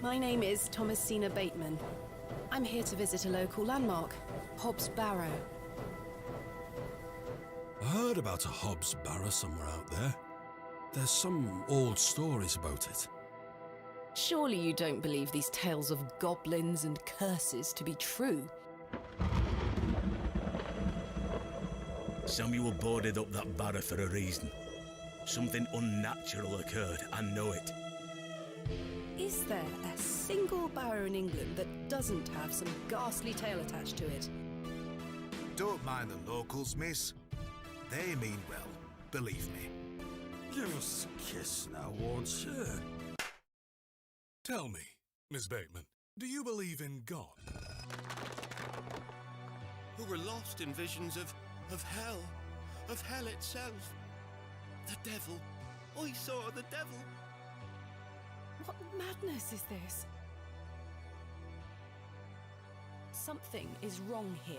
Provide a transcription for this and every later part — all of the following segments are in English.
My name is Thomasina Bateman. I'm here to visit a local landmark, Hob'sBarrow. I heard about a Hob'sBarrow somewhere out there. There's some old stories about it. Surely you don't believe these tales of goblins and curses to be true? Samuel boarded up that barrow for a reason. Something unnatural occurred, I know it. Is there a single barrow in England that doesn't have some ghastly tale attached to it? Don't mind the locals, miss. They mean well, believe me. Give us a kiss now, won't you? Tell me, Miss Bateman, do you believe in God? Who were lost in visions of hell itself. The devil. I saw the devil. What madness is this? Something is wrong here.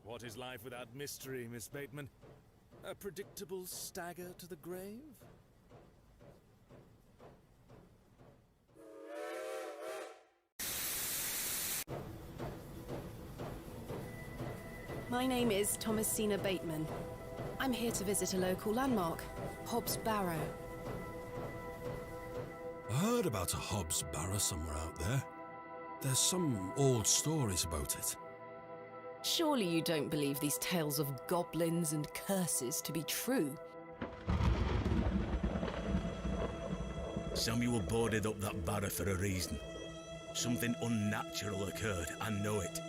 What is life without mystery, Miss Bateman? A predictable stagger to the grave? My name is Thomasina Bateman. I'm here to visit a local landmark, Hob'sBarrow. I heard about a Hob'sBarrow somewhere out there. There's some old stories about it. Surely you don't believe these tales of goblins and curses to be true? Samuel boarded up that barrow for a reason. Something unnatural occurred, I know it.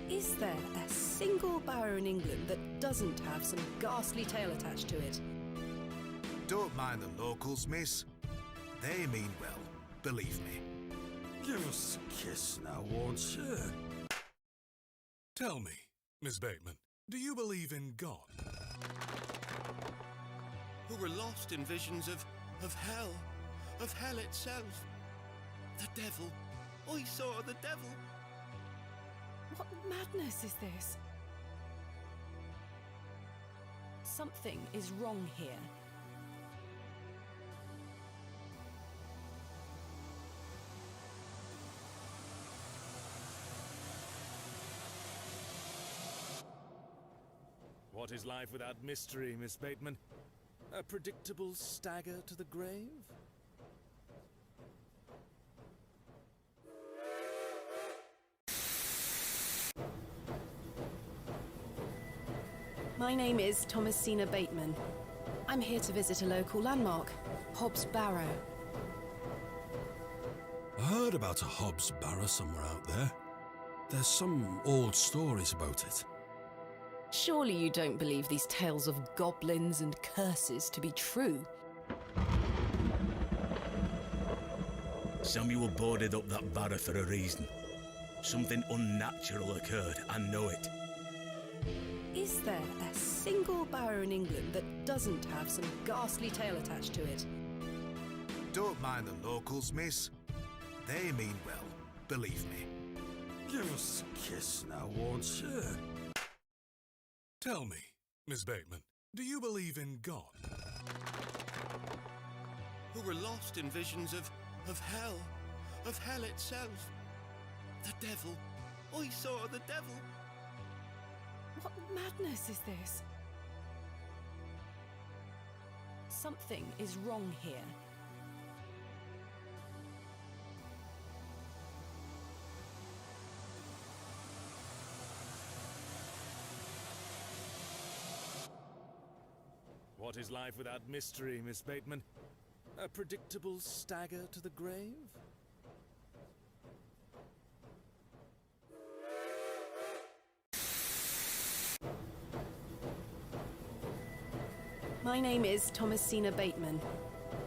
Is there a single barrow in England that doesn't have some ghastly tale attached to it? Don't mind the locals, miss. They mean well, believe me. Give us a kiss now, won't you? Tell me, Miss Bateman, do you believe in God? Who were lost in visions of hell itself. The devil. I saw the devil. What madness is this? Something is wrong here. What is life without mystery, Miss Bateman? A predictable stagger to the grave? My name is Thomasina Bateman. I'm here to visit a local landmark, Hob'sBarrow. I heard about a Hob'sBarrow somewhere out there. There's some old stories about it. Surely you don't believe these tales of goblins and curses to be true? Samuel boarded up that barrow for a reason. Something unnatural occurred, I know it. Is there a single barrow in England that doesn't have some ghastly tale attached to it? Don't mind the locals, miss. They mean well, believe me. Give us a kiss now, won't you? Tell me, Miss Bateman, do you believe in God? Who were lost in visions of hell itself. The devil. I saw the devil. What madness is this? Something is wrong here. What is life without mystery, Miss Bateman? A predictable stagger to the grave? My name is Thomasina Bateman.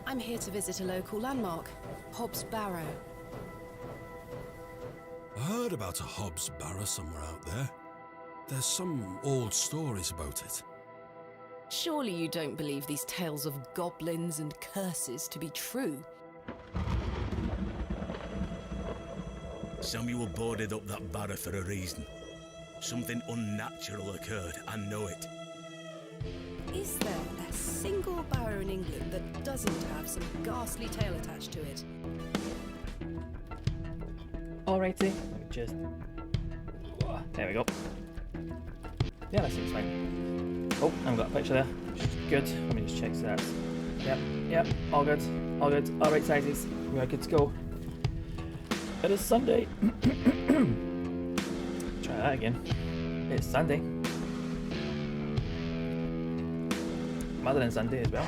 I'm here to visit a local landmark, Hob'sBarrow. I heard about a Hob'sBarrow somewhere out there. There's some old stories about it. Surely you don't believe these tales of goblins and curses to be true? Samuel boarded up that barrow for a reason. Something unnatural occurred, I know it. Is there a single barrow in England that doesn't have some ghastly tale attached to it? Alrighty, just there we go. Yeah, that seems fine. Oh, I've got a picture there, which is good. Let me just check so that's yep, all good, all right sizes. We are good to go. It is Sunday. Try that again. It's Sunday. Mother than Sunday as well.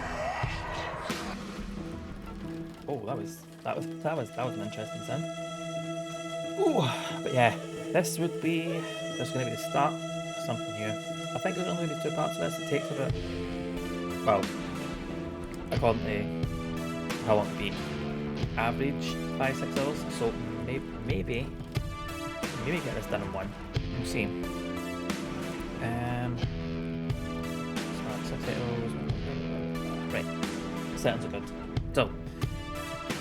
Oh, that was an interesting sound. Ooh, but yeah, this is going to be the start of something new. I think there's only going to be 2 parts of this. It takes about, well, according to how long it beat, average 5-6 hours. So maybe get this done in one. We'll see. Right, settings are good. So,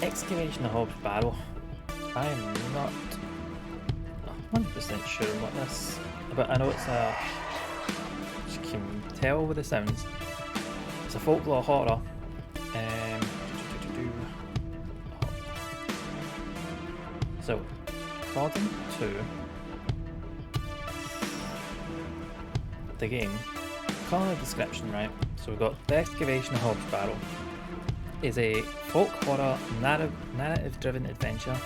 Excavation of Hob's Barrow. I'm not 100% sure what this, but I know it's a, you can tell with the sounds, it's a folklore horror. So, according to the game, following the description, right? So we've got the Excavation of Hob's Barrow is a folk horror narrative-driven adventure.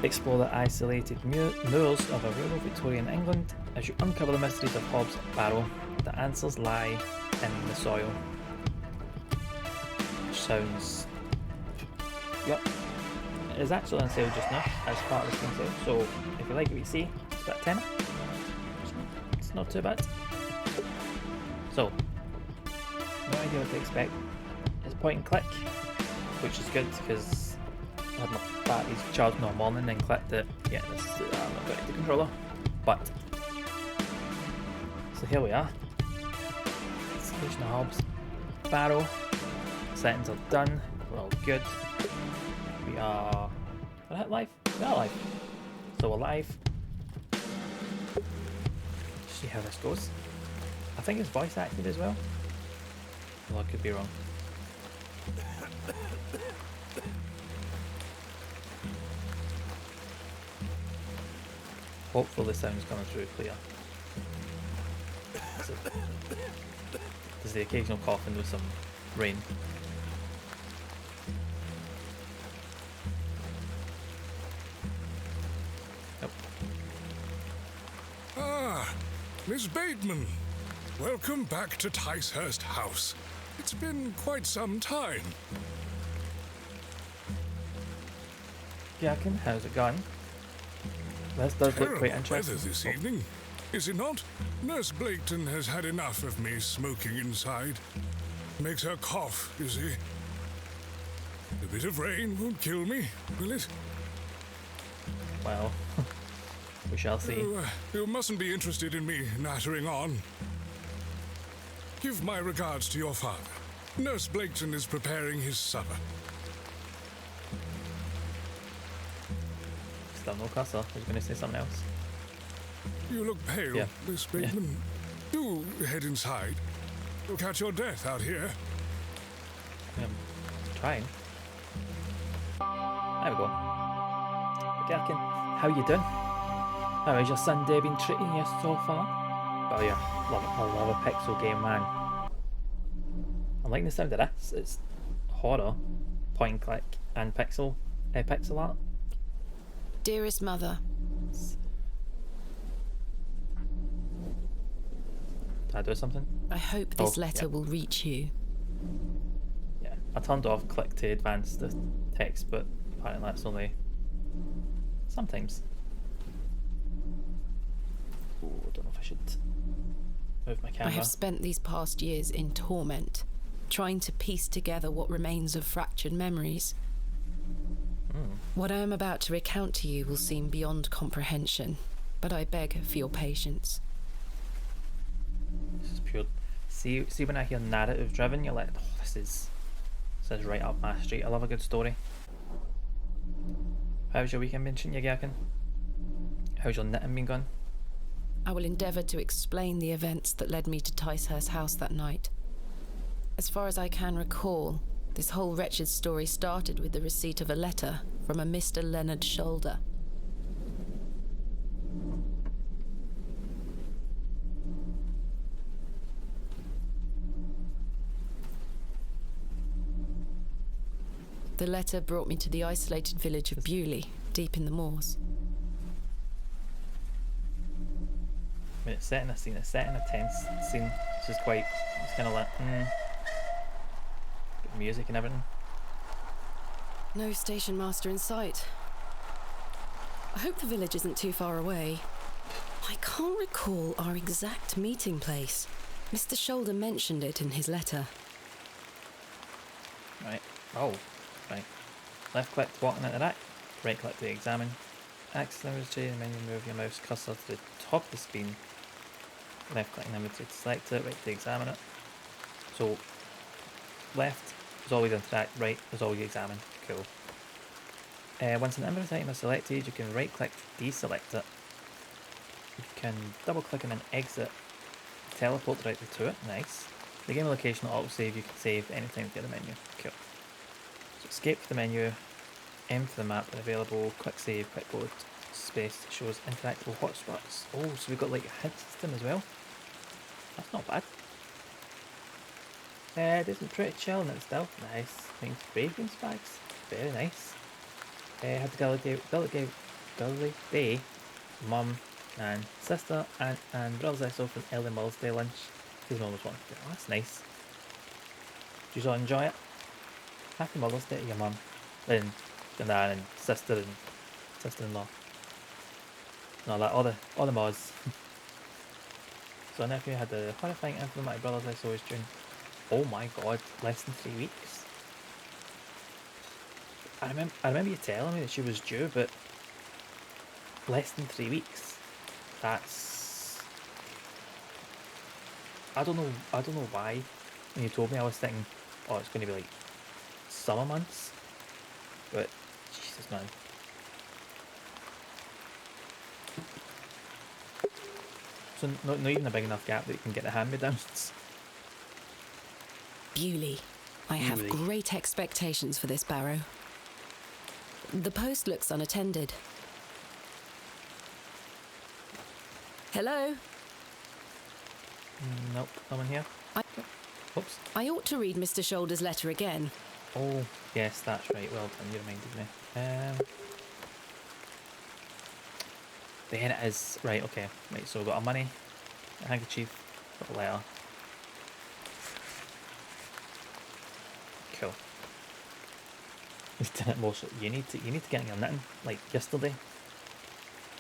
Explore the isolated moors of a rural Victorian England as you uncover the mysteries of Hobbs Barrow. The answers lie in the soil. Which sounds... Yep. It is actually on sale just now as part of the Steam sale. So if you like what you see, it's about £10. It's not too bad. So, no idea what to expect. It's point and click, which is good because I had my batteries charged in the morning and clicked it. Yeah, this is, I'm not going to the controller, but so here we are. Excavation of Hobbs Barrow. Settings are done. We're all good. We are. Did I hit live? We are live. So we're live. See how this goes. I think it's voice acted as well. Well, I could be wrong. Hopefully the sound's coming through clear. So, there's the occasional coughing with some rain. Nope. Ah, Miss Bateman. Welcome back to Ticehurst House. It's been quite some time. Jacken, how's it going? This does look quite Terrible weather interesting. this evening, is it not? Nurse Blaketon has had enough of me smoking inside. Makes her cough, you see. A bit of rain won't kill me, will it? Well, we shall see. You mustn't be interested in me nattering on. Give my regards to your father. Nurse Blaketon is preparing his supper. Still no cursor. I was going to say something else. You look pale, Yeah. Miss Bateman. Do head inside. You'll catch your death out here. Trying. There we go. Jacken, how you doing? How has your Sunday been treating you so far? Oh yeah, I love a pixel game, man. I'm liking the sound of this. It's horror, point and click, and pixel art. Dearest mother, Did I do something? I hope this Oh, letter yeah. will reach you. Yeah, I turned off click to advance the text, but apparently that's only sometimes. Ooh, I don't know if I should move my I camera. have spent these past years in torment, trying to piece together what remains of fractured memories. What I am about to recount to you will seem beyond comprehension, but I beg for your patience. This is pure. See when I hear narrative driven, you're like, oh, this is right up my street. I love a good story. How was your weekend been, you Gakin? How's your knitting been going? I will endeavour to explain the events that led me to Ticehurst House that night. As far as I can recall, this whole wretched story started with the receipt of a letter from a Mr. Leonard Shoulder. The letter brought me to the isolated village of Bewley, deep in the moors. I mean, it's set in a scene, it's set in a tense scene. It's just quite, it's kind of like, bit of music and everything. No station master in sight. I hope the village isn't too far away. I can't recall our exact meeting place. Mr. Shoulder mentioned it in his letter. Right. Oh, right. Left click to walk into that. Right click to examine. Access inventory and menu, move your mouse cursor to the top of the screen. Left click in inventory to select it, right to examine it. So left is always interact, right is always examine. Cool. Once an inventory item is selected, you can right click to deselect it. You can double click and then exit, teleport directly to it. Nice. The game location will auto save, you can save anytime to get the menu. Cool. So escape for the menu, M for the map when available, quick save, quick load, space shows interactable hotspots. Oh, so we've got like a hint system as well. That's not bad. It isn't pretty chill and it's still nice. Means brave beans bags. Very nice. Had to Gully Day, mum and sister and brothers I saw from early Mother's Day lunch. His mum was one. Oh, that's nice. Do you all enjoy it? Happy Mother's Day to your mum. And Nan and sister-in-law. And all that, all the mods. So nephew had the horrifying incident my brothers I saw his during, oh my god, less than 3 weeks. I remember you telling me that she was due, but less than 3 weeks. That's, I don't know why. When you told me, I was thinking, oh, it's going to be like summer months, but Jesus, man. So not even a big enough gap that you can get the hand-me-downs. Bewley. I have Bewley. great expectations for this, Barrow. The post looks unattended. Hello? Nope, no one here. Oops. I ought to read Mr. Shoulder's letter again. Oh, yes, that's right. Well done, you reminded me. Then it is. Right, okay. Right, so we've got our money, a handkerchief, got a letter. Cool. You need to get in your knitting, like yesterday.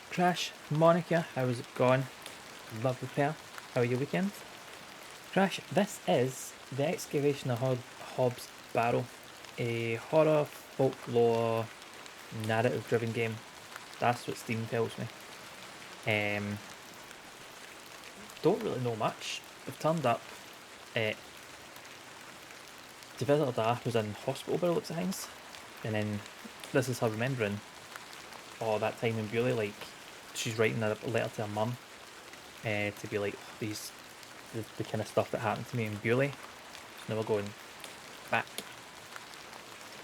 Crash, Monica, how's it going? Lovely pair. How are your weekends? Crash, this is the Excavation of Hob'sBarrow, a horror, folklore, narrative-driven game. That's what Steam tells me. Don't really know much. I've turned up. The visitor there was in hospital by the looks of things, and then this is her remembering. Oh, that time in Bewley, like she's writing a letter to her mum, to be like, oh, the kind of stuff that happened to me in Bewley. So now we're going back,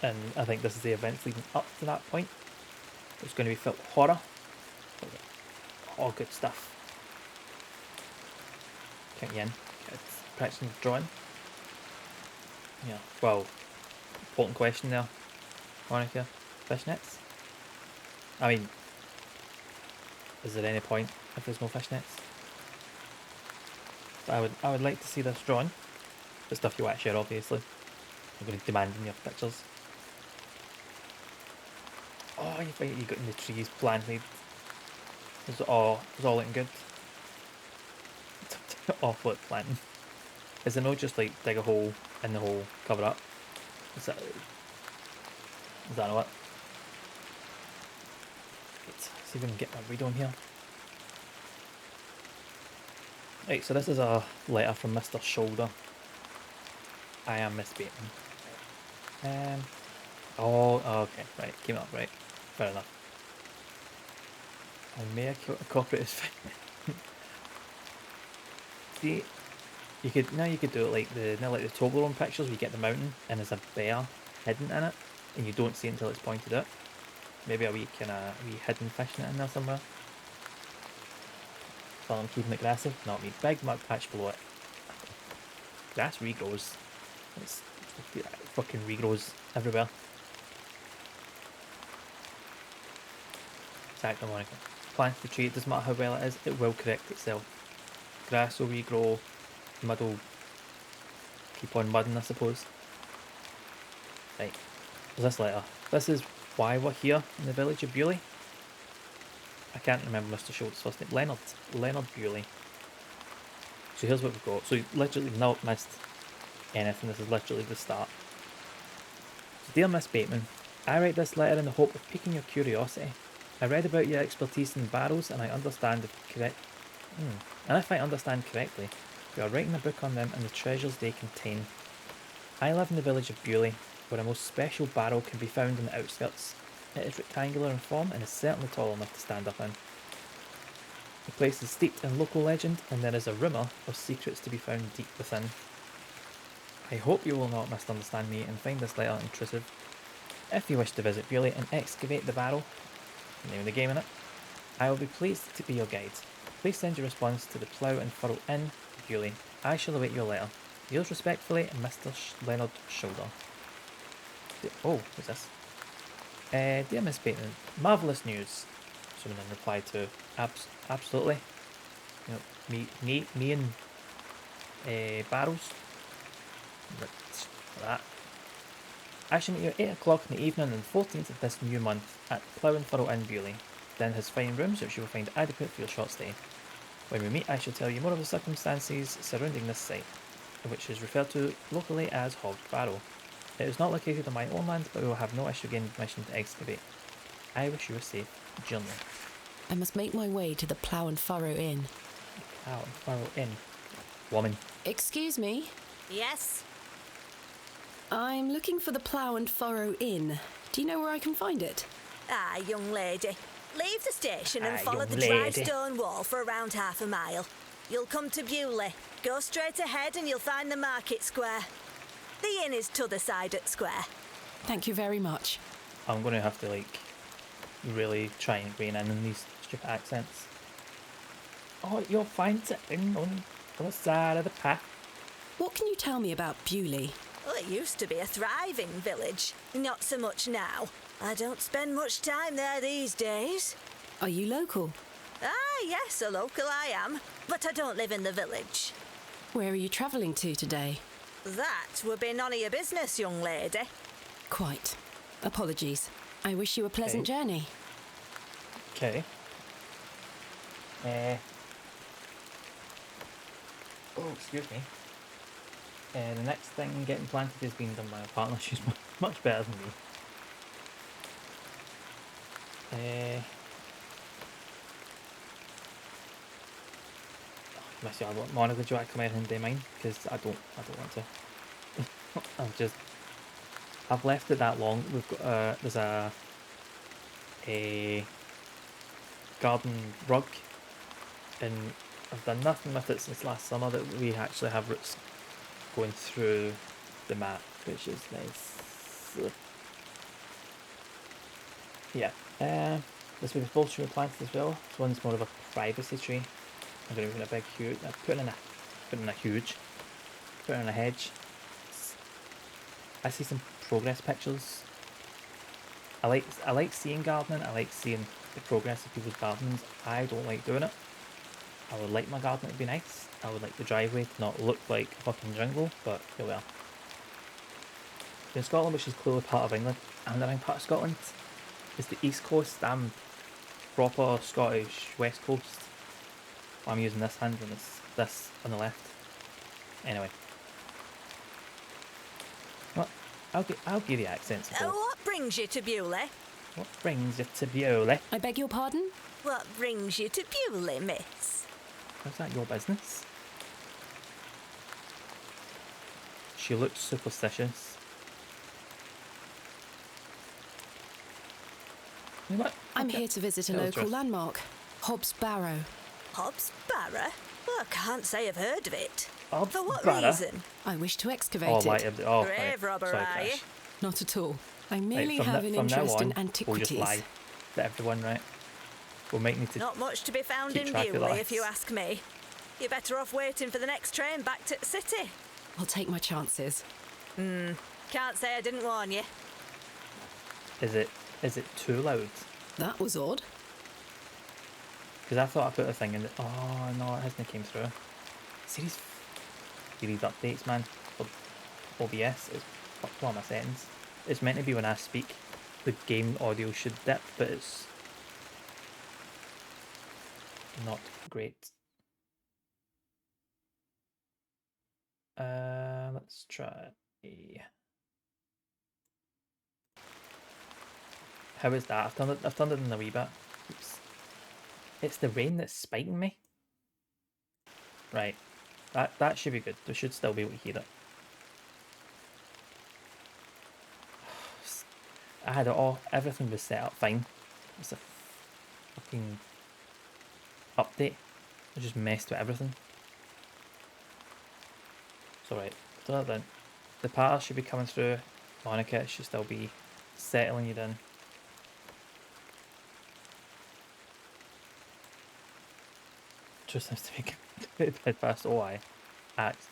and I think this is the events leading up to that point. It's going to be filled with horror. All good stuff. Count you in. Practicing drawing. Yeah. Well, important question there, Monica. Fishnets? I mean, is there any point if there's no fishnets? But I would like to see this drawing. The stuff you want to share, obviously. I'm going to demand in your pictures. Oh, you find you got in the trees planted. It's all looking good. Awful at planting. Is there no just like dig a hole in the hole, cover up? Is that what? Let's see if we can get my read on here. Right, so this is a letter from Mr. Shoulder. I am Miss Bateman. Oh, okay, right, came up right. Fair enough. I may have killed a cooperative thing. See, you could do it like the Toblerone pictures where you get the mountain and there's a bear hidden in it and you don't see it until it's pointed out. Maybe a wee hidden fish net in there somewhere. So I'm keeping it grassy, not me. Big mud patch below it. Grass regrows. It fucking regrows everywhere. Exactly, Monica. Plant the tree, it doesn't matter how well it is, it will correct itself. Grass will regrow, mud will keep on mudding, I suppose. Right, there's this letter. This is why we're here in the village of Bewley. I can't remember Mr. Schultz's first name. Leonard Bewley. So here's what we've got. So you literally not missed anything. This is literally the start. So dear Miss Bateman, I write this letter in the hope of piquing your curiosity. I read about your expertise in barrows and I understand if I understand correctly, you are writing a book on them and the treasures they contain. I live in the village of Bewley, where a most special barrow can be found in the outskirts. It is rectangular in form and is certainly tall enough to stand up in. The place is steeped in local legend and there is a rumour of secrets to be found deep within. I hope you will not misunderstand me and find this letter intrusive. If you wish to visit Bewley and excavate the barrow, name of the game in it, I will be pleased to be your guide. Please send your response to the Plough and Furrow Inn, Bewley. I shall await your letter. Yours respectfully, Mr. Leonard Shoulder. Oh, what's this? Dear Miss Bateman, marvellous news. Someone in reply to absolutely. You know, me and Barrows. That. I shall meet you at 8 o'clock in the evening on the 14th of this new month at Plough and Furrow Inn, Bewley. Then his fine rooms, which you will find adequate for your short stay. When we meet, I shall tell you more of the circumstances surrounding this site, which is referred to locally as Hob'sBarrow. It is not located on my own land, but we will have no issue gaining permission to excavate. I wish you a safe journey. I must make my way to the Plough and Furrow Inn. Plough and Furrow Inn. Woman. Excuse me? Yes? I'm looking for the Plough and Furrow Inn. Do you know where I can find it? Aye, young lady. Leave the station and Aye, follow young the lady. dry stone wall for around half a mile. You'll come to Bewley. Go straight ahead and you'll find the market square. The inn is t'other side at square. Thank you very much. I'm going to have to, really try and rein in these stupid accents. Oh, you'll find it on the side of the path. What can you tell me about Bewley? Well, it used to be a thriving village. Not so much now. I don't spend much time there these days. Are you local? Ah, yes, a local I am. But I don't live in the village. Where are you travelling to today? That would be none of your business, young lady. Quite. Apologies. I wish you a pleasant journey. Okay. Oh, excuse me. The next thing getting planted is being done by my partner. She's much better than me. Monica, do you want to come in and do mine? Because I don't want to. I've left it that long. We've got there's a garden rug, and I've done nothing with it since last summer. That we actually have roots going through the mat, which is nice. Yeah. This will be full tree planted as well. This one's more of a privacy tree. I'm going to put in a big huge. Put in a hedge. I see some progress pictures. I like seeing gardening. I like seeing the progress of people's gardens. I don't like doing it. I would like my garden to be nice. I would like the driveway to not look like a fucking jungle, but here we are. In Scotland, which is clearly part of England, and the part of Scotland is the East Coast. I'm proper Scottish West Coast. I'm using this hand and it's this on the left. Anyway. What? I'll give you accents. What brings you to Bewley? What brings you to Bewley? I beg your pardon? What brings you to Bewley, miss? How's that your business? She looked superstitious. I'm here to visit a Tell local us. landmark. Hob'sBarrow. Hob'sBarrow? Well, I can't say I've heard of it. Hobbs For what Barrow? reason? I wish to excavate Oh, it. right. Oh, Grave right. robber, Sorry, are you? Crash. Not at all. I Right, merely have an from now interest in on, antiquities. we'll just lie to everyone, right? We'll make need to Not much to be found keep in track of Bewley, lives. if you ask me. You're better off waiting for the next train back to the city. I'll take my chances. Can't say I didn't warn you. Is it too loud? That was odd. Because I thought I put a thing in it. Oh no, it hasn't came through. See these updates, man. For OBS, it's fucked all my settings. It's meant to be when I speak, the game audio should dip, but it's not great. Let's try. How is that? I've turned it in a wee bit. Oops. It's the rain that's spiking me. Right. That should be good. We should still be able to hear it. I had it all. Everything was set up fine. It's a fucking update. I just messed with everything. It's alright. So then, the path should be coming through. Monica should still be settling you in. Just has to be bed past OI. Act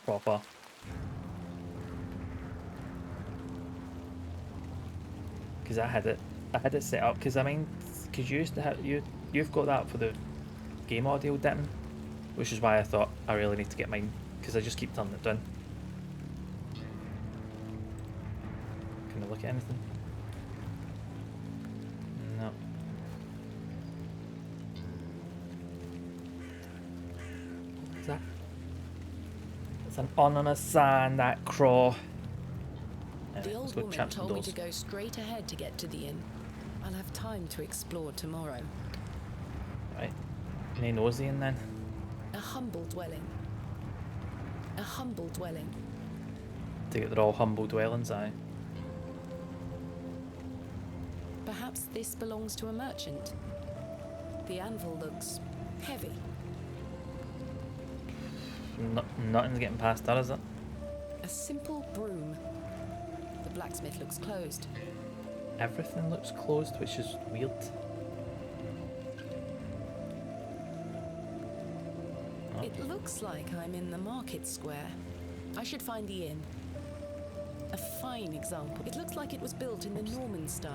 proper. Because I had it set up. Because I mean, because you used to have you've got that for the game audio dipping, which is why I thought I really need to get mine. Because I just keep turning it down. Can I look at anything? No. What's that? It's an ominous sign, that craw. The Let's old go woman chat some told me doors. to go straight ahead to get to the inn. I'll have time to explore tomorrow. Right. Any nosy in then? A humble dwelling. A humble dwelling. To get they're all humble dwellings, aye. Perhaps this belongs to a merchant. The anvil looks heavy. Nothing's getting past that, is it? A simple broom. The blacksmith looks closed. Everything looks closed, which is weird. Oh. It looks like I'm in the market square. I should find the inn. A fine example. It looks like it was built in the Norman style.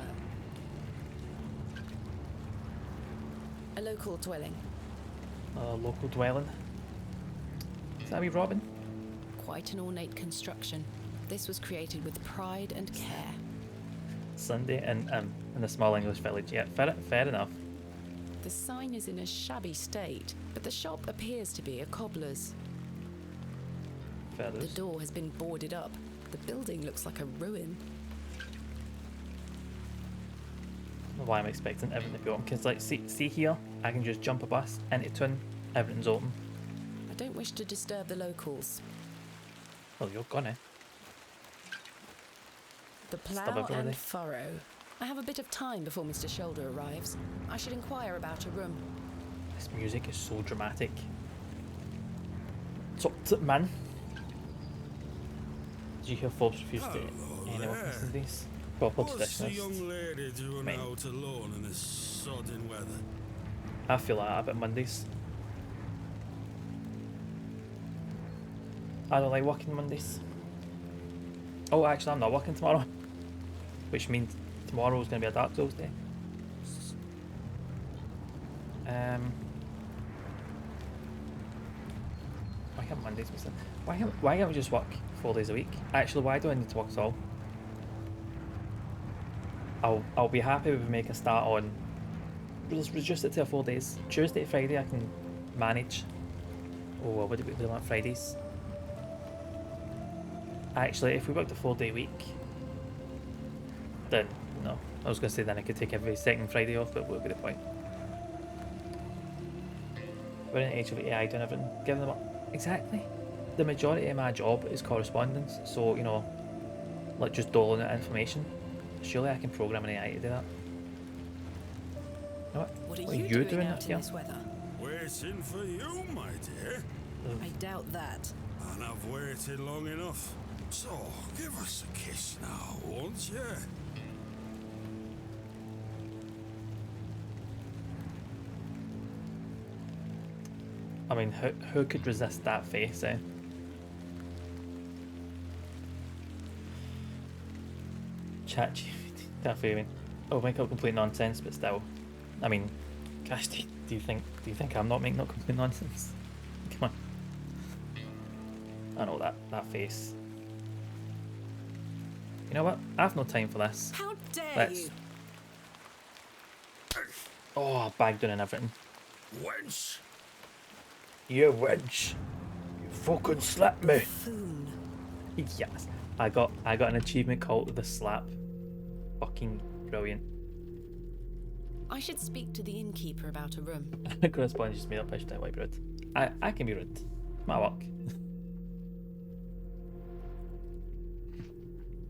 A local dwelling. A local dwelling. Is that a wee robin? Quite an ornate construction. This was created with pride and care. Sunday in a small English village. Yeah, fair enough. The sign is in a shabby state, but the shop appears to be a cobbler's. Fair The dues. door has been boarded up. The building looks like a ruin. I don't know why I'm expecting everything to be open. Because, like, see here, I can just jump a bus into town, everything's open. I don't wish to disturb the locals. Well, you're gonna. The Stop plough everybody. and furrow. I have a bit of time before Mr. Shoulder arrives. I should inquire about a room. This music is so dramatic. So, man. Did you hear Forbes refuse to anyone listen to these? Proper What's the traditionalists. young lady doing Mate. out alone in this sodden weather? I feel like that about Mondays. I don't like working Mondays. Oh, actually, I'm not working tomorrow. Which means tomorrow is going to be a Dark Souls day. Why can't Mondays be so? Why can't we just work 4 days a week? Actually, why do I need to work at all? I'll be happy if we make a start on. Let's reduce it to 4 days. Tuesday to Friday I can manage. Oh, what would it be like Fridays? Actually, if we worked a 4 day week, then no. I was going to say then I could take every second Friday off, but what would be the point? We're in an age of AI doing everything. Giving them up. Exactly. The majority of my job is correspondence, so, you know, like just doling out information. Surely I can program an AI to do that. You know what? What are What are you you doing doing out out in here? this weather? Waiting for you, my dear. I doubt that. And I've waited long enough. So, give us a kiss now, won't you? I mean, who could resist that face, eh? ChatGPT, that feeling. Oh, make up complete nonsense, but still. I mean, gosh, do you think I'm not making up complete nonsense? Come on. I know that face. You know what? I have no time for this. How dare Let's. you? Oh, bagged in and everything. Wench! You wench! You fucking slapped me! Buffoon. Yes, I got an achievement called the slap. Fucking brilliant. I should speak to the innkeeper about a room. Correspondence just made up hashtag white rude. I can be rude. My work.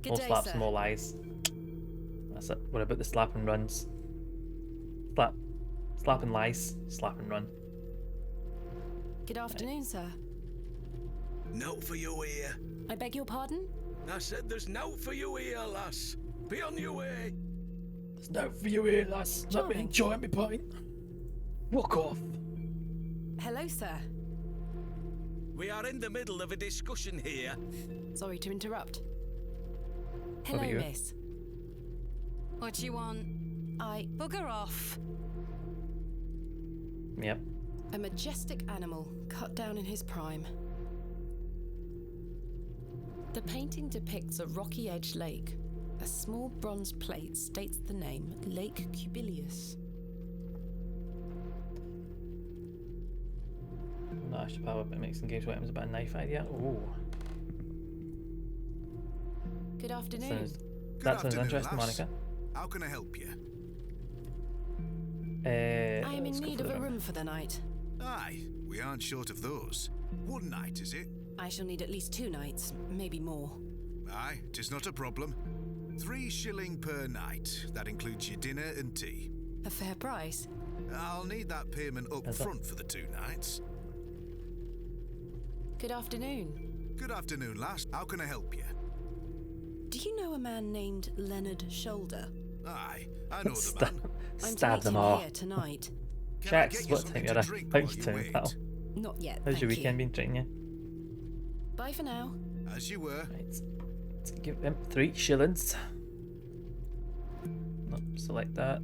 Good More day, slaps sir. and more lies. That's it. What about the slap and runs? Slap and lies, slap and run. Good afternoon, sir. Note for you here. I beg your pardon? I said there's note for you here, lass. Be on your way. There's no for you here, lass. Let me Charming. enjoy my pint. Walk off. Hello, sir. We are in the middle of a discussion here. Sorry to interrupt. What Hello, about you? miss. What you want? I... Bugger off. Yep. A majestic animal cut down in his prime. The painting depicts a rocky-edged lake. A small bronze plate states the name Lake Cubilius. No, I should power up and make some games items about a knife idea. Ooh. Good afternoon. That sounds afternoon, interesting, lass. Monica. How can I help you? I am in let's go need for of the a room for the night. Aye, we aren't short of those. One night, is it? I shall need at least 2 nights, maybe more. Aye, 'tis not a problem. 3 shilling per night. That includes your dinner and tea. A fair price. I'll need that payment up Is it? front for the 2 nights. Good afternoon. Good afternoon, lass. How can I help you? Do you know a man named Leonard Shoulder? Aye, I know the man. I'm to Stab meet them him all. here tonight. Can I Checks, get you what something time to you're drink at? while How's you time, wait? pal? Not yet, How's your thank weekend you. been treating you? Bye for now. As you were. Right. Let's give him 3 shillings. Nope, select that.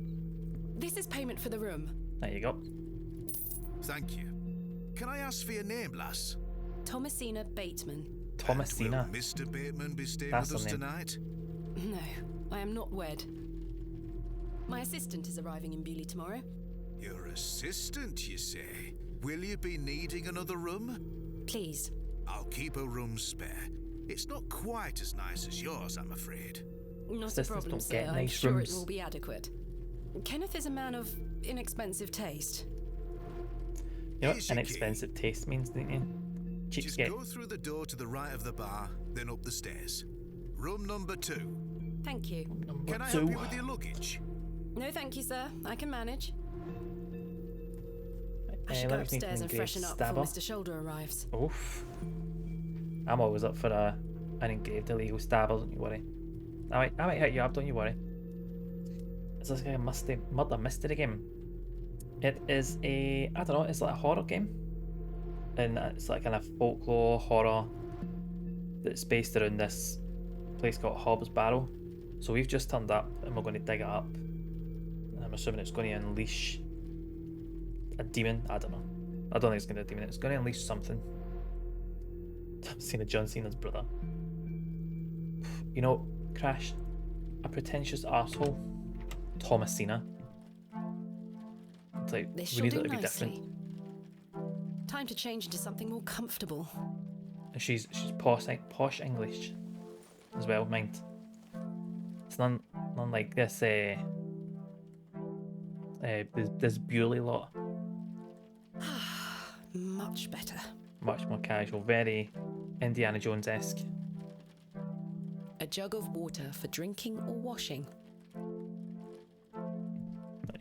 This is payment for the room. There you go. Thank you. Can I ask for your name, lass? Thomasina Bateman. Thomasina. And will Mr. Bateman be staying That's with us her name. tonight? No, I am not wed. My assistant is arriving in Bewley tomorrow. Your assistant, you say? Will you be needing another room? Please. I'll keep a room spare. It's not quite as nice as yours, I'm afraid. Not a Assistants problem, don't sir. get I'm nice sure rooms. it will be adequate. Kenneth is a man of inexpensive taste. You know what Here's your key. inexpensive taste means, don't you? Just Cheapskate. go through the door to the right of the bar, then up the stairs. Room number 2. Thank you. Number Can I 2. help you with your luggage? No, thank you, sir. I can manage. I let should go me think upstairs and engraved freshen up stabber. before Mr. Shoulder arrives. Oof. I'm always up for an engraved illegal stabber, don't you worry. I might hit you up, don't you worry. It's like a murder mystery game. It is I don't know, it's like a horror game. And it's like kind of folklore horror that's based around this place called Hob'sBarrow. So we've just turned up and we're going to dig it up. And I'm assuming it's going to unleash a demon. I don't know. I don't think it's going to be a demon. It's going to unleash something. I've seen a John Cena's brother. You know, Crash, a pretentious arsehole, Thomasina. It's like, This we shall need do it to be nicely. different. Time to change into something more comfortable. And she's posh English as well, mind. It's none like this this Bewley lot. Much better. Much more casual, very Indiana Jones-esque. A jug of water for drinking or washing.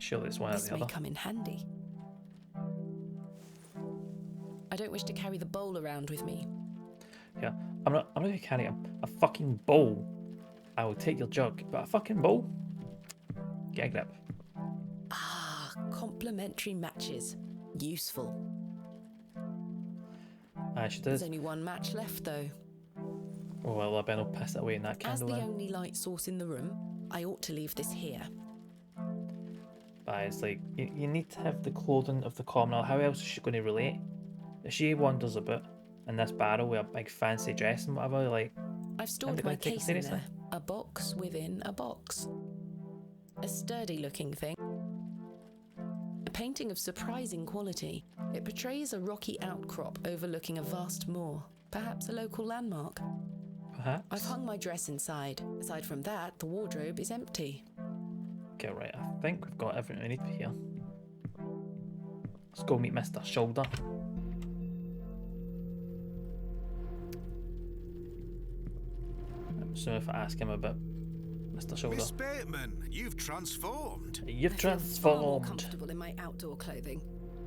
Surely it's one or This the may other. come in handy. I don't wish to carry the bowl around with me. Yeah, I'm not gonna carry a fucking bowl. I will take your jug, but a fucking bowl? Get a grip. Ah, complementary matches. Useful. She There's does. only one match left, though. Oh well, I better not piss it away in that As candle the then. only light source in the room, I ought to leave this here. But it's like, you need to have the clothing of the commoner. How else is she going to relate? If she wanders about in this barrow with a big fancy dress and whatever, like, I've stored they my gonna take her case in seriously? there. A box within a box. A sturdy-looking thing. A painting of surprising quality. It portrays a rocky outcrop overlooking a vast moor. Perhaps a local landmark. perhaps? I've hung my dress inside. Aside from that, the wardrobe is empty. Okay, right, I think we've got everything we need here. Let's go meet Mr. Shoulder. So if I ask him about Mr. Shoulder. Miss Bateman, you've transformed. You've I feel far more transformed. comfortable in my outdoor clothing.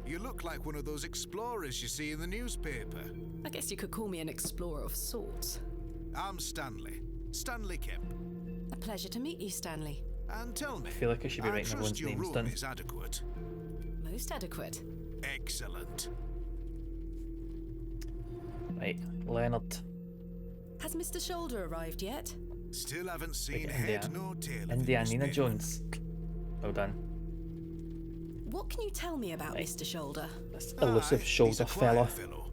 You look like one of those explorers you see in the newspaper. I guess you could call me an explorer of sorts. I'm Stanley. Stanley Kemp. A pleasure to meet you, Stanley. And tell me, I feel like I should be writing everyone's trust your names room down. is adequate. Most adequate. Excellent. Right, Leonard. Has Mr. Shoulder arrived yet? Still haven't seen Big head India. nor tail of Indiana him, Miss Bateman. Jones. Well done. What can you tell me about Right. Mr. Shoulder? This elusive Aye, shoulder he's a quiet fella. fellow.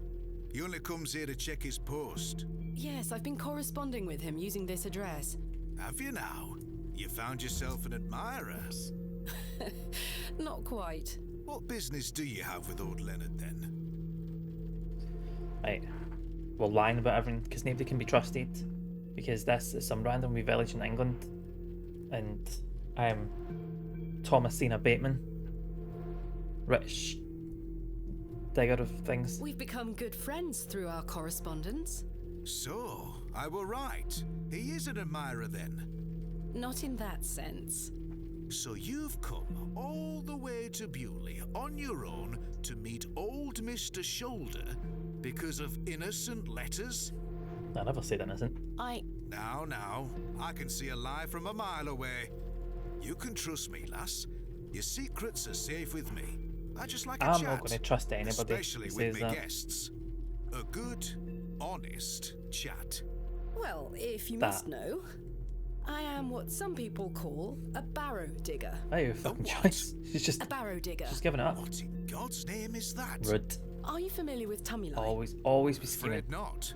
He only comes here to check his post. Yes, I've been corresponding with him using this address. Have you now? You found yourself an admirer. Not quite. What business do you have with old Leonard then? Right, we're lying about everything because nobody can be trusted. Because this is some random wee village in England, and I am Thomasina Bateman, rich digger of things. We've become good friends through our correspondence. So, I were right. He is an admirer then. Not in that sense. So you've come all the way to Bewley on your own to meet old Mr. Shoulder because of innocent letters? I never said innocent. Now, I can see a lie from a mile away. You can trust me, lass. Your secrets are safe with me. I just like a I'm chat. not going to trust anybody Especially who with says me that. guests. A good, honest chat. Well, if you That. must know, I am what some people call a barrow digger. Oh, you fucking what? choice. She's just A barrow digger. giving it up. What in God's name is that? Rude. Are you familiar with tumuli? Always be scheming. Afraid not.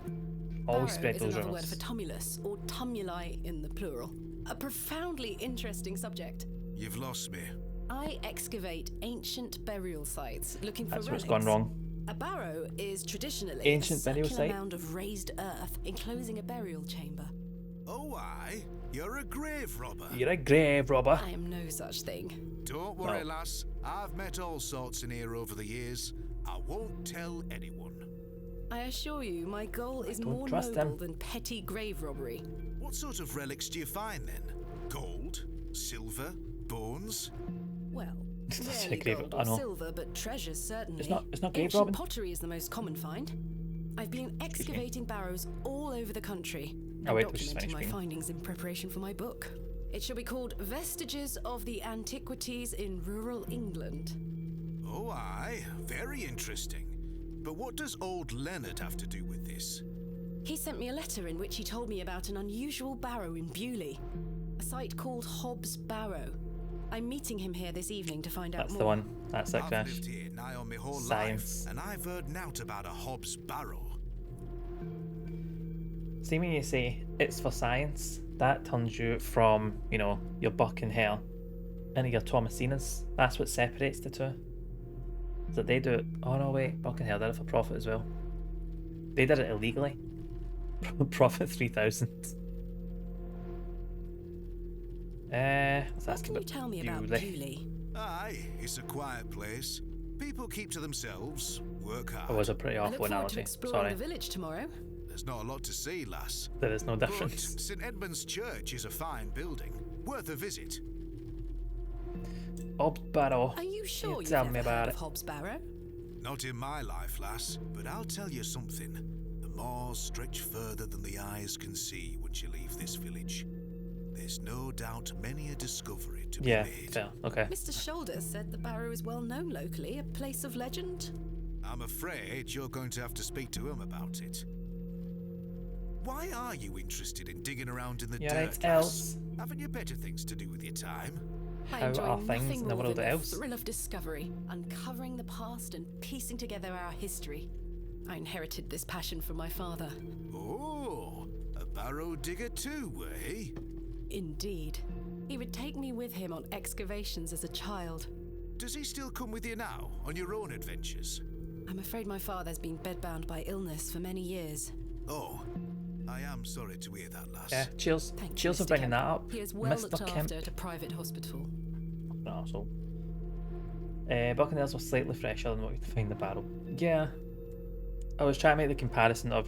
Always Barrow spread is those another word rumours. for tumulus, or tumuli in the plural. A profoundly interesting subject. You've lost me. I excavate ancient burial sites looking for That's where relics. it's gone wrong. A barrow is traditionally Ancient a burial circular site? mound of raised earth enclosing a burial chamber. Oh, aye. You're a grave robber. You're a grave robber. I am no such thing. Don't worry, No. lass. I've met all sorts in here over the years. I won't tell anyone. I assure you, my goal is don't more trust noble him. than petty grave robbery. What sort of relics do you find then? Gold? Silver? Bones? Well, That's rarely a grave- gold I or know. silver, but treasures certainly. It's not grave Ancient robbing. pottery is the most common find. I've been excavating barrows all over the country and Oh, wait, we should documenting finish my reading. findings in preparation for my book. It shall be called Vestiges of the Antiquities in Rural England. Oh, aye. Very interesting. But what does old Leonard have to do with this? He sent me a letter in which he told me about an unusual barrow in Bewley, a site called Hob'sBarrow. I'm meeting him here this evening to find out That's more. the one. That's it, I've Crash. lived here nigh on my whole Science. life, and I've heard nought about a Hob'sBarrow. See, when you say it's for science, that turns you from, your buck and hare into your Thomasinas. That's what separates the two. So they do it. Oh no, wait, buck and hare did it for profit as well. They did it illegally. Profit 3,000. Let's What ask can about you tell me about Bewley. Bewley? Aye, it's a quiet place. People keep to themselves, work hard. That was a pretty I awful look forward to analogy. exploring Sorry, the village tomorrow. There's not a lot to see, lass. there is no But difference. St Edmund's Church is a fine building, worth a visit. Hob'sBarrow. Are you sure you've tell never me heard about of it. Hob'sBarrow? Not in my life, lass, but I'll tell you something. The moors stretch further than the eyes can see once you leave this village. There's no doubt many a discovery to be made. Fair. Okay. Mr. Shoulder said the Barrow is well known locally, a place of legend. I'm afraid you're going to have to speak to him about it. Why are you interested in digging around in the dirt, Right, lass? Els. Haven't you better things to do with your time? I How enjoy are things nothing in the more world than of the elves? thrill of discovery, uncovering the past and piecing together our history. I inherited this passion from my father. Oh, a barrow digger too, eh? Indeed. He would take me with him on excavations as a child. Does he still come with you now, on your own adventures? I'm afraid my father's been bedbound by illness for many years. Oh, I am sorry to hear that, lass. Yeah, cheers. Thank you, Cheers for Mr. bringing Kemp. that up. He is well Mr. looked Kemp. after at a private hospital. An arsehole. Buccaneers were slightly fresher than what you'd find in the Barrow. Yeah. I was trying to make the comparison of,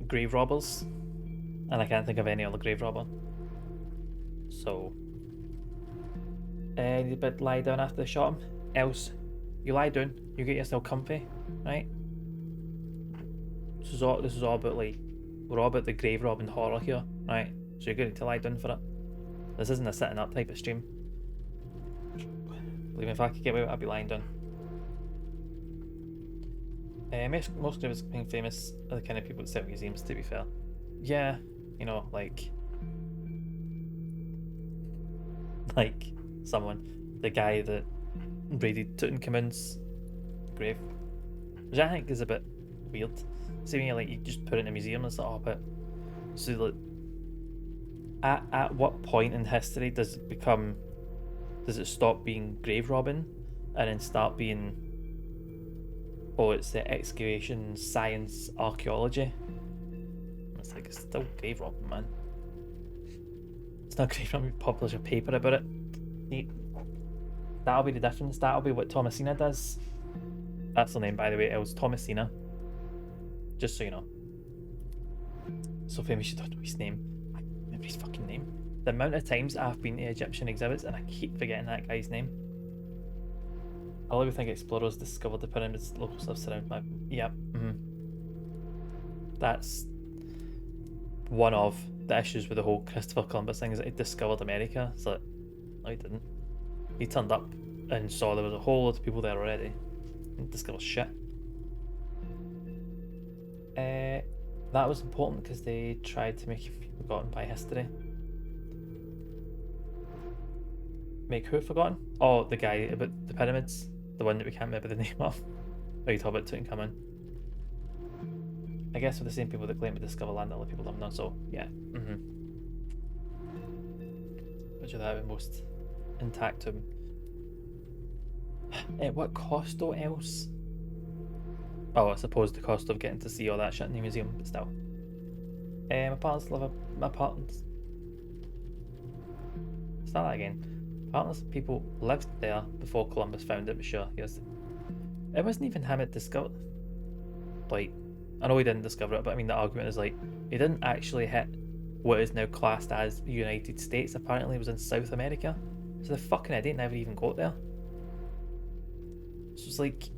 grave robbers. And I can't think of any other grave robber. So. You better lie down after they shot him. Else, you lie down, you get yourself comfy, right? This is all about, we're all about the grave robbing horror here, right? So you're going to lie down for it. This isn't a sitting up type of stream. Believe me, if I could get away with it, I'd be lying down. Most graves being famous are the kind of people that set museums, to be fair. Yeah, like the guy that raided Tutankhamun's grave, which I think is a bit weird. See, when you just put it in a museum and stuff, but so like, at what point in history does it stop being grave robbing and then start being, it's the excavation science archaeology? It's like, it's still grave robbing, man. It's not grave robbing. Publish a paper about it. Neat. That'll be the difference. That'll be what Thomasina does. That's her name, by the way. It was Thomasina. Just so you know. So famous you don't know his name. I remember his fucking name. The amount of times I've been to Egyptian exhibits and I keep forgetting that guy's name. I love to think explorers discovered the pyramids, local stuff surround my... Yep. That's one of the issues with the whole Christopher Columbus thing, is that he discovered America. So, no, he didn't. He turned up and saw there was a whole lot of people there already. Didn't discover shit. That was important because they tried to make him forgotten by history. Make who forgotten? Oh, the guy about the pyramids. The one that we can't remember the name of. Oh, you talk about Tutankhamun. I guess for the same people that claim to discover land that other people don't know, so yeah. Which of that the most intact tomb? At what cost though else? Oh, I suppose the cost of getting to see all that shit in the museum, but still. My partners live my partners. Start that again. Partners people lived there before Columbus found it, but sure, yes. It wasn't even him that discovered. Like, I know he didn't discover it, but I mean the argument is like he didn't actually hit what is now classed as the United States. Apparently, it was in South America. So the fucking idiot never even got there. So it's like,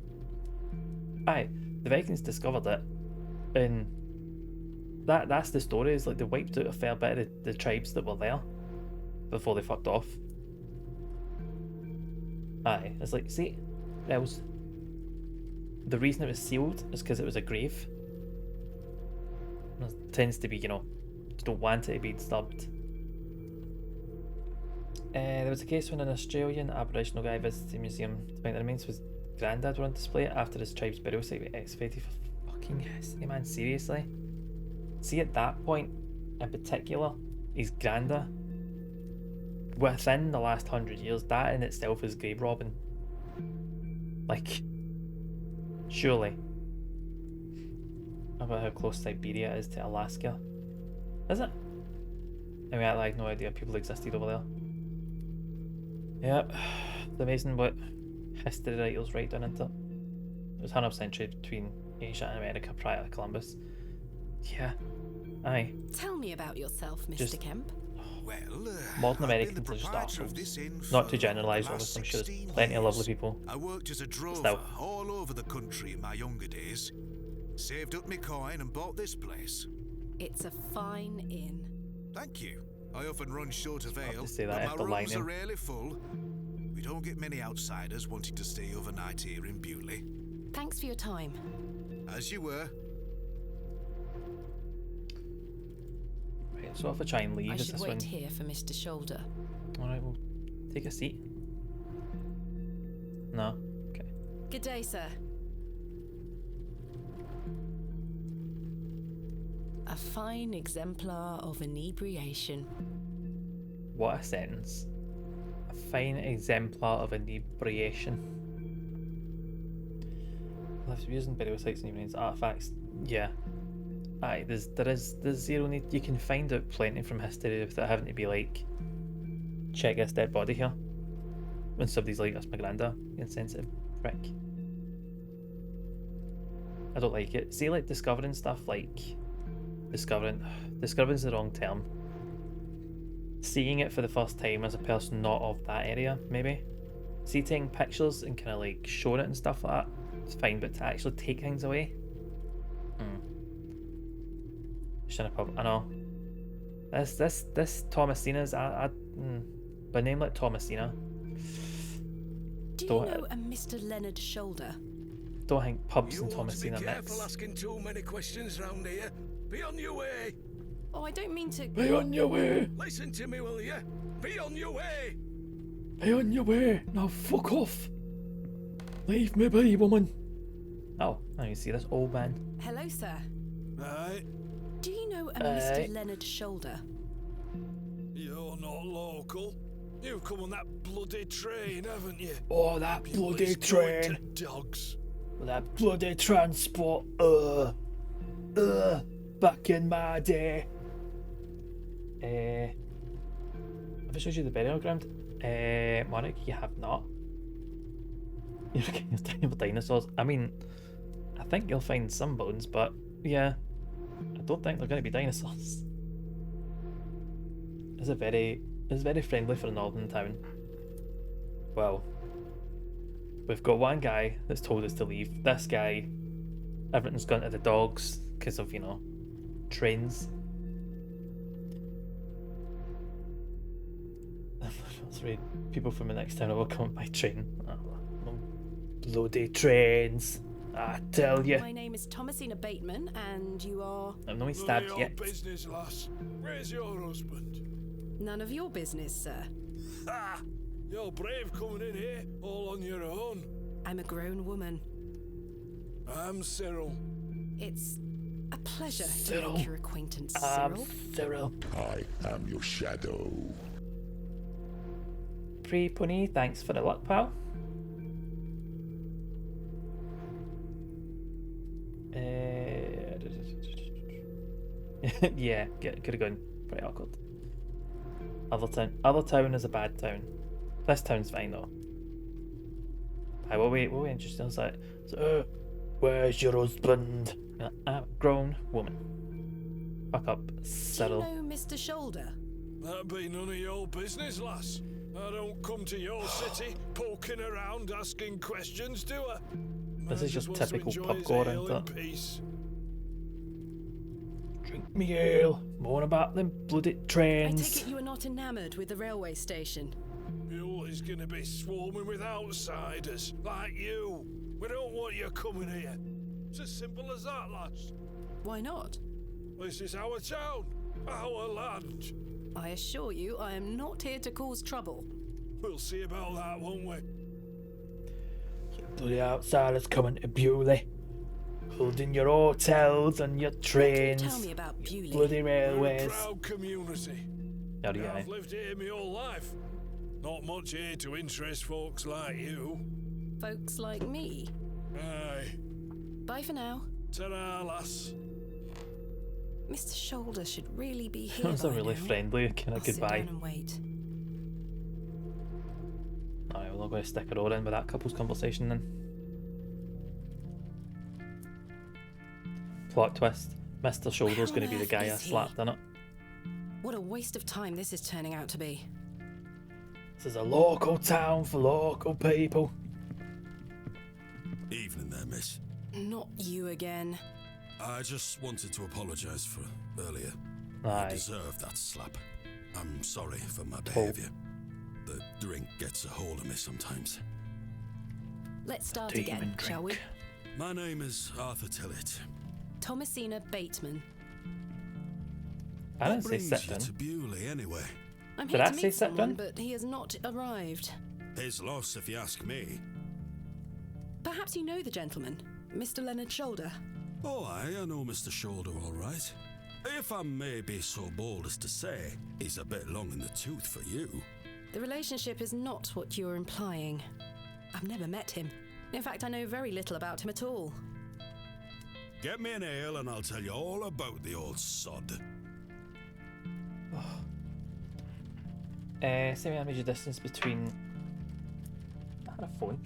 aye, the Vikings discovered it, and that's the story. Is like they wiped out a fair bit of the tribes that were there before they fucked off. Aye, it's like, see, that was the reason it was sealed is because it was a grave. It tends to be, you don't want it to be disturbed. There was a case when an Australian Aboriginal guy visited the museum to find the remains of his granddad were on display after his tribe's burial site was excavated for fucking history, man. Seriously? See, at that point in particular, his granddad, within the last 100 years, that in itself is grave robbing. Like, surely. About how close Siberia is to Alaska. Is it? I mean, I had no idea people existed over there. Yep, it's amazing what history writers write down into it. It was 100% trade between Asia and America prior to Columbus. Yeah, aye. Tell me about yourself, Mr. Kemp. Oh, Modern Americans are just arseholes. Not to generalise, obviously, I'm sure there's plenty of lovely people. I worked as a drover Still. all over the country in my younger days. Saved up my coin and bought this place. It's a fine inn. Thank you. I often run short of ale, to say that but after my rooms lining. are rarely full. We don't get many outsiders wanting to stay overnight here in Bewley. Thanks for your time. As you were. Right, so if I try and leave, I is should this wait one? here for Mr. Shoulder. Alright, we'll take a seat. No? Okay. Good day, sir. A fine exemplar of inebriation. What a sentence. A fine exemplar of inebriation. Left using burial sites and evenings, artifacts. Yeah. Aye, there's zero need. You can find out plenty from history without having to be like, check this dead body here. When somebody's like, that's my granda, insensitive prick. I don't like it. See, like discovering stuff like discovering's the wrong term. Seeing it for the first time as a person not of that area, maybe. See, taking pictures and kind of like showing it and stuff like that, it's fine, but to actually take things away, shut up. I know. This Thomasina's by name like Thomasina. Do you know a Mr. Leonard Shoulder? Don't think pubs You and want to be Thomasina careful mix. asking too many questions round here. Be on your way. Oh, I don't mean to. Be on your way. Listen to me, will you? Be on your way. Be on your way. Now fuck off. Leave me be, woman. Oh, now you see this old man. Hello, sir. Right. Do you know a Mr. Leonard Shoulder? You're not local. You've come on that bloody train, haven't you? Oh, that bloody train. Dogs. That bloody transport. Back in my day. Have I showed you the burial ground? Monarch, you have not. You're looking at tiny dinosaurs. I mean, I think you'll find some bones, but yeah, I don't think they're going to be dinosaurs. It's very friendly for a northern town. Well, we've got one guy that's told us to leave. This guy, everything's gone to the dogs because of, trains. That's right. People from the next town will come by train. Oh, bloody trains! I tell you. My name is Thomasina Bateman, and you are. I'm not stabbed None of yet. your business, lass. Where's your husband? None of your business, sir. Ha! You're brave coming in here, all on your own. I'm a grown woman. I'm Cyril. It's a pleasure to Cyril. make your acquaintance, Cyril. Cyril. I am your shadow. Pre-Pony, thanks for the luck, pal. Yeah, could have gone pretty awkward. Other town is a bad town. This town's fine though. Hi, what we interested in is like, where's your husband? A grown woman. Fuck up, Cyril. Do you know Mr. Shoulder? That'd be none of your business, lass. I don't come to your city poking around asking questions, do I? This is just just wants to typical enjoy pub his goer, ale isn't in it? peace. Drink me ale, moan about them bloody I trains. take it you are not enamoured with the railway station. Bewley's gonna be swarming with outsiders, like you. We don't want you coming here. It's as simple as that, lass. Why not? This is our town, our land. I assure you, I am not here to cause trouble. We'll see about that, won't we? Bloody outsiders coming to Bewley, holding your hotels and your trains. Tell me about Bewley. Bloody We're a railways. proud community. How do you I've know? lived here my whole life. Not much here to interest folks like you. Folks like me. Aye. Bye for now. Ta-ra, lass. Mr. Shoulder should really be here. That was a by really now. friendly kind I'll of sit goodbye. down and wait. Alright, we're not going to stick it all in with that couple's conversation then. Plot twist. Mr. Shoulder's How going to on be the earth guy I is he? slapped in it. What a waste of time this is turning out to be. This is a local town for local people. Evening there, miss. Not you again. I just wanted to apologise for earlier. Aye. I deserve that slap. I'm sorry for my behaviour. The drink gets a hold of me sometimes. Let's start again, shall we? My name is Arthur Tillett. Thomasina Bateman. I didn't What say brings sit you down. to Bewley anyway? I'm Did here I to say meet sit someone, down? but he has not arrived. His loss, if you ask me. Perhaps you know the gentleman, Mr. Leonard Shoulder. Oh, I know Mr. Shoulder all right. If I may be so bold as to say, he's a bit long in the tooth for you. The relationship is not what you're implying. I've never met him. In fact, I know very little about him at all. Get me an ale and I'll tell you all about the old sod. Same image of distance between. I had a phone.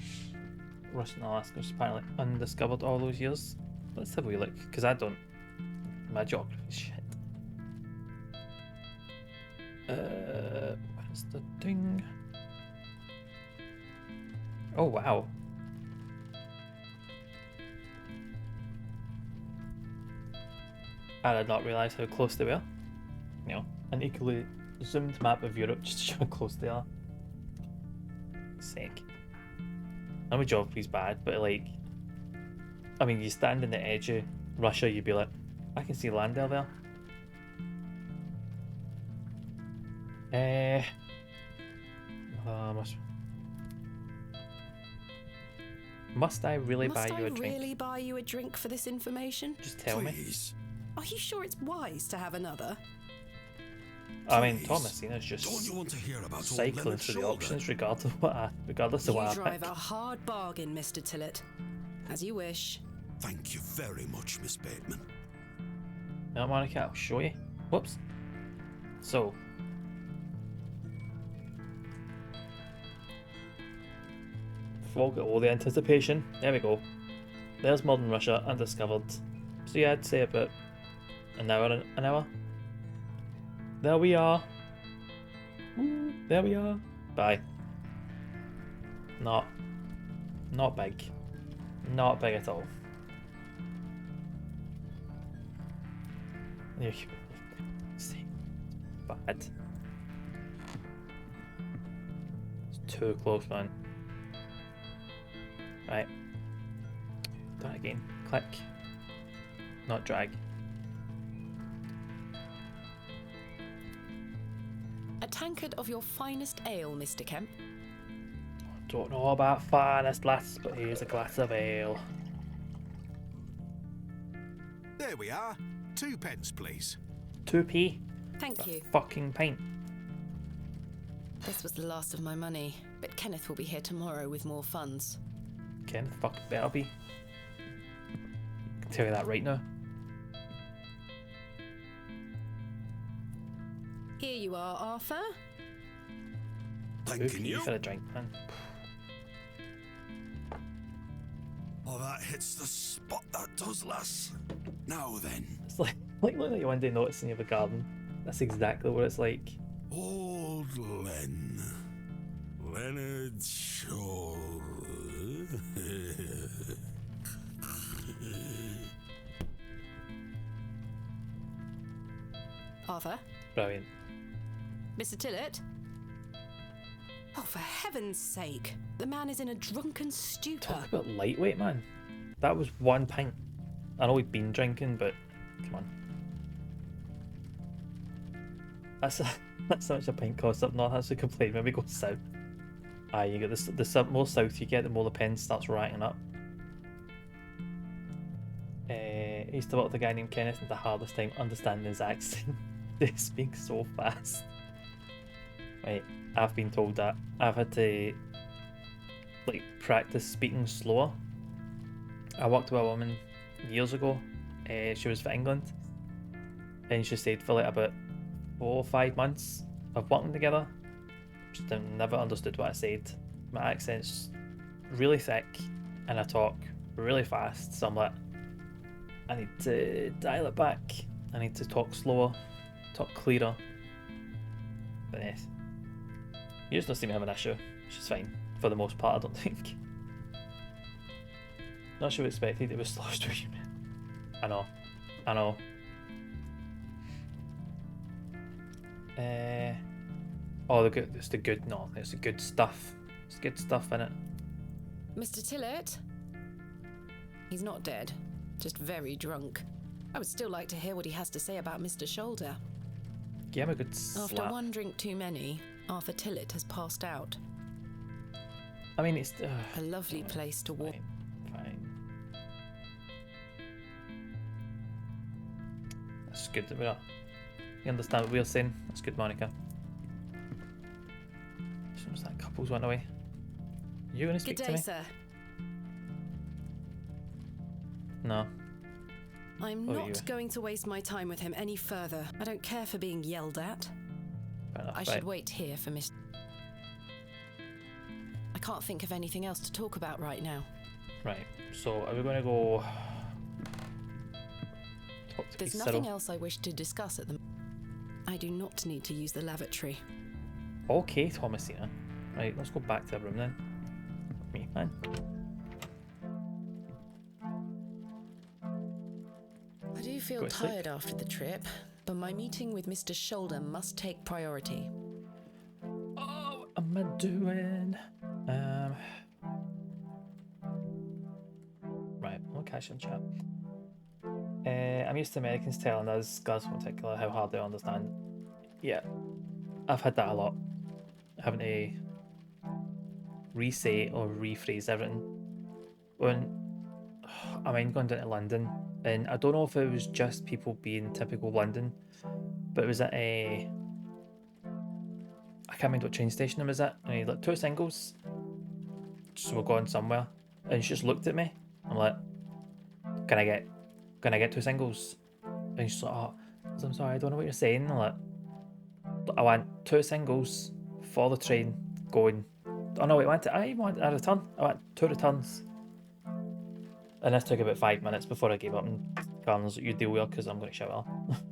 Russian Alaska, which is apparently undiscovered all those years. Let's have a wee look, because I don't. My geography is shit. Where's the thing? Oh wow. I did not realise how close they were. You know, an equally zoomed map of Europe just to show how close they are. Sake. I know my geography's bad, but like, I mean, you stand in the edge of Russia, you'd be like, I can see land there. Must I really buy you a drink? Must I really buy you a drink for this information? Just tell Please. Are you sure it's wise to have another? I mean, Please. Thomasina's just Don't you want to hear about old cycling Leonard through the Shoulder? options regardless of You what I drive pick. a hard bargain, Mr. Tillett. As you wish. Thank you very much, Miss Bateman. No, Monica, I'll show you. Whoops. So. Forget all the anticipation. There we go. There's modern Russia, undiscovered. So yeah, I'd say about an hour. There we are. Woo, there we are. Bye. Not big. Not big at all. See, bad. It's too close, man. Right. Done again. Click. Not drag. A tankard of your finest ale, Mr. Kemp. Don't know about finest, lass, but here's a glass of ale. There we are. 2p, please. 2p. Thank you. Fucking pint. This was the last of my money, but Kenneth will be here tomorrow with more funds. Kenneth fucking better be. I can tell you that right now. Here you are, Arthur. Thanking you. For a drink, man. Oh, that hits the spot, that does, lass. Now then. It's like looking at you one day noticing you have a garden. That's exactly what it's like. Old Len. Leonard Shoulder. Arthur? Brilliant. Mr. Tillett? Oh, for heaven's sake. The man is in a drunken stupor. Talk about lightweight, man. That was 1 pint. I know we've been drinking, but come on. That's how much a pint costs up north. That's a complaint when we go south. Aye, you get the more south you get, the more the pen starts writing up. I used to work with a guy named Kenneth, and the hardest time understanding his accent. They speak so fast. Right, I've been told that I've had to like practice speaking slower. I worked with a woman years ago. She was from England, and she said for like about 4 or 5 months of working together, she never understood what I said. My accent's really thick, and I talk really fast. So I'm like, I need to dial it back. I need to talk slower, talk clearer. But yes. You just don't seem to have an issue, which is fine. For the most part, I don't think. Not sure what expected, it was sloshed with you, man. I know. Oh, it's the good stuff. It's good stuff in it. Mr. Tillett? He's not dead, just very drunk. I would still like to hear what he has to say about Mr. Shoulder. Give him a good slap. After one drink too many, Arthur Tillett has passed out. I mean, it's... a lovely place to walk. Fine. That's good that we are. You understand what we're saying? That's good, Monica. Seems that couple's went away. You gonna speak Good to day, me? sir. No. I'm not going to waste my time with him any further. I don't care for being yelled at. Fair enough, I should wait here for Miss... I can't think of anything else to talk about right now. Right, so are we going to go... talk to There's Cyril? nothing else I wish to discuss at the... I do not need to use the lavatory. Okay, Thomasina. Right, let's go back to the room then. Me, man. I do feel Go to sleep. tired after the trip, but my meeting with Mr. Shoulder must take priority. Oh, what am I doing? Right, we'll catch in chat. I'm used to Americans telling us, guys in particular, how hard they understand. Yeah, I've had that a lot. Having to re-say or rephrase everything. When I mean, going down to London, and I don't know if it was just people being typical London, but it was at a... I can't remember what train station it was at, and he had like 2 singles. So we're going somewhere, and she just looked at me. I'm like, can I get 2 singles? And she's like, oh, I'm sorry, I don't know what you're saying. I'm like, I want 2 singles for the train going. Oh no, I want a return. I want 2 returns. And this took about 5 minutes before I gave up, and Karen was like, you deal with her because I'm going to shout at her.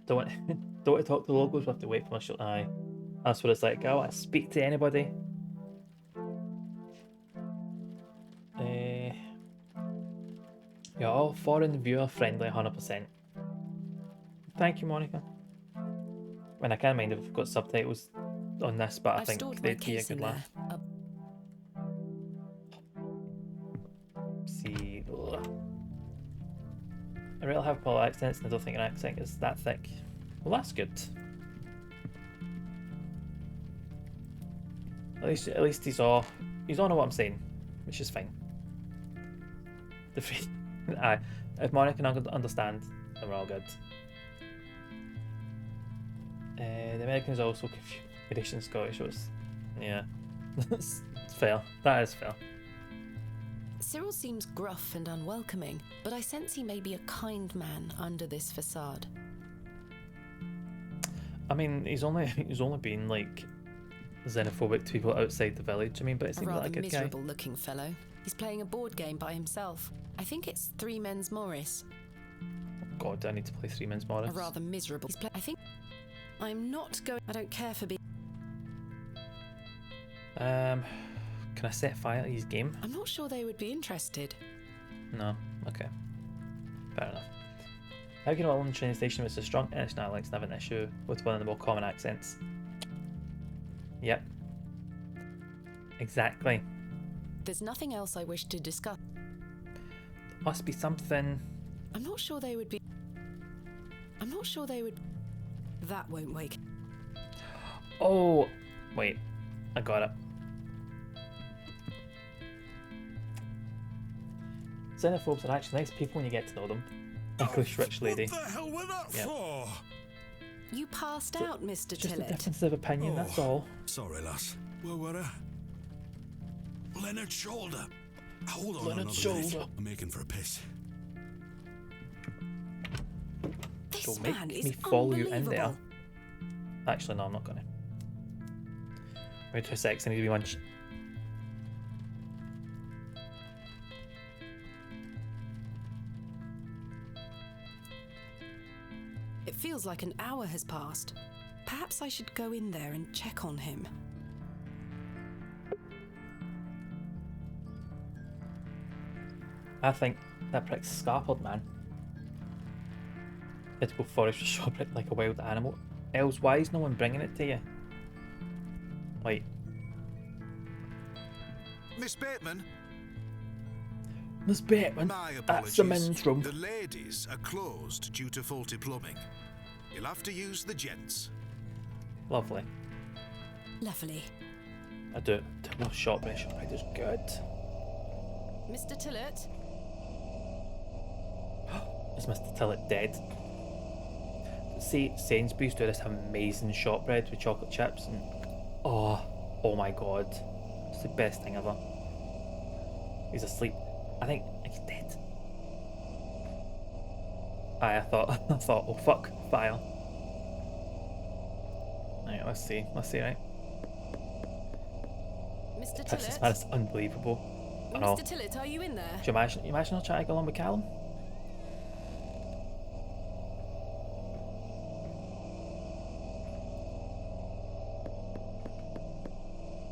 don't want to talk to locals, we have to wait for my shut eye. That's what it's like. I want to speak to anybody. Yeah, all foreign viewer friendly 100%. Thank you, Monica. I mean, I can't mind if I've got subtitles on this, but I think they'd be a good laugh. See, I really have Paul accents, and I don't think an accent is that thick. Well, that's good. At least he's all know what I'm saying, which is fine. If Monica can understand, then we're all good. The Americans are also British and Scottish, yeah, it's fair. That is fair. Cyril seems gruff and unwelcoming, but I sense he may be a kind man under this facade. I mean, he's only been like xenophobic to people outside the village. I mean, but it seems like a good guy. A rather miserable-looking fellow. He's playing a board game by himself. I think it's Three Men's Morris. God, I need to play Three Men's Morris. A rather miserable. I think I'm not going. I don't care for being. Can I set fire to his game? I'm not sure they would be interested. No. Okay. Fair enough. How can a London train station with a strong English dialects have an issue with one of the more common accents? Yep. Exactly. There's nothing else I wish to discuss. There must be something. I'm not sure they would be. That won't wake. Oh, wait. I got it. Xenophobes are actually nice people when you get to know them. English rich lady. What the hell was that for? You passed out, Mr. Just a Tillett. difference of opinion, that's all. Sorry, lass. Where were I? Leonard Shoulder. Hold on Leonard Shoulder. I'm making for a piss. This Don't man make is me follow you in there. unbelievable. Actually, no, I'm not gonna. Wait 2 seconds, I need to be one. feels like an hour has passed. Perhaps I should go in there and check on him. I think that prick's scarpered, man. It's go forest for shopwreck like a wild animal. Else, why is no one bringing it to you? Wait. Miss Bateman? Miss Bateman? My That's the apologies. men's room. The ladies are closed due to faulty plumbing. You'll have to use the gents. Lovely. Lovely. I do love shopwreck. Shopwreck is good. Mr. Tillett? Is Mr. Tillett dead? See, Sainsbury's do this amazing shortbread with chocolate chips, and oh my god, it's the best thing ever. He's asleep. I think he's dead. I thought, oh fuck, fire. Right, let's see, right. Mr. This Tillett? man is unbelievable. I know. Mr. Tillett, are you in there? Do you imagine I'll try to go along with Callum?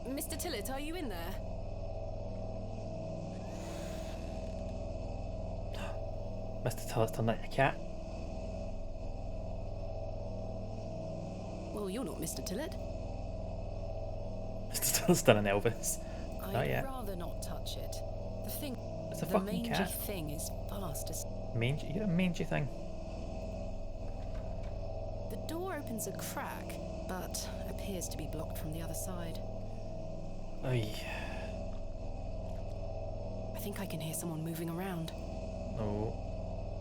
Mr. Tillett, are you in there? Mr. Tillett's turned like a cat. Well, you're not Mr. Tillett. Mr. Tillett's done an Elvis. Not I'd yet. rather not touch it. The thing, It's a the fucking mangy cat. thing is fast as... Mangy, you're a mangy thing. The door opens a crack, but appears to be blocked from the other side. Oy. I think I can hear someone moving around. No.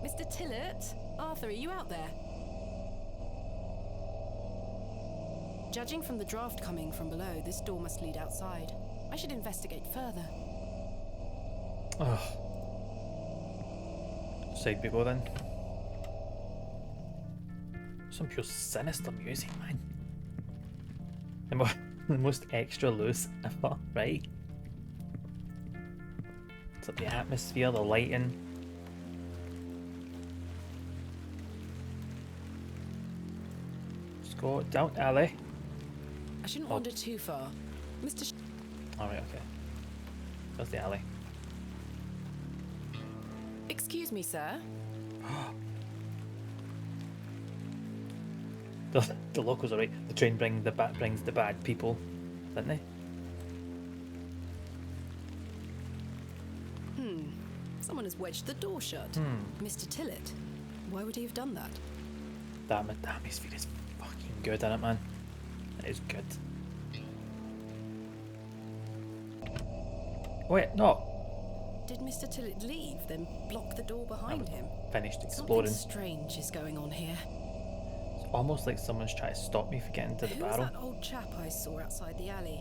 Mr. Tillett? Arthur, are you out there? Judging from the draft coming from below, this door must lead outside. I should investigate further. Ugh. Side we go then. Some pure sinister music, man. The most extra loose ever, right? It's like the atmosphere, the lighting. Let's go down alley. I shouldn't wander too far. Mr. Alright, okay. That's the alley. Excuse me, sir. The locals are right. The train brings the bad people, don't they? Someone has wedged the door shut. Mr. Tillett, why would he have done that? That atmosphere is fucking good, isn't it, man? It is good. Wait, no. Did Mr. Tillett leave, then block the door behind him? Finished exploring. Something strange is going on here. It's almost like someone's trying to stop me from getting to the Who was barrow. that old chap I saw outside the alley?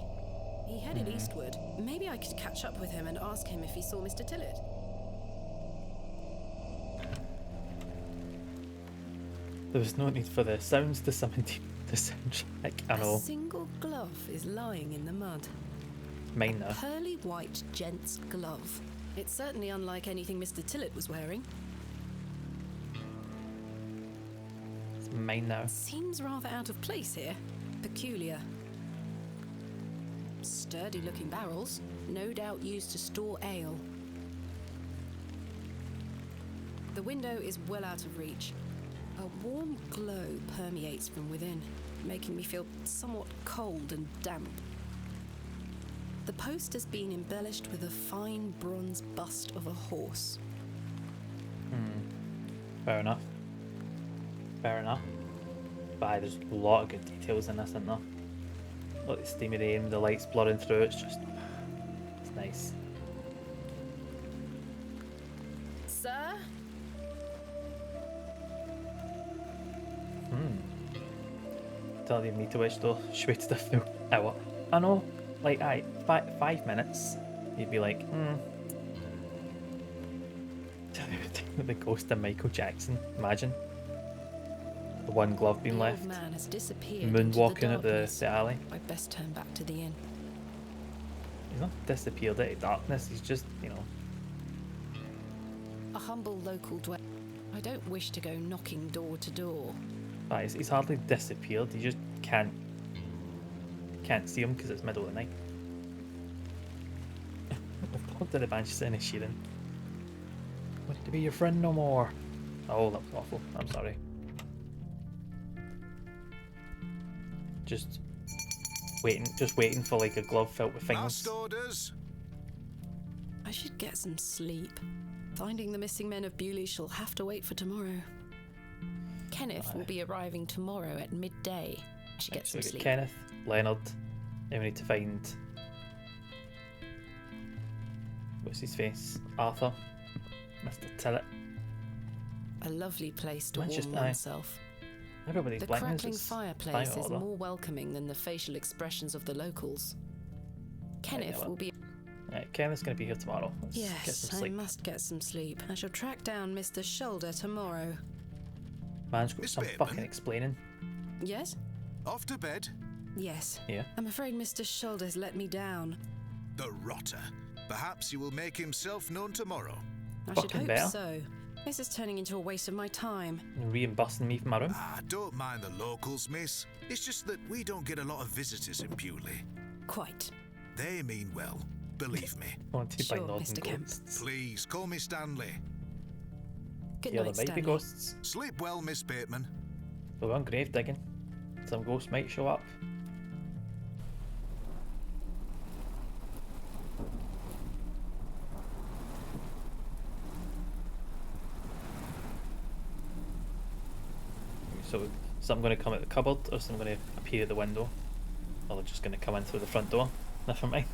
He headed eastward. Maybe I could catch up with him and ask him if he saw Mr. Tillett. There was no need for the sounds to summon the soundtrack. I know. A single glove is lying in the mud. Mine now. Pearly white gent's glove. It's certainly unlike anything Mr. Tillett was wearing. It's mine now. Seems rather out of place here. Peculiar. Sturdy looking barrels, no doubt used to store ale. The window is well out of reach. A warm glow permeates from within, making me feel somewhat cold and damp. The post has been embellished with a fine bronze bust of a horse. Fair enough. Fair enough. But there's a lot of good details in this, isn't there? Look, the steamy rain, the lights blurring through, it's nice. Sir? Don't even need to wish though. She waited a full hour. I know, like, 5 minutes. You'd be like, The ghost of Michael Jackson. Imagine. The one glove being The left. old man has disappeared Moonwalking into at darkness. the alley. I'd best turn back to the inn. He's not disappeared into darkness, he's just, A humble local dweller. I don't wish to go knocking door to door. But he's hardly disappeared. You just can't see him because it's middle of the night. I've gone to the Banshee in Sheeran. Want to be your friend no more. Oh, that was awful. I'm sorry. Just waiting for like a glove filled with things. Last orders. I should get some sleep. Finding the missing men of Bewley shall have to wait for tomorrow. Kenneth will be arriving tomorrow at midday. I should get some sleep. Kenneth, Leonard. Then we need to find... what's his face? Arthur. Mr. Tillett. A lovely place to Manchester, warm oneself. Everybody's The blackness crackling is fireplace is order. more welcoming than the facial expressions of the locals. Kenneth will be... Right, Kenneth's going to be here tomorrow. Let's get Yes, some I sleep. must get some sleep. I shall track down Mr. Shoulder tomorrow. Man's got Miss some Bateman? fucking explaining. Yes? Off to bed. Yes. Yeah. I'm afraid Mr. Shoulder's let me down. The rotter. Perhaps he will make himself known tomorrow. I should Fucking hope better. so. This is turning into a waste of my time. Reimbursing me for my room. Ah, don't mind the locals, miss. It's just that we don't get a lot of visitors in Bewley. Quite. They mean well, believe me. Wanted by Sure, Northern Mr. Kemp. Ghosts. Please, call me Stanley. Good Yeah, night, there might be Stanley. ghosts. Sleep well, Miss Bateman. We're on grave digging. Some ghosts might show up. So, something going to come out the cupboard, or something going to appear at the window, or they're just going to come in through the front door. Never mind.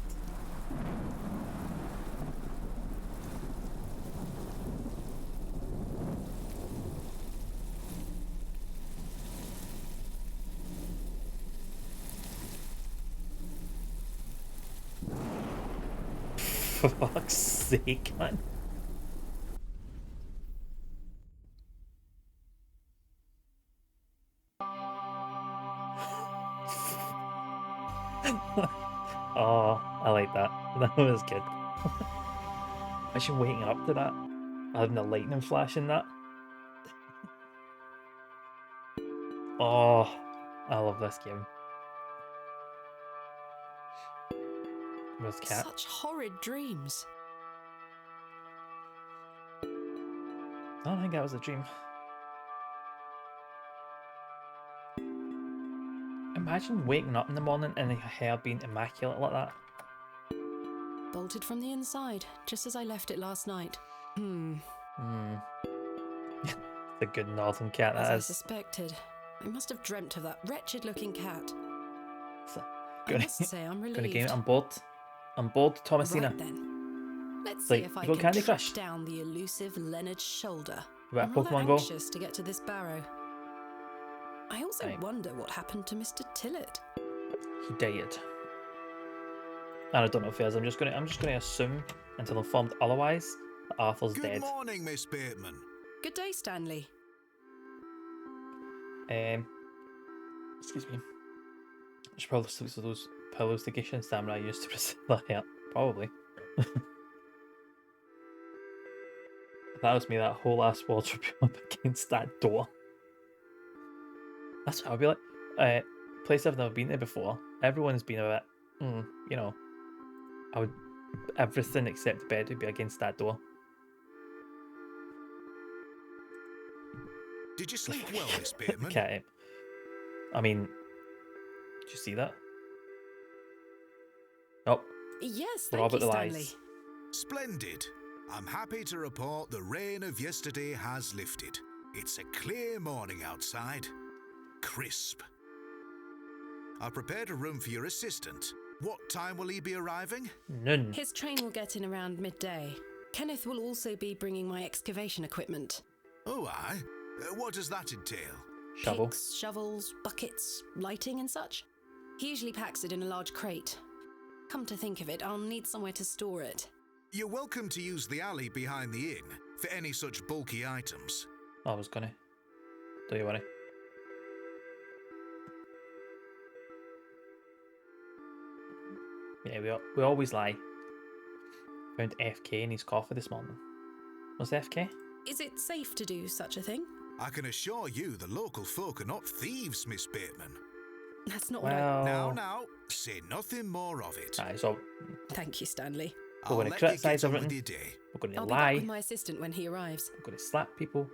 For fuck's sake, man. Oh, I like that. That was good. Imagine waking up to that. Having a lightning flash in that. Oh, I love this game. Where's Cat? Such horrid dreams. I don't think that was a dream. Imagine waking up in the morning and your hair being immaculate like that. Bolted from the inside, just as I left it last night. The good northern cat As that I is. suspected. I must have dreamt of that wretched-looking cat. So, I must say, I'm gonna relieved. game it. I'm bored. I'm bored, Thomasina. Right then. Let's see Like, if I you got can Candy track Crush? down the elusive Leonard Shoulder. You got I'm Pokemon rather Go? anxious to get to this barrow. I also Right. wonder what happened to Mr. Tillett. He died. And I don't know if he is. I'm just gonna assume until informed otherwise that Arthur's Good dead. morning, Miss Bateman. Good day, Stanley. Excuse me. I should probably stick to those pillows the Gishan samurai used to protect the hair. Probably. If that was me, that whole ass wardrobe up against that door. That's what I'd be like. Place I've never been there before. Everyone's been a bit, you know. I would, everything except the bed would be against that door. Did you sleep well, Miss Bateman? Okay. I mean, did you see that? Oh, Yes, we're all thank about you, the Stanley. lies. Splendid. I'm happy to report the rain of yesterday has lifted. It's a clear morning outside. Crisp. I've prepared a room for your assistant. What time will he be arriving? None. His train will get in around midday. Kenneth will also be bringing my excavation equipment. Oh, aye. What does that entail? Shovel. Picks, shovels, buckets, lighting and such. He usually packs it in a large crate. Come to think of it, I'll need somewhere to store it. You're welcome to use the alley behind the inn for any such bulky items. I was gonna. Don't you worry. Yeah, we always lie. Found FK in his coffee this morning. Was FK? Is it safe to do such a thing? I can assure you the local folk are not thieves, Miss Bateman. That's not what Now, say nothing more of it. Aye, so Thank you, Stanley. we're going to criticise everything. We're going to I'll be back with lie. my assistant when he arrives. We're going to slap people.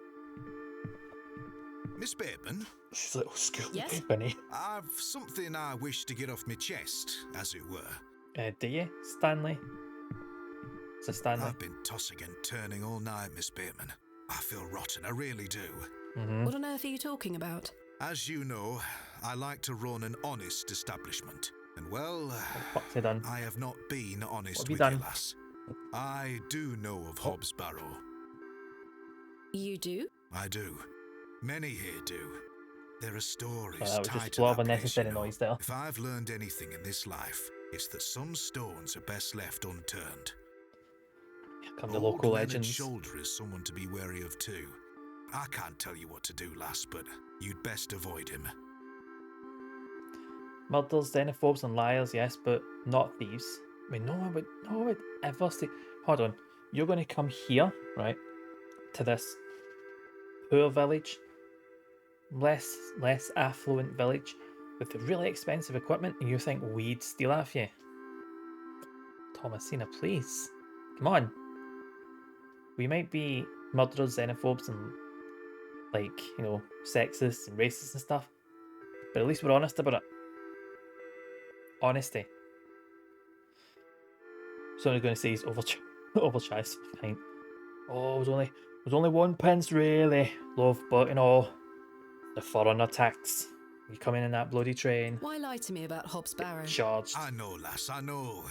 Miss Bateman? She's a little school Yes? Benny. I've something I wish to get off my chest, as it were. Do you, Stanley? Is it Stanley? I've been tossing and turning all night, Miss Bateman. I feel rotten, I really do. What on earth are you talking about? As you know, I like to run an honest establishment. And well, What's he done? I have not been honest What have you with done? you, lass. I do know of Hob'sBarrow. You do? I do. Many here do. There are stories That was tied just to a lot that of place, unnecessary you know. noise there. If I've learned anything in this life, it's that some stones are best left unturned. Here come the Old local Leonard legends. Shoulder is someone to be wary of too. I can't tell you what to do, lass, but you'd best avoid him. Murderers, xenophobes and liars, yes, but not thieves. I mean, no one would ever say... Hold on. You're going to come here, right, to this poor village, less affluent village, with the really expensive equipment, and you think we'd steal off you? Thomasina, please. Come on. We might be murderers, xenophobes, and, like, you know, sexists and racists and stuff, but at least we're honest about it. Honesty. Someone's going to say he's overcharged for the pint. Oh, it was only 1 pence really, love, but you know, the foreigner tax. You come in that bloody train. Why lie to me about Hob'sBarrow? Charged. I know, lass, I know.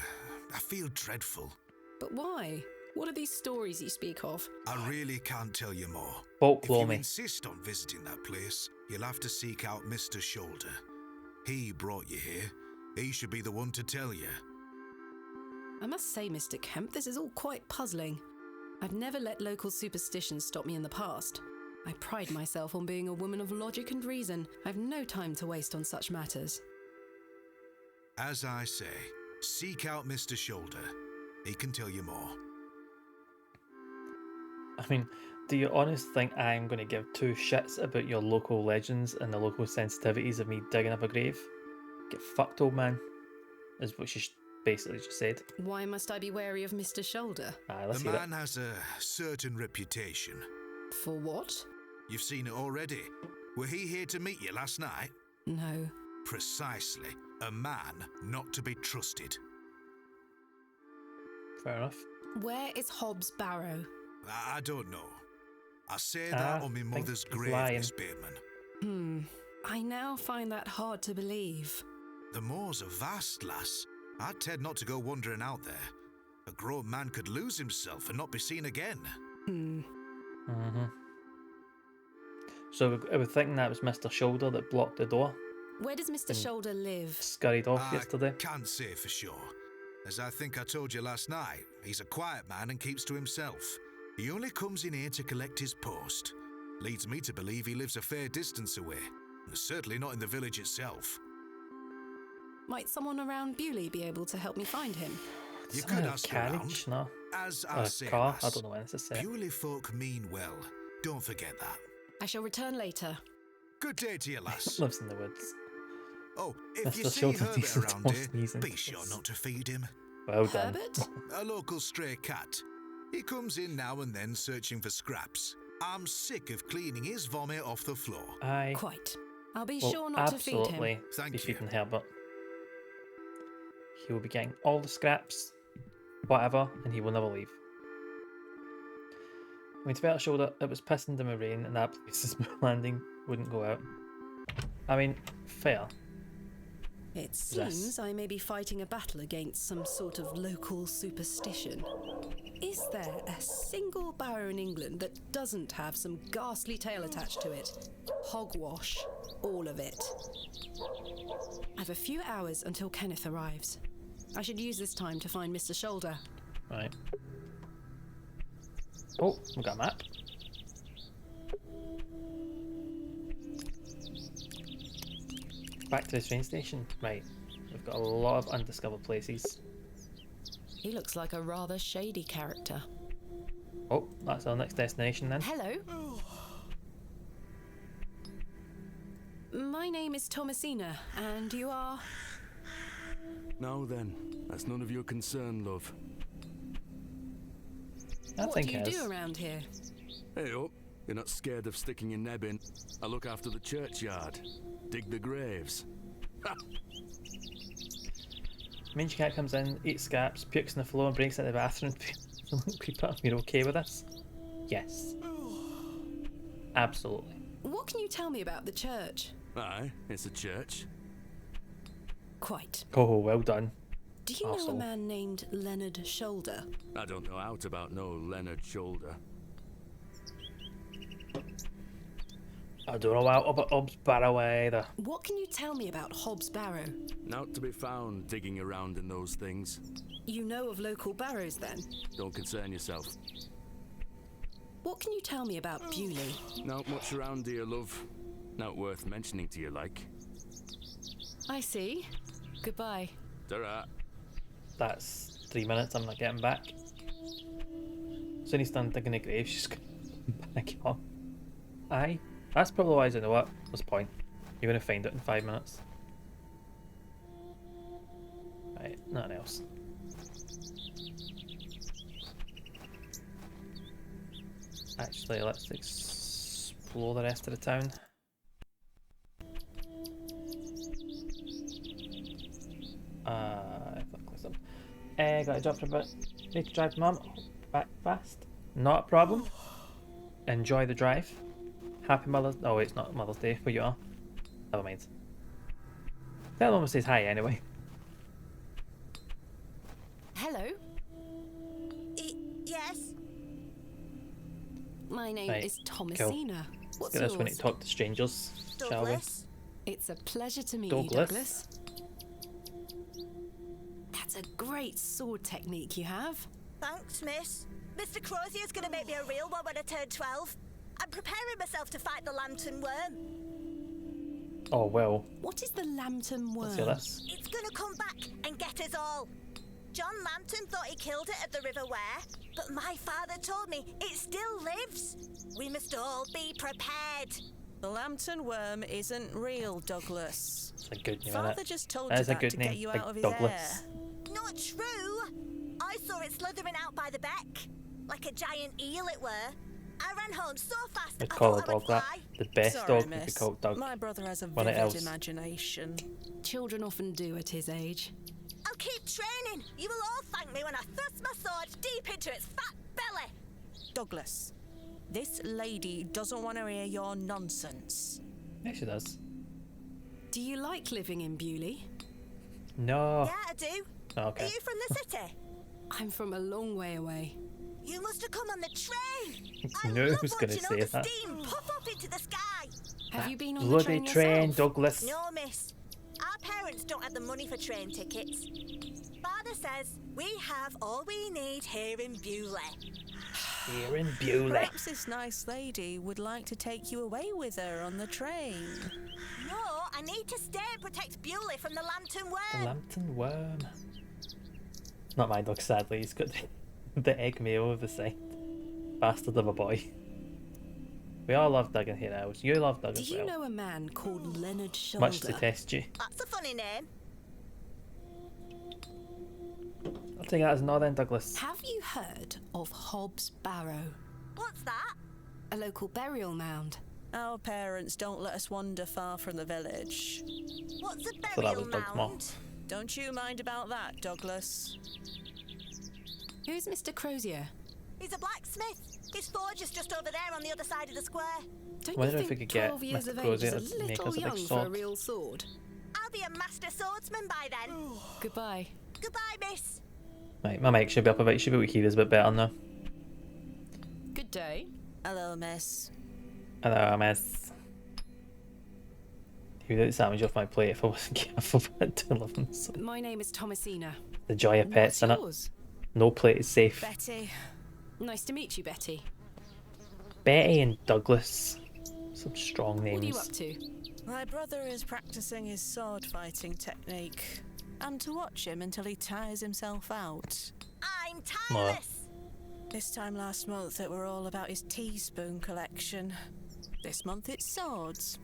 I feel dreadful. But why? What are these stories you speak of? I really can't tell you more. Boat If you me. insist on visiting that place, you'll have to seek out Mr. Shoulder. He brought you here. He should be the one to tell you. I must say, Mr. Kemp, this is all quite puzzling. I've never let local superstitions stop me in the past. I pride myself on being a woman of logic and reason. I've no time to waste on such matters. As I say, seek out Mr. Shoulder. He can tell you more. I mean, do you honestly think I'm going to give two shits about your local legends and the local sensitivities of me digging up a grave? Get fucked, old man, is what she basically just said. Why must I be wary of Mr. Shoulder? Aye, let's The hear man has a certain reputation. For what? You've seen it already. Were he here to meet you last night? No. Precisely. A man not to be trusted. Fair enough. Where is Hob'sBarrow? I don't know. I say that on my think mother's he's grave, lying. Miss Bateman. I now find that hard to believe. The moors are vast, lass. I'd tend not to go wandering out there. A grown man could lose himself and not be seen again. So I was thinking that was Mr. Shoulder that blocked the door. Where does Mr. Shoulder live? Scurried off I yesterday. can't say for sure. As I think I told you last night, he's a quiet man and keeps to himself. He only comes in here to collect his post. Leads me to believe he lives a fair distance away. Certainly not in the village itself. Might someone around Bewley be able to help me find him? You Something could like ask carriage, around. no? As I Or say, a car? lass, I don't know when this is set. Bewley folk mean well. Don't forget that. I shall return later. Good day to you, lass. Lives in the woods. Oh, if you Mr. see Shoulder Herbert needs to around stop here, sneezing. be sure not to feed him. Well done. Herbert? A local stray cat. He comes in now and then searching for scraps. I'm sick of cleaning his vomit off the floor. Aye. Quite. I'll be Well, sure not to feed absolutely him. Thank be you. feeding Herbert. He will be getting all the scraps, whatever, and he will never leave. I mean, to be honest, Shoulder, it was pissing down with rain, and that place's landing wouldn't go out. I mean, fair. It seems I may be fighting a battle against some sort of local superstition. Is there a single barrow in England that doesn't have some ghastly tale attached to it? Hogwash. All of it. I've a few hours until Kenneth arrives. I should use this time to find Mr. Shoulder. Right. Oh, we've got a map. Back to the train station. Right. We've got a lot of undiscovered places. He looks like a rather shady character. Oh, that's our next destination then. Hello. My name is Thomasina, and you are... Now then, that's none of your concern, love. What do you do around here? Hey up, you're not scared of sticking your neb in. I look after the churchyard, dig the graves. Ha! Mangy cat comes in, eats scraps, pukes on the floor and breaks out of the bathroom. Creeper, you're okay with this? Yes. Absolutely. What can you tell me about the church? Aye, it's a church. Quite. Oh, well done. Do you know a man named Leonard Shoulder? I don't know out about no Leonard Shoulder. I don't know about Hob'sBarrow either. What can you tell me about Hob'sBarrow? Not to be found digging around in those things. You know of local barrows then? Don't concern yourself. What can you tell me about Bewley? Not much around here, love. Not worth mentioning to you, like. I see. Goodbye. Ta-ra. That's 3 minutes, I'm not getting back. Soon he's done digging a grave, she's going back on. Aye. That's probably why, you know what? What's the point? You're going to find it in 5 minutes. Right, nothing else. Actually, let's explore the rest of the town. Got a job for a bit. Need to drive Mum back fast. Not a problem. Enjoy the drive. Happy Mother's... Oh, it's not Mother's Day, but you are. Never mind. Tell Mum says hi anyway. Hello. Yes. My name is Thomasina. Cool. What's Get yours? us when it talk to strangers, shall we? It's a pleasure to meet you, Douglas. That's a great sword technique you have. Thanks, miss. Mr. Crozier's gonna make me a real one when I turn 12. I'm preparing myself to fight the lantern worm. Oh, well. What is the lantern worm? Let's hear this. It's gonna come back and get us all. John Lambton thought he killed it at the River Ware, but my father told me it still lives. We must all be prepared. The lantern worm isn't real, Douglas. It's a good name, Father just told that you is that a good to name, get you like out of his Douglas. hair. Not true. I saw it slithering out by the beck, like a giant eel it were. I ran home so fast I'd I call a thought I would dog that. fly. The best Sorry, dog would be miss. called Doug. My brother has a When it vivid else. imagination. Children often do at his age. I'll keep training. You will all thank me when I thrust my sword deep into its fat belly. Douglas, this lady doesn't want to hear your nonsense. Yeah, she does. Do you like living in Bewley? No. Yeah, I do. Oh, okay. Are you from the city? I'm from a long way away. You must have come on the train. I knew I was going to watching say all the that. steam pop up into the sky. Have you been on the Bloody train train, yourself? Douglas. No, miss. Our parents don't have the money for train tickets. Father says we have all we need here in Bewley. Here in Bewley. Perhaps this nice lady would like to take you away with her on the train. No, I need to stay and protect Bewley from the lantern worm. The lantern worm. Not my dog, sadly. He's got the egg mail of the side. Bastard of a boy. We all love Doug in here now. You love Doug Do as you well. know a man called Leonard Shoulder? Much to test you. That's a funny name. I'll take that as no then, Douglas. Have you heard of Hob'sBarrow? What's that? A local burial mound. Our parents don't let us wander far from the village. What's a So that burial was Doug's mom. mound? Don't you mind about that, Douglas? Who's Mr. Crozier? He's a blacksmith. His forge is just over there on the other side of the square. Don't Wonder you if we think could get 12 years Mr. of age Crozier is a to make little us a big young for a sword? real sword? I'll be a master swordsman by then. Goodbye. Goodbye, miss. Right, my mic should be up a bit. Should be able to hear us a bit better now. Good day. Hello, miss. Hello, miss. You would sandwich off my plate if I wasn't careful about doing loving this. My name is Thomasina. The joy of pets, What's innit? yours? No plate is safe. Betty. Nice to meet you, Betty. Betty and Douglas. Some strong names. What are you up to? My brother is practicing his sword fighting technique. And to watch him until he tires himself out. I'm tireless. This time last month it were all about his teaspoon collection. This month it's swords.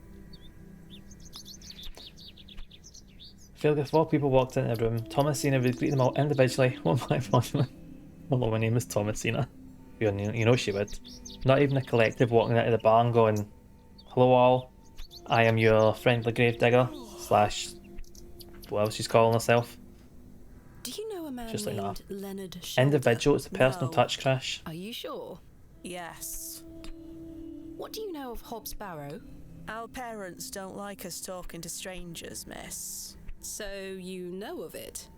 feel like if all people walked into the room, Thomasina would greet them all individually. One by one. Hello, my name is Thomasina. You know she would. Not even a collective walking into the bar and going, hello all, I am your friendly gravedigger / what else she's calling herself. Do you know a man Just like named that. Leonard Shoulder? Individual, it's a personal No. touch, Crash. Are you sure? Yes. What do you know of Hob'sBarrow? Our parents don't like us talking to strangers, miss. So you know of it?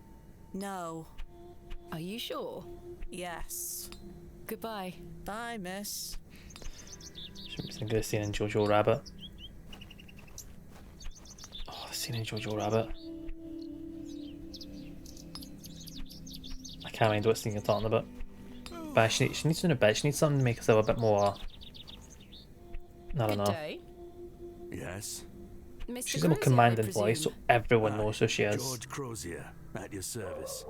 No. Are you sure? Yes. Goodbye. Bye, miss. Should be some good scene in Jojo Rabbit. Oh, the scene in Jojo Rabbit. I can't mind what scene you're talking about. But she needs something a bit. She needs something to make herself a bit more. I don't know. Day. Yes? Mr. She's a more Crozier, I commanding voice, so presume. everyone knows who she is. George Crozier, at your service.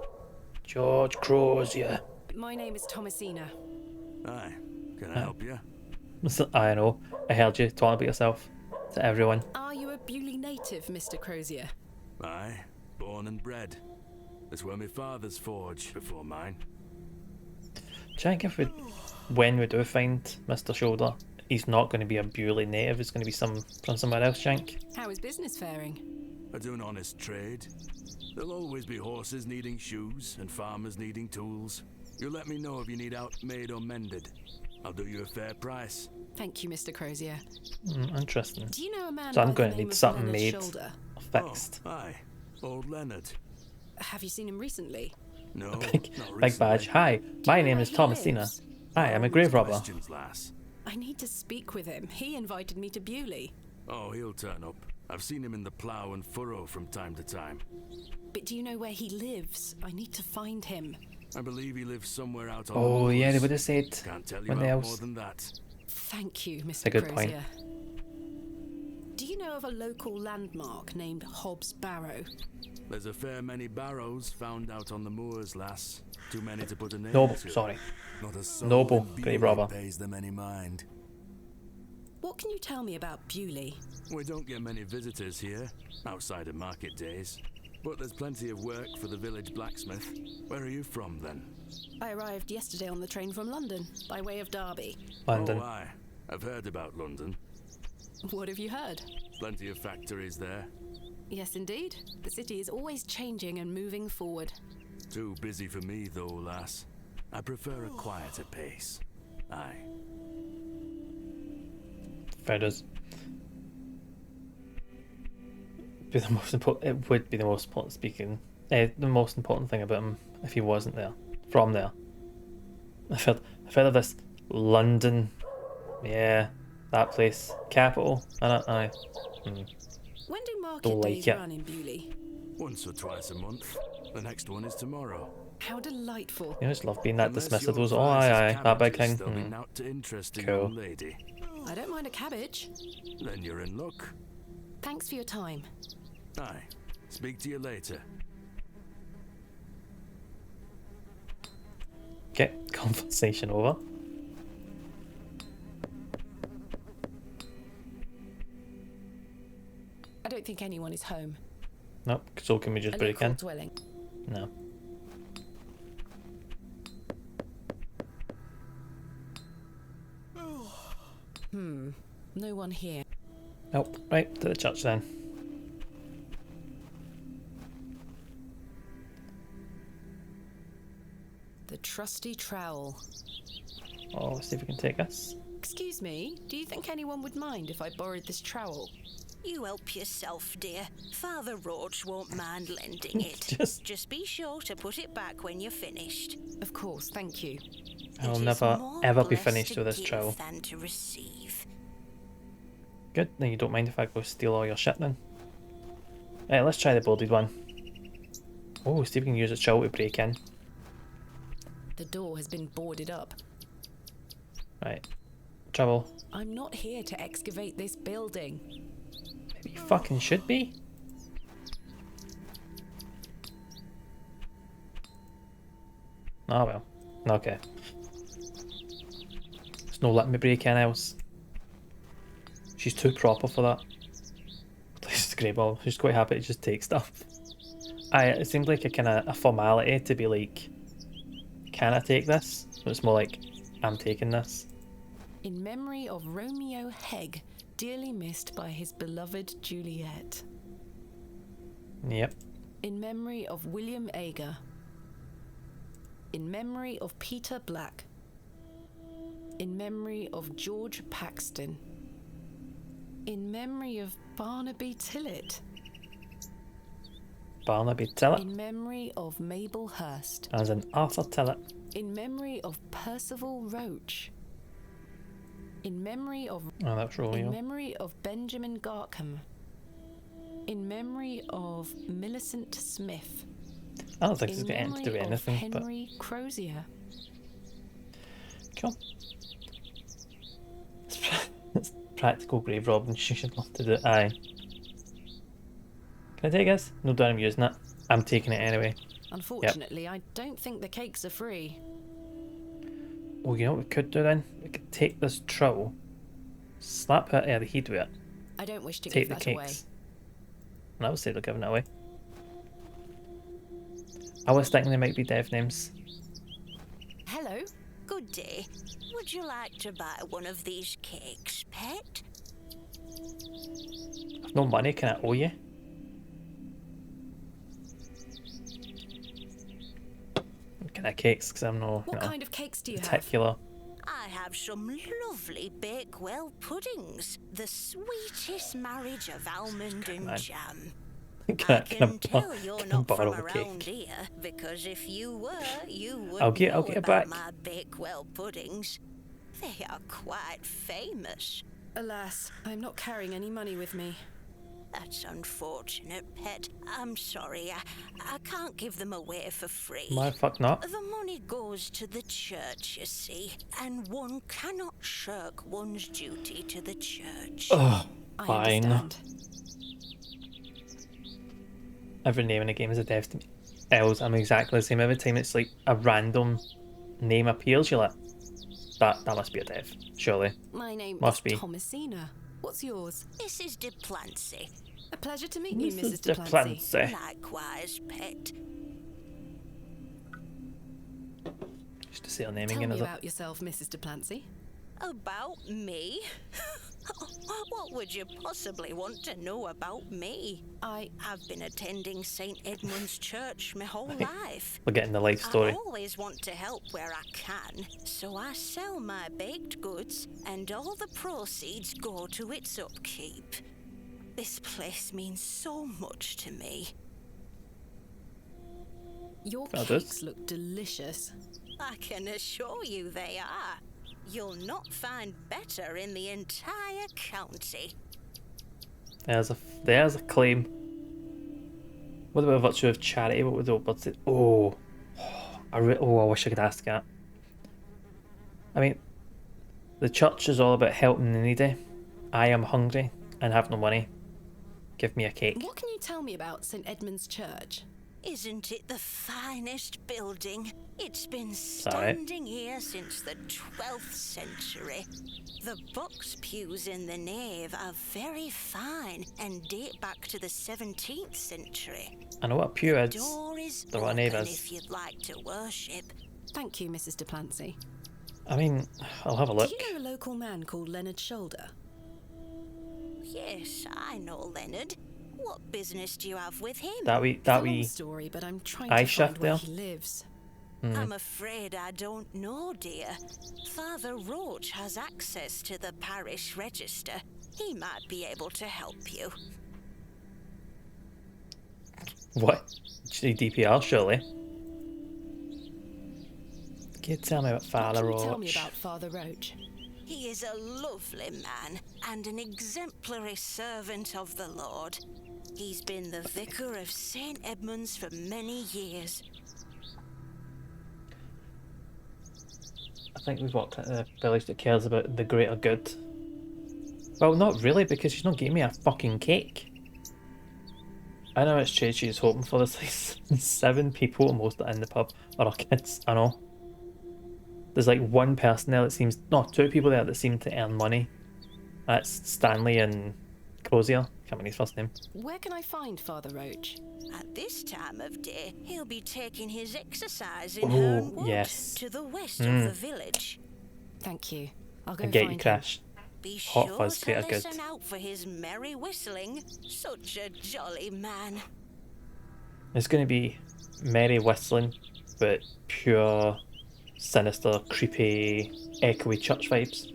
George Crozier. My name is Thomasina. Aye, can I help you? I know. I heard you talking about yourself to everyone. Are you a Bewley native, Mr. Crozier? Aye, born and bred. That's where my father's forge before mine. Check if when we do find Mr. Shoulder, he's not going to be a Bewley native. It's going to be from somewhere else, Shank. How is business faring? I do an honest trade. There'll always be horses needing shoes and farmers needing tools. You let me know if you need out made or mended. I'll do you a fair price. Thank you, Mr. Crozier. Interesting. Do you know a man So I'm by going the to name need of something Leonard made Shoulder? or fixed. Oh, aye, old Leonard. Have you seen him recently? No, Big not badge. recently. Hi, my know name where is he Thomasina. lives? Hi, I'm a grave robber. Questions, lass. I need to speak with him. He invited me to Bewley. Oh, he'll turn up. I've seen him in the plough and furrow from time to time. But do you know where he lives? I need to find him. I believe he lives somewhere out on Oh the yeah, they moors. would have said Can't tell you when out else. more than that. Thank you, Mr. a good point. Crozier. Do you know of a local landmark named Hob'sBarrow? There's a fair many barrows found out on the moors, lass. Too many to put a name Noble, to. sorry. Not a soul Noble, in grave Bewley robber. pays them any mind. What can you tell me about Bewley? We don't get many visitors here, outside of market days. But there's plenty of work for the village blacksmith. Where are you from, then? I arrived yesterday on the train from London, by way of Derby. London. Oh, aye. I've heard about London. What have you heard? Plenty of factories there. Yes, indeed. The city is always changing and moving forward. Too busy for me, though, lass. I prefer a quieter pace. Aye. Fair does. Be the most important. It would be the most important the most important thing about him if he wasn't there. From there. I've heard of this London. Yeah, that place. Capital. Aye. When do market Don't like days it. run in Bewley? Once or twice a month. The next one is tomorrow. How delightful. I just love being that Unless dismissive of your those. Oh, vice is aye, that big cabbages, thing. there'll be naught to interesting Cool. young lady. I don't mind a cabbage. Then you're in luck. Thanks for your time. Aye. Speak to you later. Okay, conversation over. I don't think anyone is home. Nope, so can we just A break local in? dwelling. No. No one here. Nope, right, to the church then. The trusty trowel. Oh, let's see if we can take us. Excuse me, do you think anyone would mind if I borrowed this trowel? You help yourself, dear. Father Roach won't mind lending it. Just be sure to put it back when you're finished. Of course, thank you. I'll It is never more ever be blessed finished to with this give trowel. than to receive. Good, then you don't mind if I go steal all your shit then. Right, let's try the bolded one. Oh, see if we can use a trowel to break in. The door has been boarded up. Right, trouble. I'm not here to excavate this building. Maybe you fucking should be. Oh well, okay. There's no letting me break in else. She's too proper for that. This is great, Bob. She's quite happy to just take stuff. It seems like a formality to be like, can I take this? So it's more like, I'm taking this. In memory of Romeo Hegg, dearly missed by his beloved Juliet. Yep. In memory of William Ager. In memory of Peter Black. In memory of George Paxton. In memory of Barnaby Tillett. Barnaby Tillett. In memory of Mabel Hurst. As in Arthur Tillett. In memory of Percival Roach. In memory of... Oh, that's Romeo. In memory of Benjamin Garkham. In memory of Millicent Smith. I don't think it's got anything to do with anything, Henry Crozier. Cool. It's practical grave robbing. She should love to do it. Aye. Can I take this? No doubt I'm using it. I'm taking it anyway. Unfortunately, I don't think the cakes are free. Well, you know what we could do then? We could take this trowel, slap it out of the heat with it. I don't wish to take give the that away. cakes. And I would say they're giving it away. I was thinking they might be dev names. Hello. Good day. Would you like to buy one of these cakes, pet? I've no money, can I owe you? Can I cakes? Because I'm no. What kind of cakes do you particular. have? I have some lovely Bakewell puddings. The sweetest marriage of almond and jam. I can tell you're not from around here, because if you were, you would know about my Bakewell puddings. They are quite famous. Alas, I'm not carrying any money with me. That's unfortunate, pet. I'm sorry, I can't give them away for free. My fuck not. The money goes to the church, you see, and one cannot shirk one's duty to the church. Oh, fine. Every name in the game is a dev to me. Els, I'm exactly the same. Every time it's like a random name appears, you're like, that must be a dev, surely. My name must is be. Thomasina. What's yours? Mrs. De Plancy. A pleasure to meet you, Mrs. De Plancy. Likewise, pet. Just to see her naming Tell in, me is it? about yourself, Mrs. De Plancy. About me? What would you possibly want to know about me? I've been attending St. Edmund's Church my whole life. We're getting the life story. I always want to help where I can, so I sell my baked goods, and all the proceeds go to its upkeep. This place means so much to me. Your cakes look delicious. I can assure you they are. You'll not find better in the entire county. There's a claim. What about virtue of charity? What would the bird say? Oh, I wish I could ask that. I mean, the church is all about helping the needy. I am hungry and have no money. Give me a cake. What can you tell me about St. Edmund's Church? Isn't it the finest building? It's been standing here since the 12th century. The box pews in the nave are very fine and date back to the 17th century. I know what a pew is. The door is what a nave is. if you'd like to worship. Thank you, Mrs. De Plancy. I mean, I'll have a look. Do you know a local man called Leonard Shoulder? Yes, I know Leonard. What business do you have with him? That we story, but I'm trying to find where he lives. I'm afraid I don't know, dear. Father Roach has access to the parish register. He might be able to help you. What? GDPR, surely. Can you tell me about Father Roach? Tell me about Father Roach. He is a lovely man and an exemplary servant of the Lord. He's been the vicar of St. Edmund's for many years. I think we've walked into a village that cares about the greater good. Well, not really, because she's not giving me a fucking cake. I know it's trade she's hoping for. There's like 7 people most in the pub are our kids, I know. There's like 1 person there that seems... No, 2 people there that seem to earn money. That's Stanley and Crozier. remember his first name. Where can I find Father Roach? At this time of day, he'll be taking his exercise in Oh, Hernwood, yes. to the west of the village. Thank you. I'll go I get find you, Crash. Be Hot sure fuzz to creator good. listen out for his merry whistling. Such a jolly man. It's going to be merry whistling, but pure, sinister, creepy, echoey church vibes.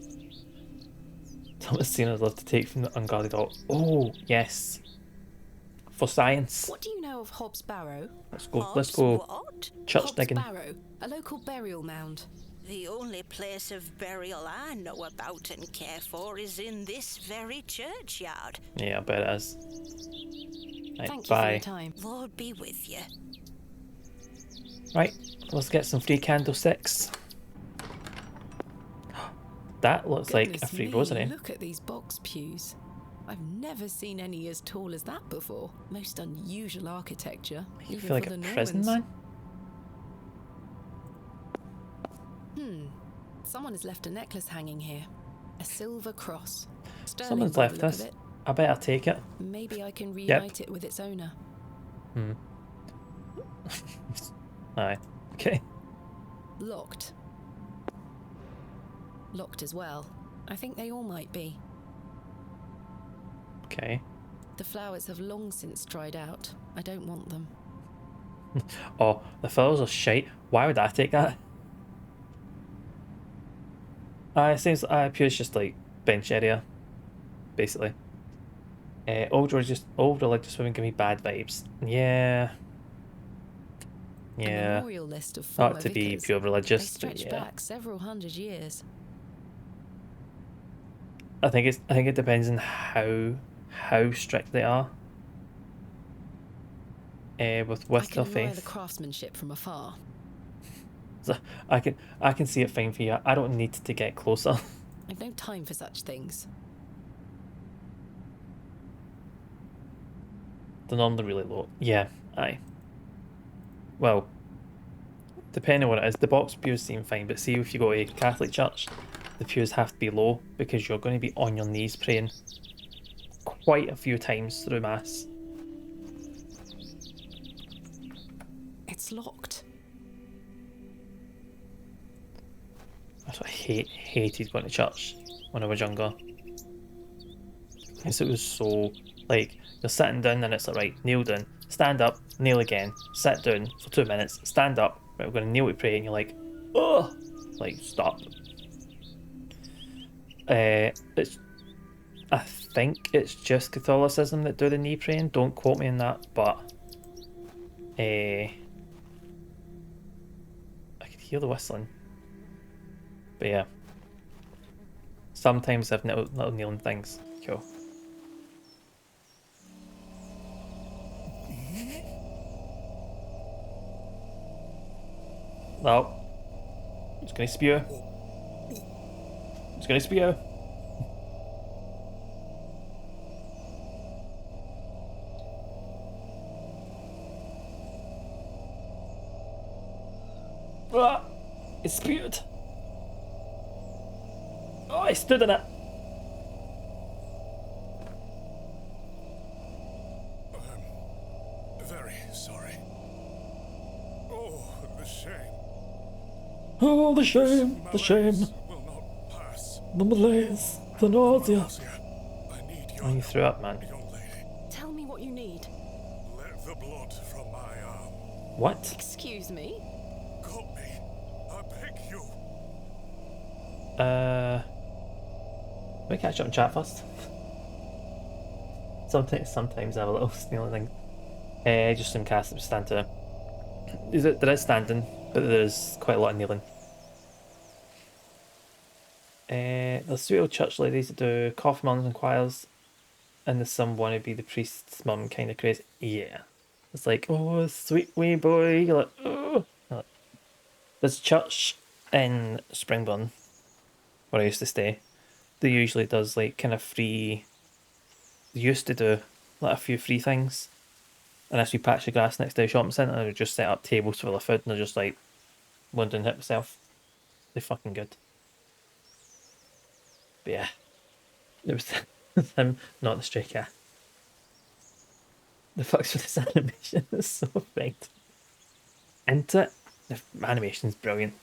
Thomas scene I'd love to take from the unguarded alt. Oh, yes. For science. What do you know of Hob'sBarrow? Let's go What? church digging. Hob'sBarrow, a local burial mound. The only place of burial I know about and care for is in this very churchyard. Yeah, I bet it is. Right, Thank you bye. for your time. Lord be with you. Right, let's get some free candlesticks. That looks like a Goodness free me, rosary. Look at these box pews. I've never seen any as tall as that before. Most unusual architecture. You even feel like for a the prison Normans. man? Someone has left a necklace hanging here. A silver cross. Sterling Someone's by the left look of this. it. I better take it. Maybe I can reunite it with its owner. Aye. Okay. Locked. Locked as well. I think they all might be. Okay. The flowers have long since dried out. I don't want them. Oh, the flowers are shite. Why would I take that? It seems Pure's just like bench area, basically. Old religious women give me bad vibes. Yeah. A Yeah. memorial list of former Not to be vicars. pure religious, They stretch but yeah. back several hundred years. I think it depends on how strict they are. With I their can admire the faith. craftsmanship from afar. So I can see it fine for you. I don't need to get closer. I've no time for such things. They're normally really low. Yeah, aye. Well, depending on what it is, the box pews seem fine, but see if you go to a Catholic church, the pews have to be low because you're going to be on your knees praying quite a few times through Mass. It's locked. That's what I hated going to church when I was younger. Because it was so, like, you're sitting down and it's like, right, kneel down, stand up, kneel again, sit down for 2 minutes, stand up, right, we're going to kneel to pray, and you're like, oh, like, stop. I think it's just Catholicism that do the knee praying, don't quote me on that, but I could hear the whistling. But yeah, sometimes I've little kneeling things. Cool. No. It's gonna spew. It's gonna spew. Ah! It spewed. Oh, I stood in it. Very sorry. Oh, the shame. Oh, the shame, the shame. Will not pass. The malaise, the nausea. I need Oh, you threw up, man. young lady. Tell me what you need. Let the blood from my arm. What? Excuse me? Cut me. I beg you. Let me catch up and chat first. Sometimes I have a little snealing thing. Just some casts that stand to. There is standing, but there is quite a lot of kneeling. There's 3 old church ladies that do coffee mums and choirs, and there's some wanna be the priest's mum kind of crazy. Yeah, it's like, oh, sweet wee boy. You're like, oh. There's a church in Springburn where I used to stay. They usually does like kind of free. They used to do like a few free things. And as we patch the grass next to the shopping centre, they would just set up tables full of food, and they're just like, London hit myself. They're fucking good. But yeah, it was him, not the stray cat. The fuck's with this animation? It's so effective. Into it. The animation's brilliant.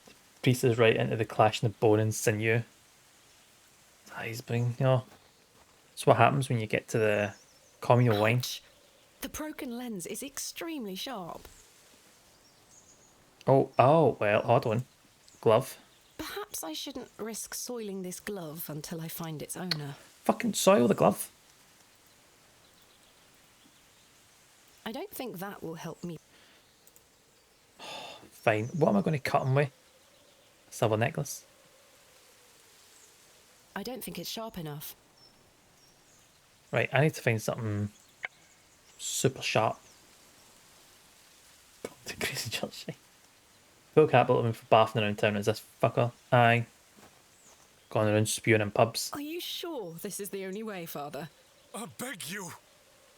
The priest is right into the clashing of bone and sinew. His eyes bling, you know. That's what happens when you get to the communal wine. The broken lens is extremely sharp. Oh, well, hold on. Glove. Perhaps I shouldn't risk soiling this glove until I find its owner. Fucking soil the glove. I don't think that will help me. Fine. What am I going to cut him with? A silver necklace? I don't think it's sharp enough. Right, I need to find something super sharp. The crazy church. Full capital looking for bathing around town is this fucker. Aye. Going around spewing in pubs. Are you sure this is the only way, Father? I beg you.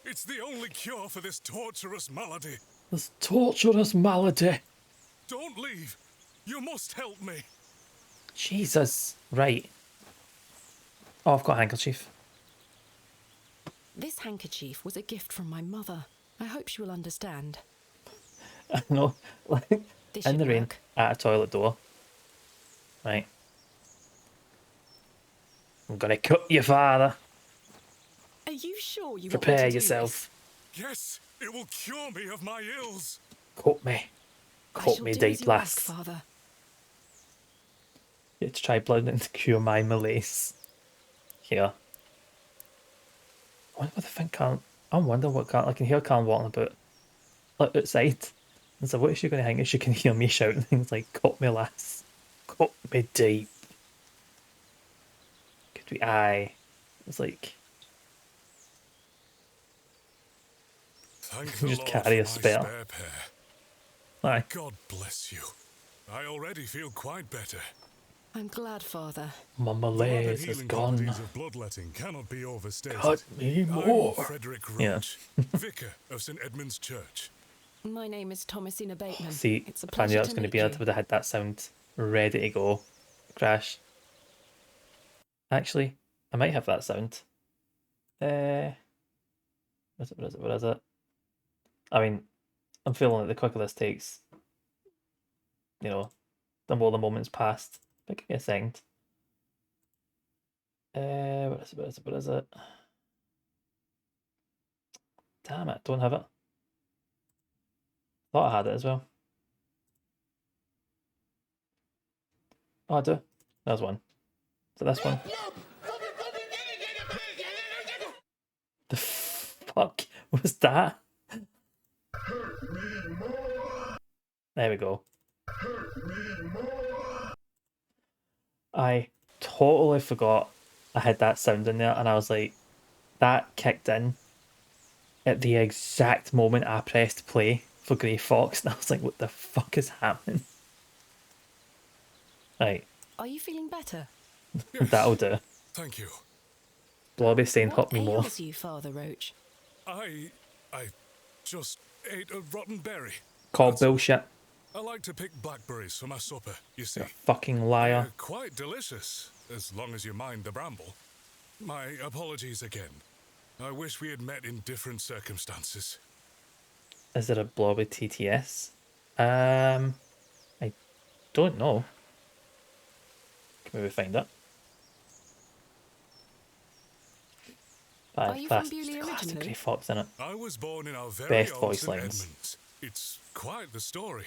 It's the only cure for this torturous malady. This torturous malady. Don't leave. You must help me. Jesus. Right. Oh, I've got a handkerchief. This handkerchief was a gift from my mother. I hope she will understand. I know. Like, in the rain, at a toilet door. Right. I'm gonna cut your father. Are you sure you Prepare want me to yourself. Yes, it will cure me of my ills. Cut me. Cut me deep, lass. Father. You have to try blood to cure my malaise. Here. I wonder what the thing can't. I'm wondering what can't. I can hear Carl walking about, like, outside. And so, what is she going to think? If she can hear me shouting things like, cut me, lass. Cut me deep. Could we. Aye. It's like. Thank You the just Lord carry a for my spare. pair. Aye. God bless you. I already feel quite better. I'm glad, Father. My The malaise is healing gone. qualities of bloodletting cannot be overstated. Cut me more. I'm Frederick Roach, Yeah. vicar of St Edmund's Church. My name is Thomasina Bateman. See, it's a I pleasure knew I was to going to meet be able you. to would have had that sound ready to go. Crash. Actually, I might have that sound. What is it? I mean, I'm feeling like the quicker this takes, you know, the more the moment's passed. But give me a second. What is it? Damn it, don't have it. Thought I had it as well. Oh, I do. There's one. So this one. The fuck was that? There we go. I totally forgot I had that sound in there, and I was like, that kicked in at the exact moment I pressed play for Grey Fox, and I was like, what the fuck is happening? Right. Are you feeling better? That'll do. Thank you. Blobby saying What help me more. ails you, Father Roach? I just ate a rotten berry. Call bullshit. I like to pick blackberries for my supper, you see. You're a fucking liar. They're quite delicious, as long as you mind the bramble. My apologies again. I wish we had met in different circumstances. Is there a Blobby TTS? I don't know. Can we find it? Are you That's from Bewley classic originally? Grey Fox, in it. I was born in our very Best own voice St. lines. Edmunds. It's quite the story.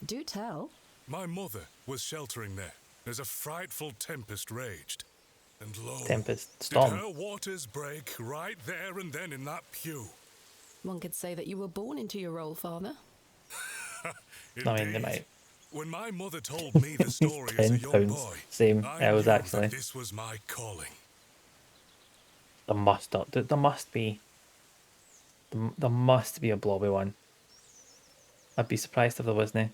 Do tell. My mother was sheltering there as a frightful tempest raged. And lo, Tempest did storm. her waters break right there and then in that pew. One could say that you were born into your role, Father. I mean, they might. When my mother told me the story as a young £10. boy, Same I hours knew actually. that this was my calling. There must be a Blobby one. I'd be surprised if there wasn't.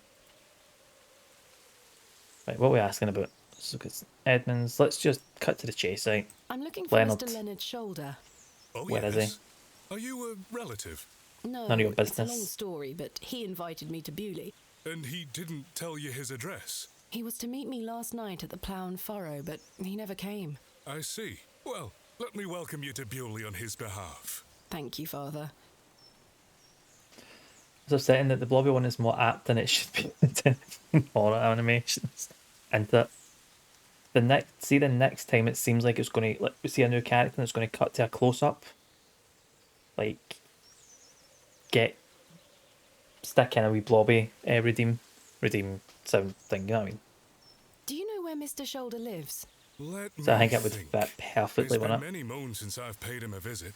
Right, what are we asking about? Let's look at Edmonds. Let's just cut to the chase, right? I'm looking for Leonard. Mr. Leonard Shoulder. Oh, Where is yes. Are you a relative? No, None of your it's a long business. story, but he invited me to Bewley. And he didn't tell you his address? He was to meet me last night at the Plough and Furrow, but he never came. I see. Well, let me welcome you to Bewley on his behalf. Thank you, Father. I was saying that the blobby one is more apt than it should be in horror animations. And that the next time it seems like it's going to, like, we see a new character and it's going to cut to a close up. Like, stick in a wee blobby redeem sound thing, you know what I mean? Do you know where Mr. Shoulder lives? So I think it would fit perfectly It's with been it. many moons since I've paid him a visit.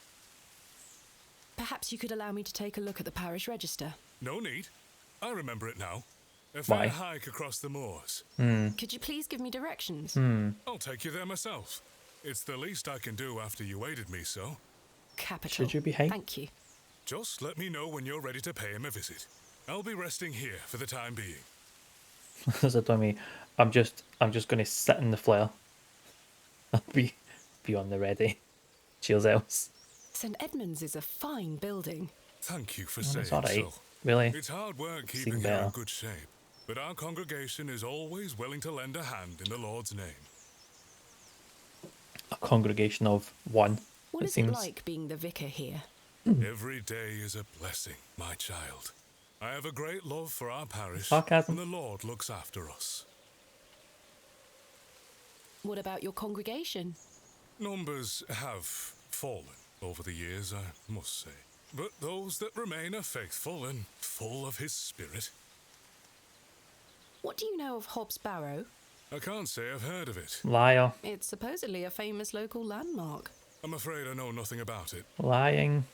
Perhaps you could allow me to take a look at the parish register. No need. I remember it now. A Why? fair hike across the moors. Could you please give me directions? I'll take you there myself. It's the least I can do after you aided me so. Capital. Should you be high? Thank you. Just let me know when you're ready to pay him a visit. I'll be resting here for the time being. So Tommy, I'm just going to sit in the flare. I'll be on the ready. Cheers, else. St. Edmund's is a fine building. Thank you for saying It's all right. so. Really? It's hard work keeping Seen here better. in good shape, but our congregation is always willing to lend a hand in the Lord's name. A congregation of one. What it is seems. it like being the vicar here? Every day is a blessing, my child. I have a great love for our parish, Sarcasm. and the Lord looks after us. What about your congregation? Numbers have fallen over the years, I must say. But those that remain are faithful and full of his spirit. What do you know of Hob'sBarrow? I can't say I've heard of it. Liar. It's supposedly a famous local landmark. I'm afraid I know nothing about it. Lying.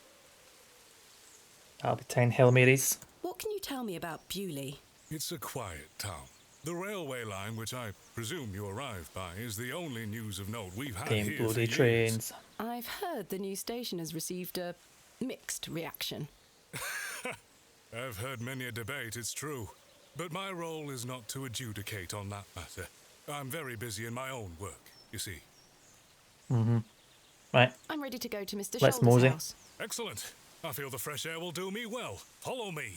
That'll be 10 Hail Marys. What can you tell me about Bewley? It's a quiet town. The railway line, which I presume you arrived by, is the only news of note we've had Game here for bloody years. trains. I've heard the new station has received a mixed reaction. I've heard many a debate, it's true. But my role is not to adjudicate on that matter. I'm very busy in my own work, you see. Right. I'm ready to go to Mr. Let's Shoulder's mosey. house. Excellent. I feel the fresh air will do me well. Follow me.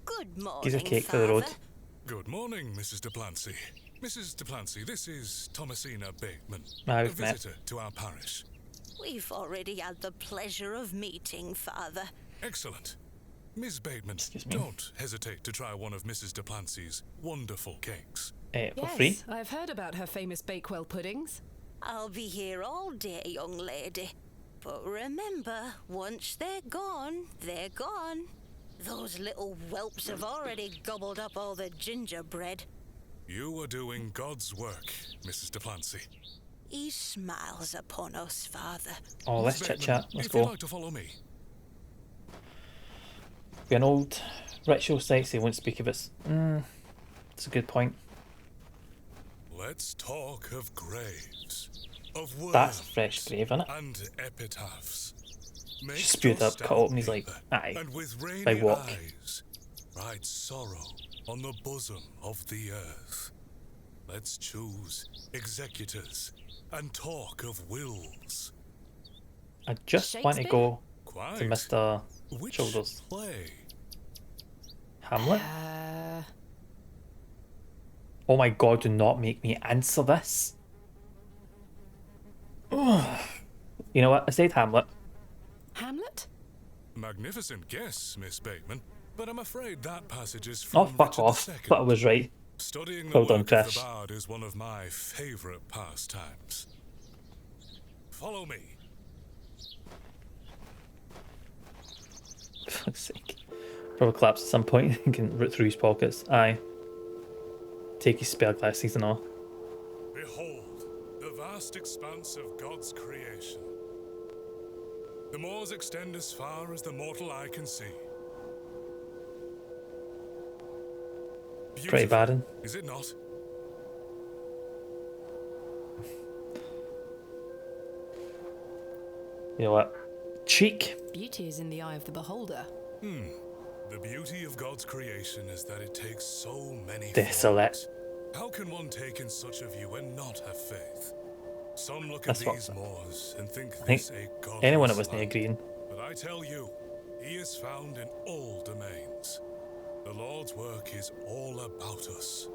Good morning, Gives a cake for the road. Father. Good morning, Mrs. Duplancy. Mrs. Duplancy, this is Thomasina Bateman, Ah, a we've met. visitor to our parish. We've already had the pleasure of meeting, Father. Excellent. Miss Bateman, Excuse me. don't hesitate to try one of Mrs. Duplancy's wonderful cakes. For Yes, free. I've heard about her famous Bakewell puddings. I'll be here all day, young lady. But remember, once they're gone, they're gone. Those little whelps have already gobbled up all the gingerbread. You are doing God's work, Mrs. Duplancy. He smiles upon us, Father. Oh, let's Miss chit Bateman, chat. Let's if you'd go. like to follow me. Be an old ritual site, so he won't speak of it. That's a good point. Let's talk of graves, of words, That's a fresh grave, isn't it? and epitaphs. Make Just spewed your up, cut stamp open, he's like, paper, aye. And with rainy Big walk. eyes, write sorrow on the bosom of the earth. Let's choose executors and talk of wills. I just want to go Quite. to Mr. Which Shoulders. play? Hamlet? Oh my god, do not make me answer this. Ugh. You know what? I said Hamlet. Hamlet? Magnificent guess, Miss Bateman, but I'm afraid that passage is Oh, from fuck Richard off. II. But I was right. Studying the Well done, work of Trish. the bard is one of my favourite pastimes. Follow me. For fuck's sake. Probably collapse at some point. He can root through his pockets. Aye. Take his spare glasses and all. Behold, the vast expanse of God's creation. The moors extend as far as the mortal eye can see. Pretty bad, Beautiful, is it not? You know what? Cheek. Beauty is in the eye of the beholder. The beauty of God's creation is that it takes so many Desolate. forms. How can one take in such a view and not have faith? Some look That's at these fucked up. moors and think I think this a godless anyone that wasn't land. agreeing. But I tell you, he is found in all domains. The Lord's work is all about us.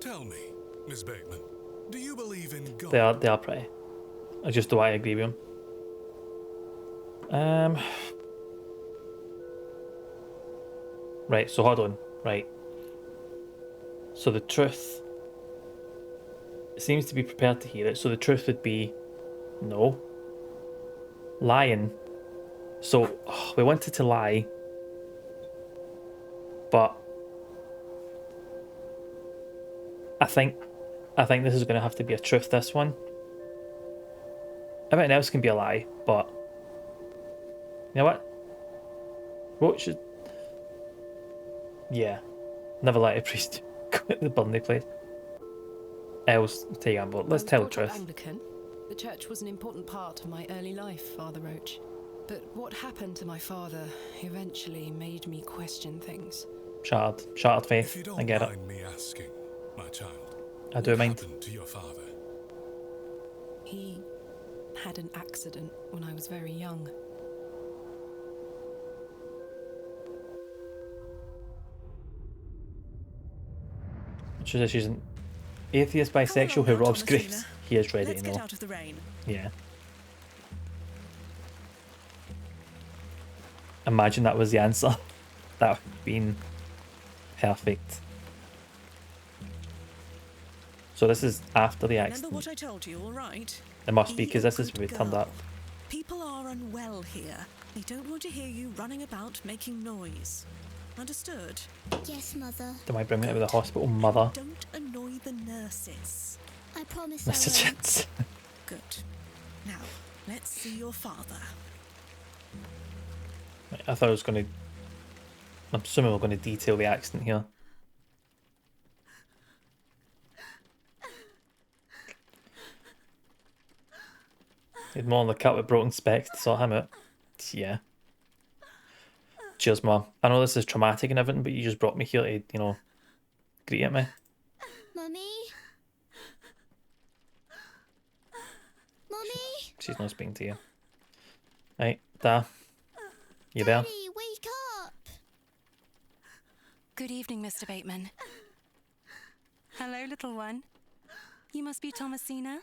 Tell me, Miss Bateman, do you believe in God? They are pretty. I just do I agree with him. Right, so hold on. Right. So the truth seems to be prepared to hear it. So the truth would be no. Lying. So we wanted to lie, but I think this is going to have to be a truth, this one. Everything else can be a lie, but you know what? What should... Yeah. Never lie to a priest. Quit the Burnley place. Else, take on board. Let's tell the truth. Anglican. The church was an important part of my early life, Father Roach. But what happened to my father eventually made me question things. Shattered faith. If you don't I get it. mind me asking, my child, I do what mind. happened to your father? He had an accident when I was very young. She says she's an atheist bisexual who robs graves. He is ready to know. Get out of the rain. Yeah. Imagine that was the answer. That would have been perfect. So this is after the accident. Remember what I told you, all right? It must be, because this is where we turned up. People are unwell here. They don't want to hear you running about making noise. Understood? Yes, Mother. They might bring me to the hospital, mother. Don't annoy the nurses. I promise Mr. I won't. Chance. Good. Now, let's see your father. I thought I was going to... I'm assuming we're going to detail the accident here. He'd more on the cut with broken specs to sort him out. Yeah. Cheers, Mum. I know this is traumatic and everything, but you just brought me here to, you know, greet at me. Mummy? Mummy? She's not speaking to you. Right, Da. You there? Daddy, wake up! Good evening, Mr. Bateman. Hello, little one. You must be Thomasina?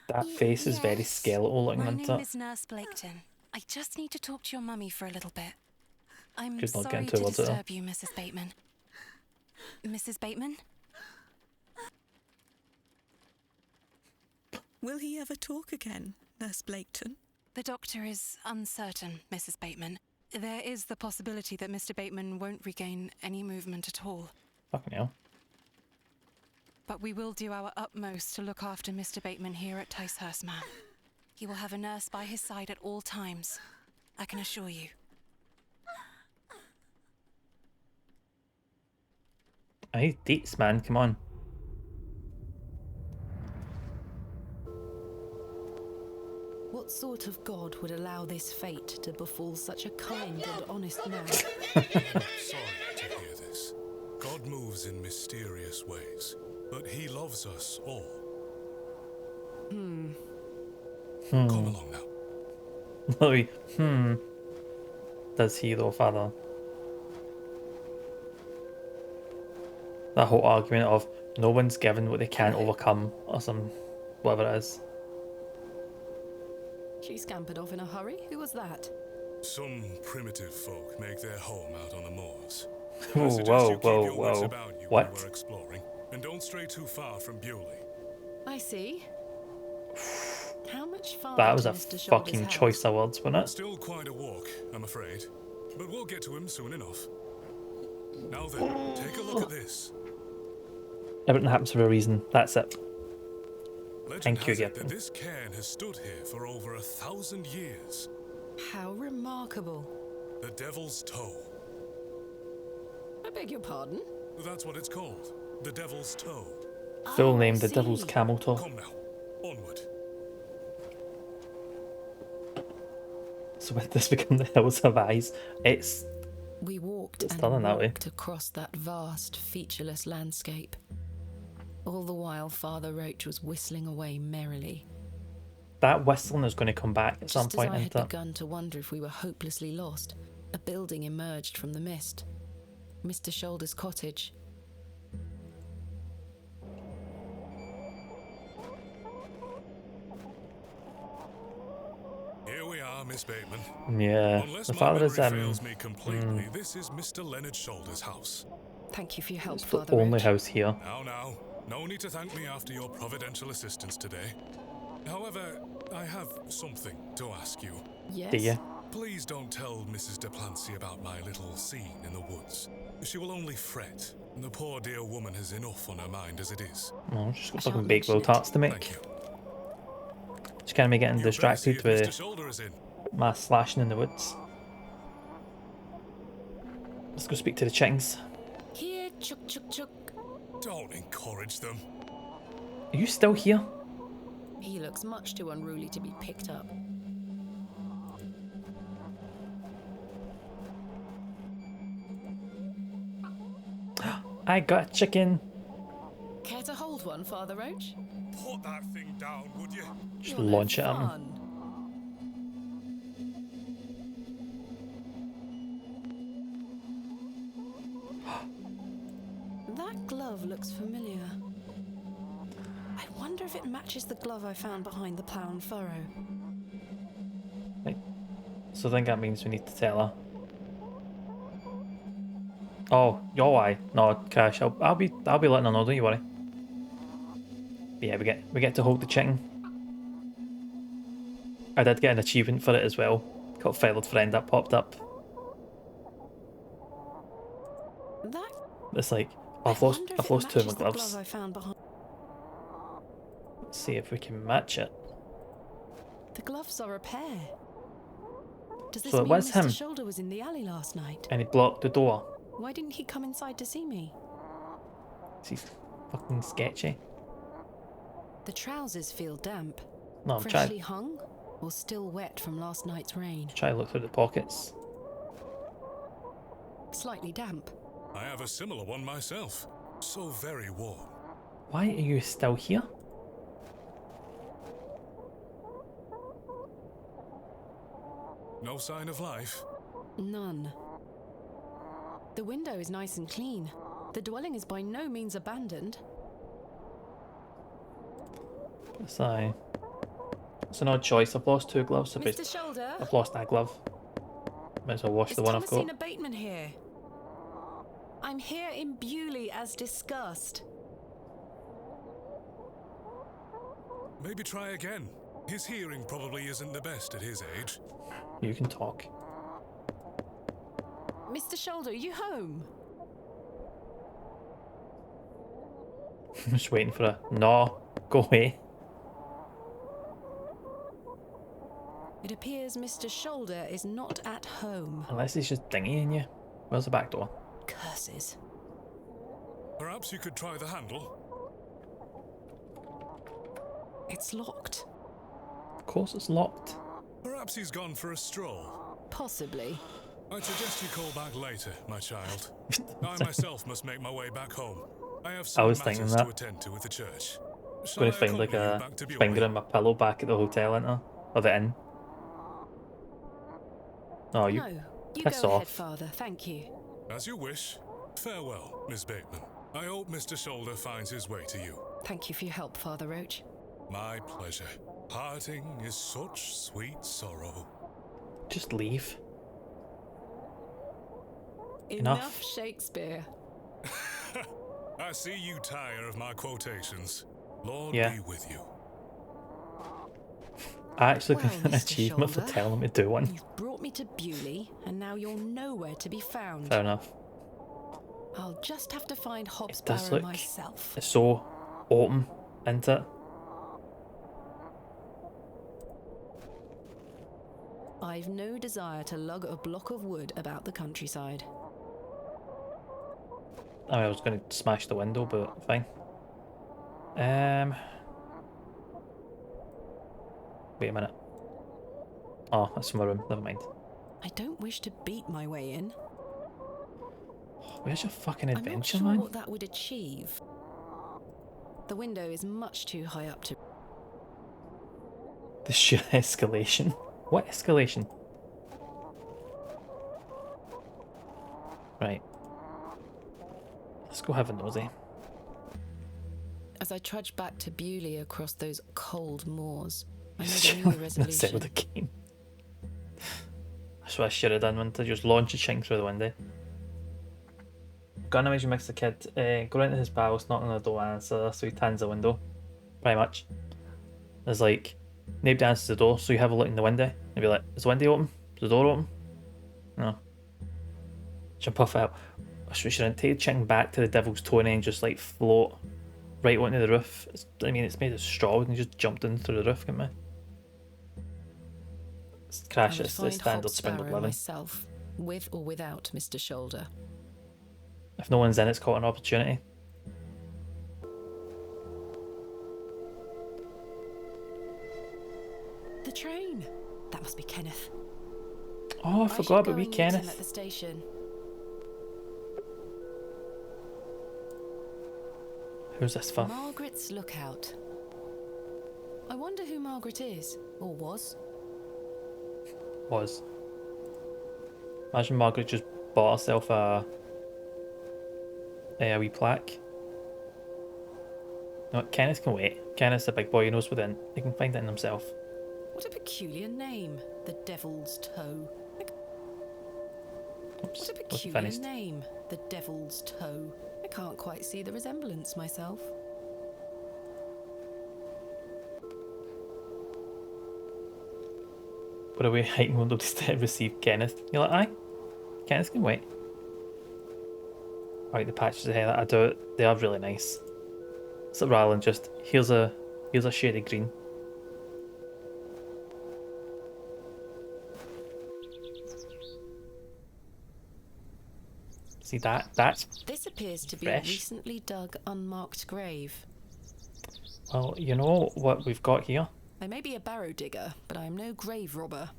That face is very skeletal looking, My isn't name it? is Nurse Blaketon. I just need to talk to your mummy for a little bit. I'm She's not sorry getting to towards it, though. disturb you, Mrs. Bateman. Mrs. Bateman? Will he ever talk again, Nurse Blaketon? The doctor is uncertain, Mrs. Bateman. There is the possibility that Mr. Bateman won't regain any movement at all. Fucking hell. But we will do our utmost to look after Mr. Bateman here at Ticehurst, ma'am. He will have a nurse by his side at all times. I can assure you. I need dates, man. Come on. What sort of god would allow this fate to befall such a kind and honest man? I'm sorry to hear this. God moves in mysterious ways, but he loves us all. Come along now. Louis, Does he though, Father? That whole argument of no one's given what they can't overcome, or some whatever it is. She scampered off in a hurry. Who was that? Some primitive folk make their home out on the moors. Whoa, I suggest whoa, you keep your whoa, wits whoa. about you What? when we're exploring, and don't stray too far from Bewley. I see. How much farther That was to a Mr. Shoulder's fucking house? choice of words, wasn't it? Still quite a walk, I'm afraid, but we'll get to him soon enough. Now then, take a look at this. Everything happens for a reason. That's it. Legend Thank you has it again. that this cairn has stood here for over 1,000 years. How remarkable. The Devil's Toe. I beg your pardon? That's what it's called. The Devil's Toe. Full Oh, name, I the see. Devil's Camel Toe. Come now, onward. So when this become the Hills of Eyes, it's We walked It's and done in that way. walked across that vast, featureless landscape. All the while, Father Roach was whistling away merrily. That whistling is going to come back at some Just point, as I had isn't it? begun to wonder if we were hopelessly lost, a building emerged from the mist. Mr. Shoulder's cottage. Here we are, Miss Bateman. Yeah, Unless the my father is memory fails me completely, this is Mr. Leonard Shoulder's house. Thank you for your help, it's the Father only Roach. house here. Now, no need to thank me after your providential assistance today. However, I have something to ask you. Yes? Do you? Please don't tell Mrs. Duplancy about my little scene in the woods. She will only fret, and the poor dear woman has enough on her mind as it is. Oh, she's got fucking bakewell tarts to make. Thank you. She's kind of me getting distracted Mr. with Shoulder is in. my slashing in the woods. Let's go speak to the chickens. Here, chuk chuk chuk. Don't encourage them. Are you still here? He looks much too unruly to be picked up. I got a chicken. Care to hold one, Father Roach? Put that thing down, would you? Just You'll launch it have at me. fun. That glove looks familiar. I wonder if it matches the glove I found behind the plough and furrow. Right. So I think that means we need to tell her. Oh, your why? No, Cash. I'll be letting her know. Don't you worry. But yeah, we get to hold the chicken. I did get an achievement for it as well. Got feathered friend that popped up. That It's like I've lost two of my gloves. I found behind. Let's see if we can match it. The gloves are a pair. Does this So it mean was Mr. him. Shoulder was in the alley last night? And he blocked the door. Why didn't he come inside to see me? He's fucking sketchy. The trousers feel damp. No, I'm Freshly trying. hung or still wet from last night's rain? Try to look through the pockets. Slightly damp. I have a similar one myself. So very warm. Why are you still here? No sign of life? None. The window is nice and clean. The dwelling is by no means abandoned. It's an odd choice. I've lost two gloves. So Mr. Shoulder? I've lost that glove. Might as well wash the one I've got. Thomasina Bateman here. I'm here in Bewley as discussed. Maybe try again. His hearing probably isn't the best at his age. You can talk. Mr. Shoulder, are you home? I'm just waiting for a no. Go away. It appears Mr. Shoulder is not at home. Unless he's just dinghying you. Where's the back door? Curses. Perhaps you could try the handle. It's locked. Of course it's locked. Perhaps he's gone for a stroll. Possibly. I'd suggest you call back later, my child. I myself must make my way back home. I have some matters to attend to at the church. I'm going to find like a finger in my pillow back at the hotel, ain't I? Or the inn. Oh, you piss go off. ahead, Father. Thank you. As you wish. Farewell, Miss Bateman. I hope Mr. Shoulder finds his way to you. Thank you for your help, Father Roach. My pleasure. Parting is such sweet sorrow. Just leave. Enough Shakespeare. I see you tire of my quotations. Lord Yeah. be with you. I actually got an Mr. achievement for Shoulder, telling me to do one. You've brought me to Bewley, and now you're nowhere to be found. Fair enough. I'll just have to find Does Hob'sBarrow look myself. it's so open, isn't it? I've no desire to lug a block of wood about the countryside. I mean, I was going to smash the window, but fine. Wait a minute. Oh, that's my room. Never mind. I don't wish to beat my way in. Where's your fucking I'm not adventure, sure man? what that would achieve. The window is much too high up to... The sheer escalation. What escalation? Right. Let's go have a nosy. As I trudged back to Bewley across those cold moors, I made a new resolution. With a cane. That's what I should have done, when to just launch a chink through the window. Got an image of Mr. Kid, go into his house, knock on the door, answer, so he turns the window. Pretty much. There's like, nobody answers the door, so you have a look in the window, and be like, is the window open? Is the door open? No. Jump off out. I should take the chicken back to the Devil's Tony and just like float right onto the roof. I mean, it's made of straw, and you just jumped in through the roof, can't we? Crash, it's the standard spindle living. Myself, with or without Mr. Shoulder. If no one's in, it's caught an opportunity. The train. That must be Kenneth. Oh, I forgot about wee Kenneth. At the station. Who's this for? Margaret's Lookout. I wonder who Margaret is, or was. Imagine Margaret just bought herself a wee plaque. No, Kenneth can wait. Kenneth's a big boy, he knows within. He can find it in himself. What a peculiar name, the Devil's Toe. Oops, what a peculiar name, the Devil's Toe. I can't quite see the resemblance myself. But are we hiding window to receive Kenneth? You're like, aye, Kenneth can wait. Alright, the patches of hair, I do it. They are really nice. So rather than just, here's a shade of green. See that's This appears to be fresh. A recently dug unmarked grave. Well, you know what we've got here? I may be a barrow digger, but I am no grave robber.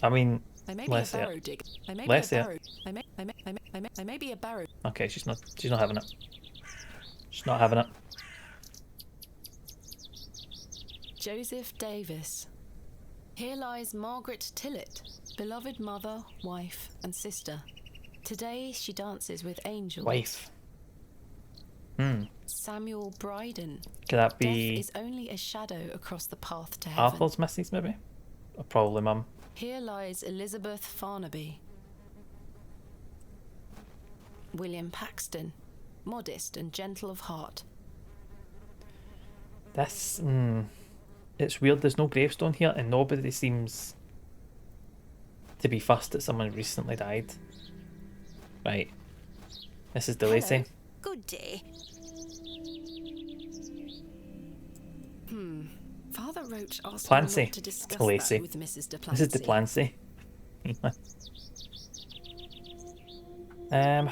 I mean, I may be a barrow digger. I may be a barrow. I may be a barrow. Okay, she's not having it. She's not having it. Joseph Davis. Here lies Margaret Tillett, beloved mother, wife, and sister. Today she dances with angels. Wife. Samuel Bryden. Could that be? Death is only a shadow across the path to heaven. Arthur's missus, maybe? Or probably mum. Here lies Elizabeth Farnaby. William Paxton, modest and gentle of heart. This, it's weird, there's no gravestone here and nobody seems to be fussed that someone recently died. Right. Mrs. DeLacy. Good day. Father Roach asked Plancy. me not to discuss DeLacy. that with Mrs. DePlancy. Mrs. DePlancy.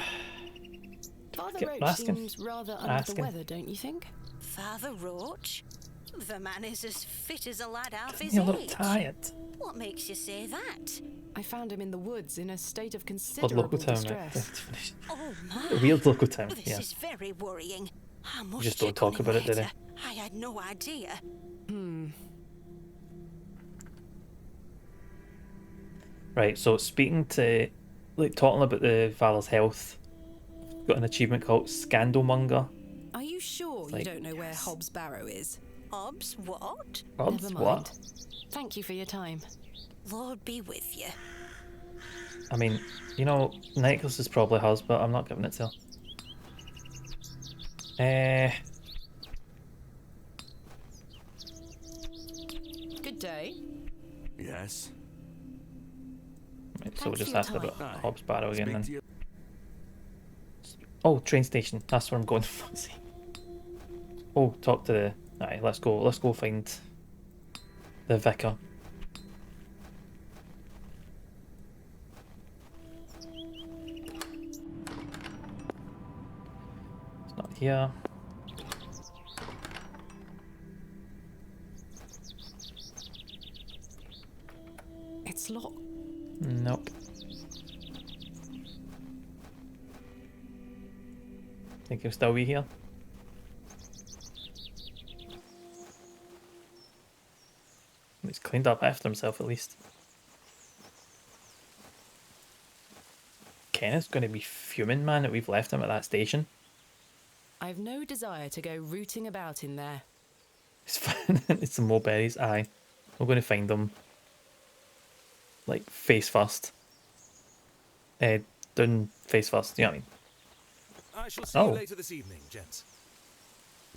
Father Roach seems rather under the weather, don't you think? Father Roach? The man is as fit as a lad half his You're age. a little tired. What makes you say that? I found him in the woods in a state of Odd considerable local town, distress. right? Oh A my! weird local town, This yeah. is very worrying. I must just don't check talk on him about it, do they? later. I had no idea. Right, so speaking to, like, talking about the father's health, got an achievement called Scandalmonger. Are you sure Like, you don't know where Hob'sBarrow is? Hobbs, what? Hobbs, Never what? mind. Thank you for your time. Lord be with you. I mean, you know, Nicholas is probably hers, but I'm not giving it to her. Good day. Yes. Right, so we'll just Thanks ask for your about Hob'sBarrow again Speak to then. you. Oh, train station. That's where I'm going. Oh, talk to the. Alright, let's go find the vicar. It's not here. It's locked. Nope. Think he'll still be here? cleaned up after himself at least. Kenneth's going to be fuming, man, that we've left him at that station. I've no desire to go rooting about in there. It's fine. It's some more berries. Aye. We're going to find them. Like, face first. Down face first, you know what I mean? I shall see you later this evening, gents.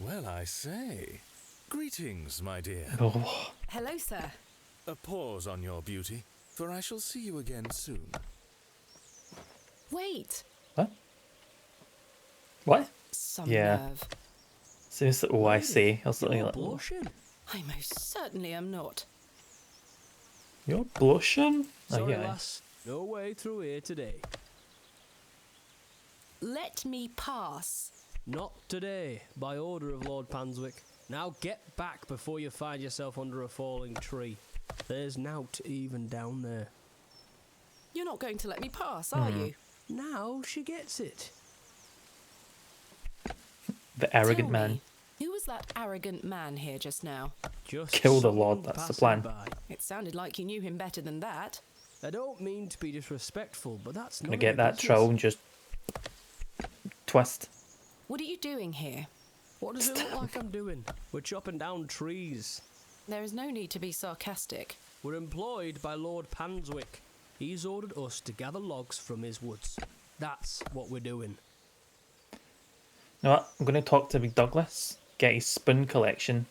Well, I say. Greetings, my dear. Oh. Hello, sir. A pause on your beauty, for I shall see you again soon. Wait. What? What? Some nerve. Seems that I say or something You're like blushing. I most certainly am not. You're blushing? Sorry, lass. No way through here today. Let me pass. Not today, by order of Lord Panswick. Now get back before you find yourself under a falling tree. There's nought even down there. You're not going to let me pass, are you? Now she gets it. The arrogant man. Me, who was that arrogant man here just now? Just kill the Lord, that's the plan. By. It sounded like you knew him better than that. I don't mean to be disrespectful, but that's not. Gonna get that troll and just twist. What are you doing here? What does it look like I'm doing? We're chopping down trees. There is no need to be sarcastic. We're employed by Lord Panswick. He's ordered us to gather logs from his woods. That's what we're doing. You know what? I'm going to talk to Big Douglas, get his spoon collection.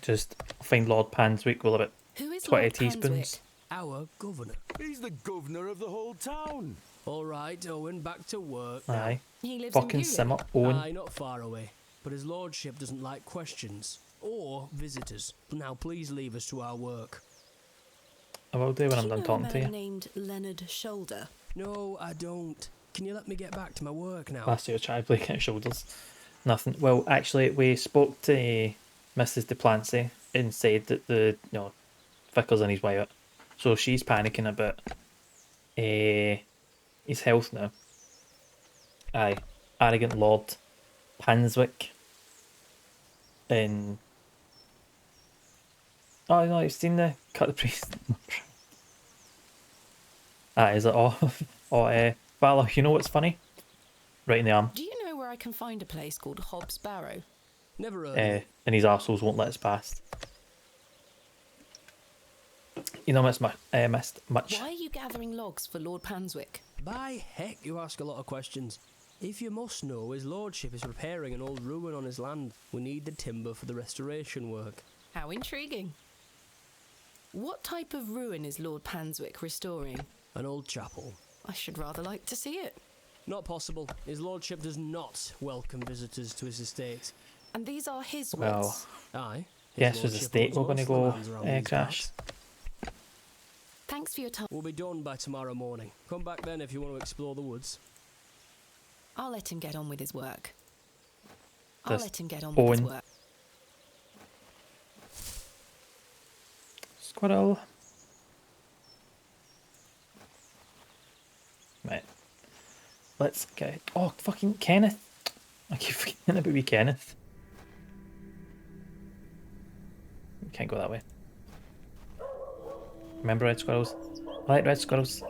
Just find Lord Panswick with about Who is 20 Lord teaspoons. Panswick? Our governor. He's the governor of the whole town. All right, Owen, back to work. Aye. He lives Fucking in simmer, Bewley. Owen. Aye, not far away. But his lordship doesn't like questions. Or visitors. Now please leave us to our work. I will do when I'm done talking to you. Named Leonard Shoulder. No, I don't. Can you let me get back to my work now? Last year I tried breaking his shoulders. Nothing. Well, actually, we spoke to Mrs. Duplancy and said that Vickers on his way out. So she's panicking about his health now. Aye. Arrogant Lord Panswick. And... Oh, no, you've seen the Cut the Priest. Is it? Valor, you know what's funny? Right in the arm. Do you know where I can find a place called Hob'sBarrow? Never heard. And his arseholes won't let us past. You know, missed much. Why are you gathering logs for Lord Panswick? By heck, you ask a lot of questions. If you must know, his lordship is repairing an old ruin on his land. We need the timber for the restoration work. How intriguing. What type of ruin is Lord Panswick restoring? An old chapel. I should rather like to see it. Not possible. His lordship does not welcome visitors to his estate. And these are his woods? Well, aye. Yes, his estate we're going to go crash. Thanks for your time. We'll be done by tomorrow morning. Come back then if you want to explore the woods. I'll let him get on with his work. Squirrel. Right. Let's get... Oh, fucking Kenneth. I keep forgetting about wee Kenneth. Can't go that way. Remember red squirrels? I like red squirrels.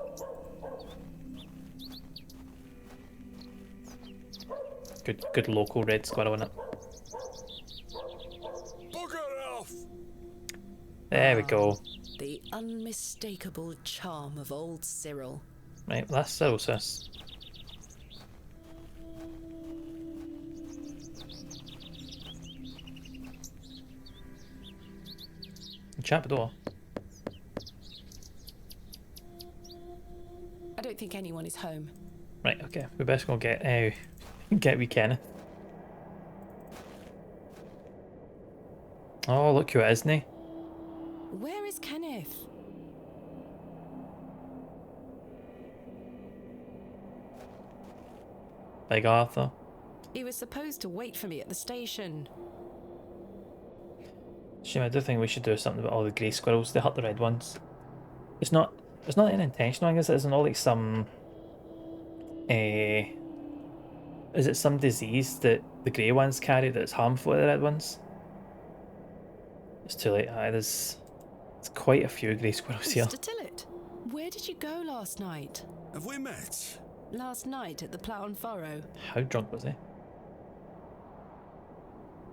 Good local red squirrel in it. Bugger off! There we go. The unmistakable charm of old Cyril. Right, that's Cyril, sis. Trapdoor. I don't think anyone is home. Right, okay. We best go get wee Kenneth. Oh, look who it is, isn't he? Where is Kenneth? Big Arthur. He was supposed to wait for me at the station. Shame, I do think we should do something about all the grey squirrels. They hurt the red ones. It's not an intentional, I guess. It's not like some... is it some disease that the grey ones carry that's harmful to the red ones? It's too late. Aye, there's quite a few grey squirrels here. Mr. Tillett, where did you go last night? Have we met? Last night at the Plough and Furrow. How drunk was he?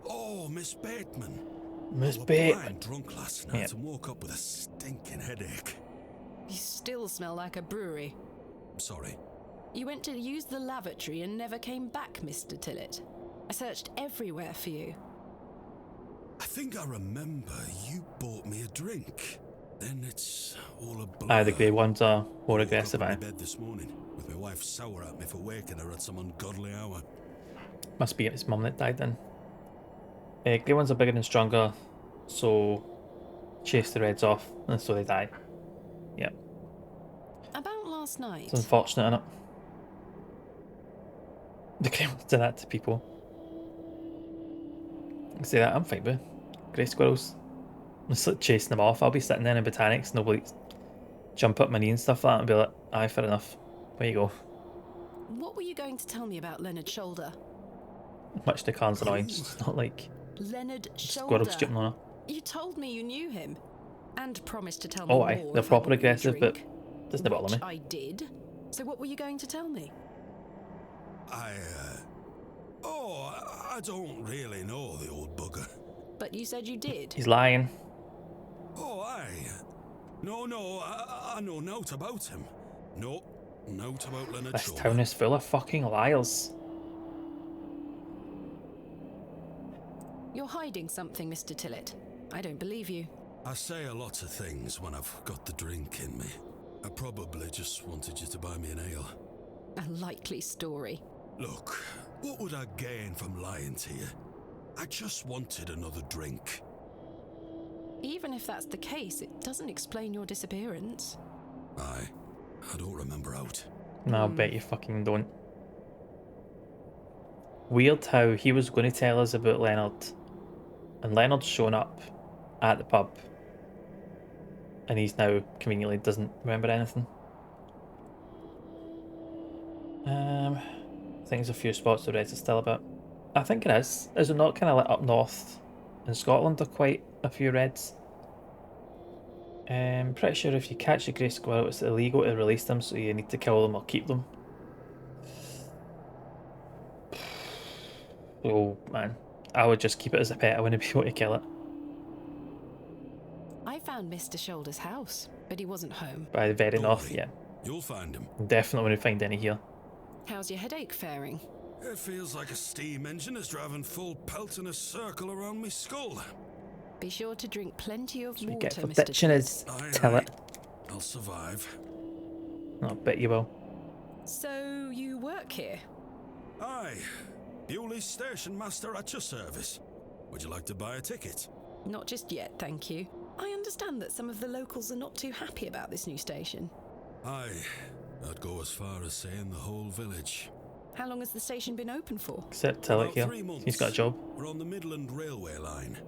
Oh, Miss Bateman. Miss I was Bateman. blind drunk last night and woke up with a stinking headache. You still smell like a brewery. Sorry. You went to use the lavatory and never came back, Mr. Tillett. I searched everywhere for you. I think I remember you bought me a drink. Then it's all a blur. Aye, the grey ones are more aggressive, I aye. woke up in bed this morning with my wife sour at me for waking her at some ungodly hour. Must be his mum that died then. Grey ones are bigger and stronger, so chase the reds off, and so they die. Yep. About last night. It's unfortunate, innit? The grey ones do that to people. I say that, I'm fine with grey squirrels. I'm just like chasing them off. I'll be sitting there in botanics and they'll like jump up my knee and stuff like that and be like, aye, fair enough. Where you go? What were you going to tell me about Leonard Shoulder? Much to Khan's annoyance. It's not like Leonard Shoulder. squirrels jumping on her. You told me you knew him. And promised to tell me Oh more. aye, they're if I proper bought you a aggressive, but drink, doesn't bother me. which I did. So what were you going to tell me? I don't really know the old bugger. But you said you did. He's lying. Oh, aye. No, I know naught about him. No, naught about Leonard This Shoulder. town is full of fucking liars. You're hiding something, Mr. Tillett. I don't believe you. I say a lot of things when I've got the drink in me. I probably just wanted you to buy me an ale. A likely story. Look, what would I gain from lying to you? I just wanted another drink. Even if that's the case, it doesn't explain your disappearance. Aye, I don't remember out. No, I bet you fucking don't. Weird how he was going to tell us about Leonard, and Leonard's shown up at the pub, and he's now conveniently doesn't remember anything. I think there's a few spots the Reds are still about. I think it is. Is it not kind of like up north in Scotland? There are quite a few Reds. Pretty sure if you catch a grey squirrel, it's illegal to release them, so you need to kill them or keep them. Oh man, I would just keep it as a pet. I wouldn't be able to kill it. I found Mr. Shoulder's house, but he wasn't home. By the very Don't north, worry. yeah. You'll find him. Definitely wouldn't find any here. How's your headache faring? It feels like a steam engine is driving full pelt in a circle around me skull. Be sure to drink plenty of We water, get for Mr. bitching is Aye, tell aye. it. I'll survive. I bet you will. So you work here? Aye. Bewley station master at your service. Would you like to buy a ticket? Not just yet, thank you. I understand that some of the locals are not too happy about this new station. Aye. I'd go as far as saying the whole village. How long has the station been open for? Except tell it About here. 3 months. He's got a job. We're on the Midland Railway line.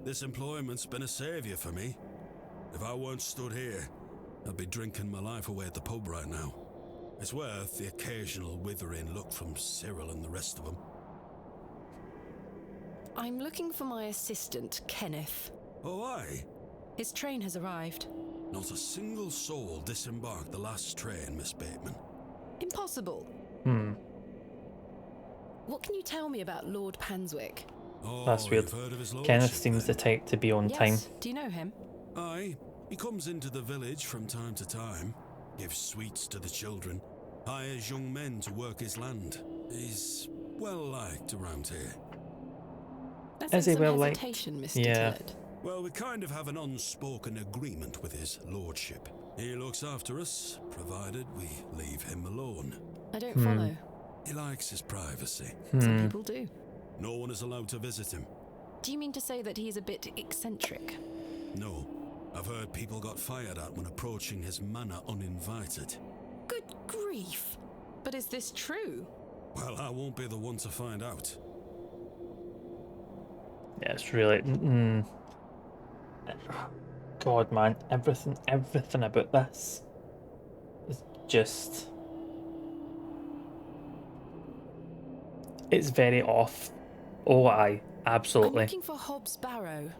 This employment's been a saviour for me. If I weren't stood here, I'd be drinking my life away at the pub right now. It's worth the occasional withering look from Cyril and the rest of them. I'm looking for my assistant, Kenneth. Oh, aye. His train has arrived. Not a single soul disembarked the last train, Miss Bateman. Impossible. What can you tell me about Lord Panswick? Oh, That's weird. you've heard of his Kenneth lordship, seems the then? type to be on time. Yes. Do you know him? Aye. He comes into the village from time to time, gives sweets to the children, hires young men to work his land. He's well liked around here. I Is sense he some well liked? hesitation, Mr. Yeah. Tillett. Well, we kind of have an unspoken agreement with his lordship. He looks after us, provided we leave him alone. I don't follow. He likes his privacy. Some people do. No one is allowed to visit him. Do you mean to say that he's a bit eccentric? No. I've heard people got fired at when approaching his manor uninvited. Good grief. But is this true? Well, I won't be the one to find out. Yeah, it's really. God, man, everything about this is just. It's very off. Oh, aye, I'm absolutely. looking for Hob'sBarrow.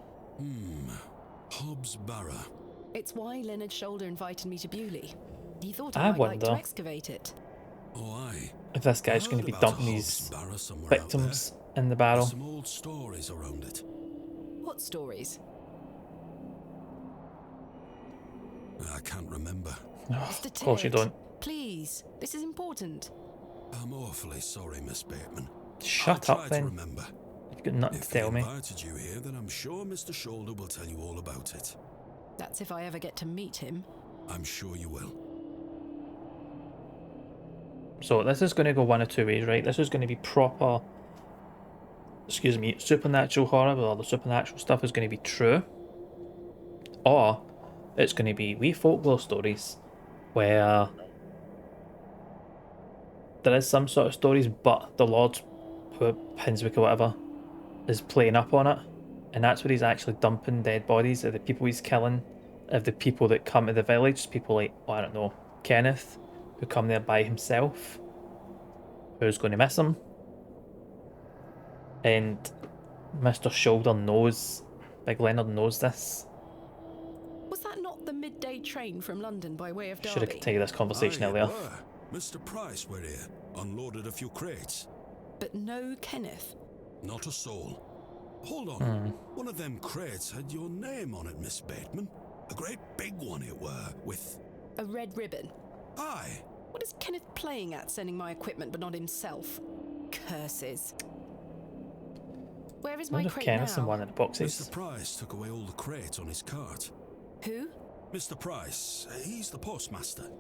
Hob'sBarrow. It's why Leonard Shoulder invited me to Bewley. He thought I I might like to wonder excavate it. Oh, aye. if this guy's going to be dumping these victims in the barrel. There's some old stories around it. What stories? I can't remember. Mr. Of course you Ted, don't. Please, this is important. I'm awfully sorry, Miss Bateman. Shut I'll up try then. to remember. You've got nothing to tell me. If he invited you here, then I'm sure Mr. Shoulder will tell you all about it. That's if I ever get to meet him. I'm sure you will. So this is going to go one of two ways, right? This is going to be proper, excuse me, supernatural horror, where all the supernatural stuff is going to be true. Or it's going to be wee folklore stories where there is some sort of stories, but the Lord Pinswick or whatever is playing up on it, and that's where he's actually dumping dead bodies of the people he's killing, of the people that come to the village, people like, I don't know, Kenneth, who come there by himself, who's going to miss him. And Mr. Shoulder knows, Big Leonard knows this. Was that not the midday train from London by way of Derby? Should have continued this conversation Aye, earlier. Mr. Price were here, unloaded a few crates. But no Kenneth. Not a soul. Hold on. One of them crates had your name on it, Miss Bateman. A great big one it were, with... A red ribbon. Aye. What is Kenneth playing at, sending my equipment but not himself? Curses. Where is my crate Kenneth's in now? one of the boxes. Mr. Price took away all the crates on his cart. Who? Mr. Price. He's the postmaster.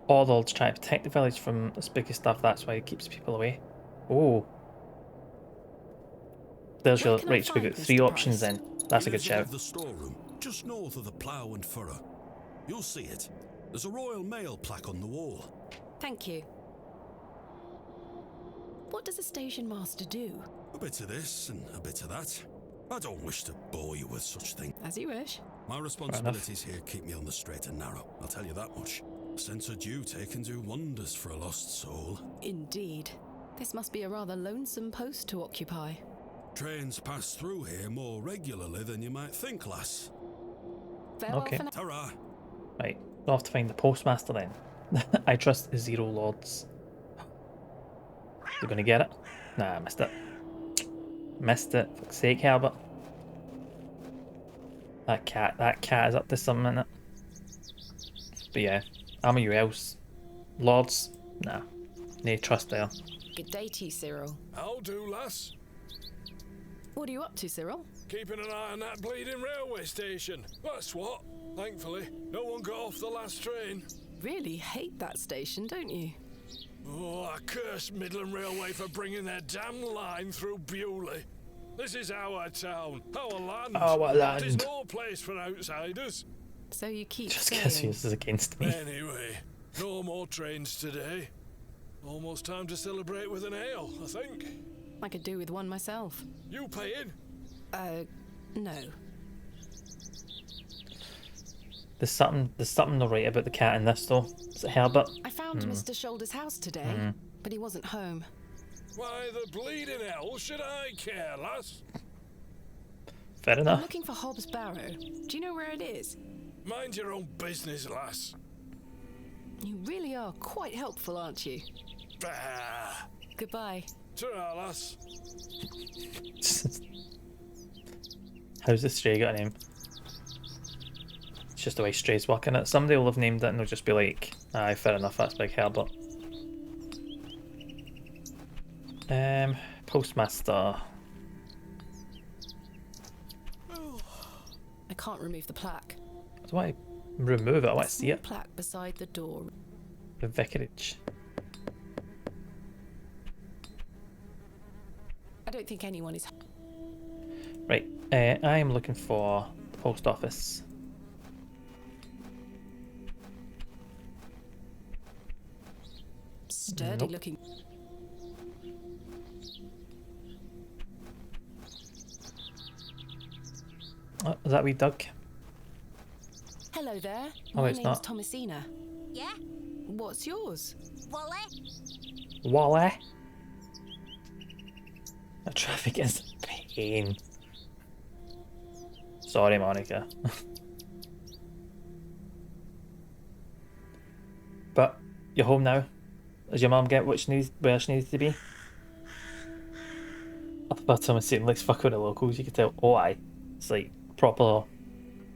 Or they'll try to protect the village from the spooky stuff, that's why he keeps people away. Oh. There's your... Right, so we've got three options then. That's a good shout. The storeroom, just north of the plough and furrow. You'll see it. There's a Royal Mail plaque on the wall. Thank you. What does a station master do? A bit of this and a bit of that. I don't wish to bore you with such things. As you wish. My responsibilities here keep me on the straight and narrow, I'll tell you that much. A sense of duty can do wonders for a lost soul. Indeed. This must be a rather lonesome post to occupy. Trains pass through here more regularly than you might think, lass. Farewell Okay. for now. Ta-ra. Right, we'll have to find the postmaster then. I trust the Zero Lords. They're gonna get it? Nah, I missed it. Missed it. For fuck's sake, Herbert. That cat is up to something, innit? But yeah, I'm you else. Lords? Nah. No trust there. Good day to you, Cyril. How do, lass? What are you up to, Cyril? Keeping an eye on that bleeding railway station. That's what. Thankfully, no one got off the last train. Really hate that station, don't you? Oh, I curse Midland Railway for bringing their damn line through Bewley. This is our town, our land. Our land. It is no place for outsiders. So you keep Just saying... guess who's against me. Anyway, no more trains today. Almost time to celebrate with an ale, I think. I could do with one myself. You paying? No. There's something not right about the cat in this though. Is it Herbert? I found Mr. Shoulder's house today, but he wasn't home. Why the bleeding hell should I care, lass? Fair I'm enough. looking for Hob'sBarrow. Do you know where it is? Mind your own business, lass. You really are quite helpful, aren't you? Bah. Goodbye. Ta-ra, lass. How's the stray got a name? It's just the way strays work in it. Somebody will have named it and they'll just be like, aye, fair enough, that's Big Herbert. Postmaster. I can't remove the plaque. Do I remove it? I want to see Small it. plaque beside the door. The vicarage. I don't think anyone is... Right, I am looking for post office. Sturdy looking. Oh, is that wee Doug? Hello there. Oh, My it's name's not. Thomasina. Yeah? What's yours? Wally? Wally? The traffic is a pain. Sorry, Monica. But you're home now. Does your mum get what she needs, where she needs to be? I thought someone saying like fuck with the locals. You could tell. Oh, aye, it's like proper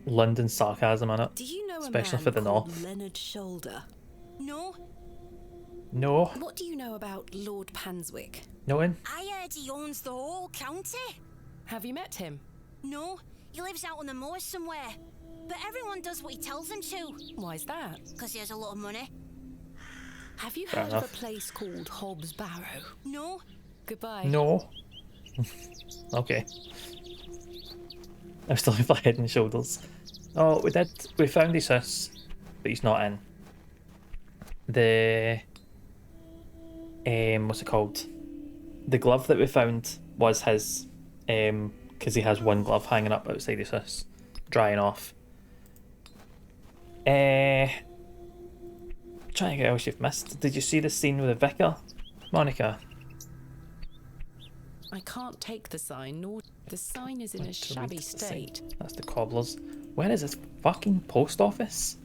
London sarcasm on it. Do you know especially a man for the called north. Leonard Shoulder? No. No. What do you know about Lord Panswick? No one. I heard he owns the whole county. Have you met him? No, he lives out on the moors somewhere. But everyone does what he tells them to. Why's that? Because he has a lot of money. Have you Fair heard enough. of a place called Hob'sBarrow? No. Goodbye. No. Okay. I'm still with my head and shoulders. Oh, we found his house, but he's not in. The what's it called? The glove that we found was his, because he has one glove hanging up outside his house, drying off. Trying to get what else you've missed. Did you see the scene with the vicar, Monica? I can't take the sign, nor the sign is in a shabby state. That's the cobblers. Where is this fucking post office?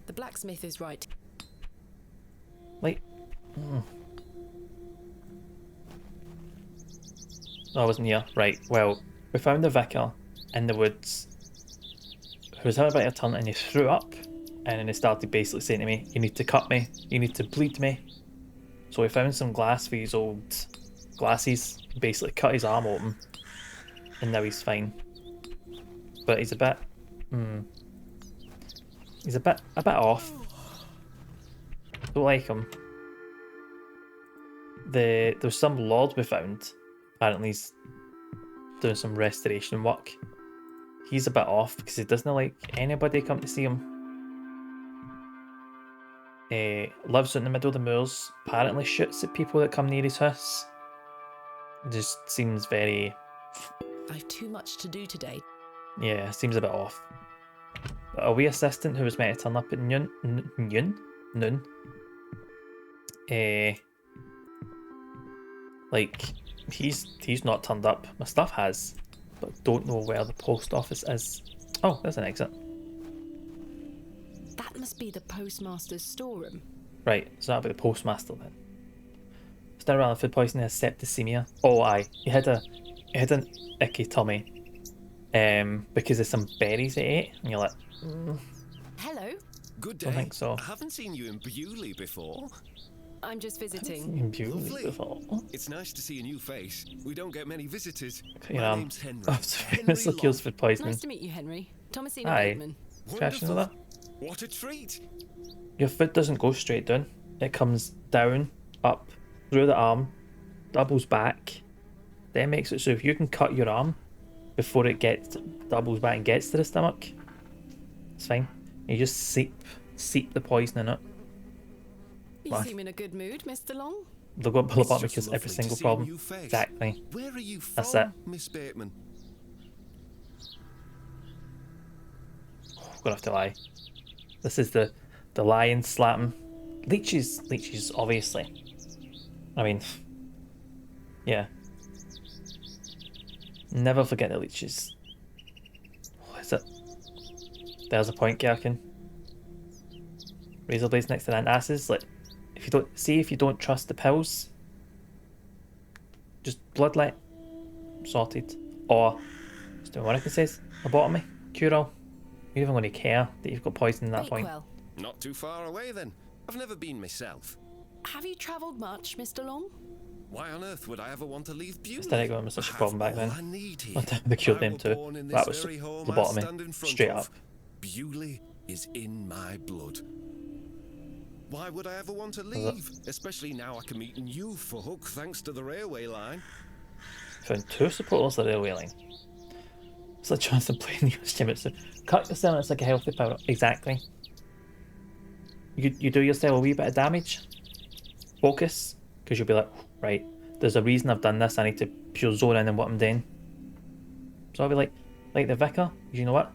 The blacksmith is right. Like, Oh, I wasn't here. Right, well, we found the vicar in the woods who was having a bit of a turn and he threw up, and then he started basically saying to me, you need to cut me, you need to bleed me. So we found some glass for his old glasses, basically cut his arm open, and now he's fine. But he's a bit, he's a bit off. Don't like him. There's some lord we found. Apparently he's doing some restoration work. He's a bit off because he doesn't like anybody come to see him. Lives out in the middle of the moors. Apparently shoots at people that come near his house. Just seems very... I've too much to do today. Yeah, seems a bit off. But a wee assistant who was meant to turn up at noon. Like, he's not turned up. My stuff has, but don't know where the post office is. Oh, there's an exit. That must be the postmaster's storeroom. Right, so that'll be the postmaster then. Still around food poisoning has septicemia. Oh aye, he had an icky tummy. Because of some berries he ate, and you're like, Hello. Good day. I think so. I haven't seen you in Bewley before. I'm just visiting. In Bewley Lovely. before. It's nice to see a new face. We don't get many visitors. You My know, name's Henry. famous Henry kills food poisoning. Nice to meet you, Henry. Thomasina Aye. Bateman. Crashing with that. What a treat. Your foot doesn't go straight down. It comes down, up, through the arm, doubles back, then makes it so if you can cut your arm before it doubles back and gets to the stomach, it's fine. You just seep the poison in it. You Right. seem in a good mood, Mr. Long. They'll go pull It's up just because every lovely single to see a problem. new face. Exactly. Where are you from, That's it. Miss Bateman? Gonna have to lie. This is the lion slapping. Leeches, obviously. I mean, yeah. Never forget the leeches. What is it? There's a point, Gherkin. Razor blades next to the antacids. Like, if you don't trust the pills, just bloodlet, sorted. Or, just do what Monica says, lobotomy, cure all. You're even going to care that you've got poison at that point. Bakewell. Not too far away then. I've never been myself. Have you travelled much, Mr. Long? Why on earth would I ever want to leave Bewley? Aesthetic was such a problem back then. I need here. They cured I them was too. born in That this was very home I stand in lobotomy, front straight of. up. Bewley is in my blood. Why would I ever want to leave? Especially now I can meet you for hook thanks to the railway line. Found 2 supporters of the railway line. It's like Jonathan playing the Yoshimitsu. Cut yourself, it's like a healthy power. Exactly. You do yourself a wee bit of damage. Focus, because you'll be like, right, there's a reason I've done this. I need to pure zone in on what I'm doing. So I'll be like the vicar. You know what?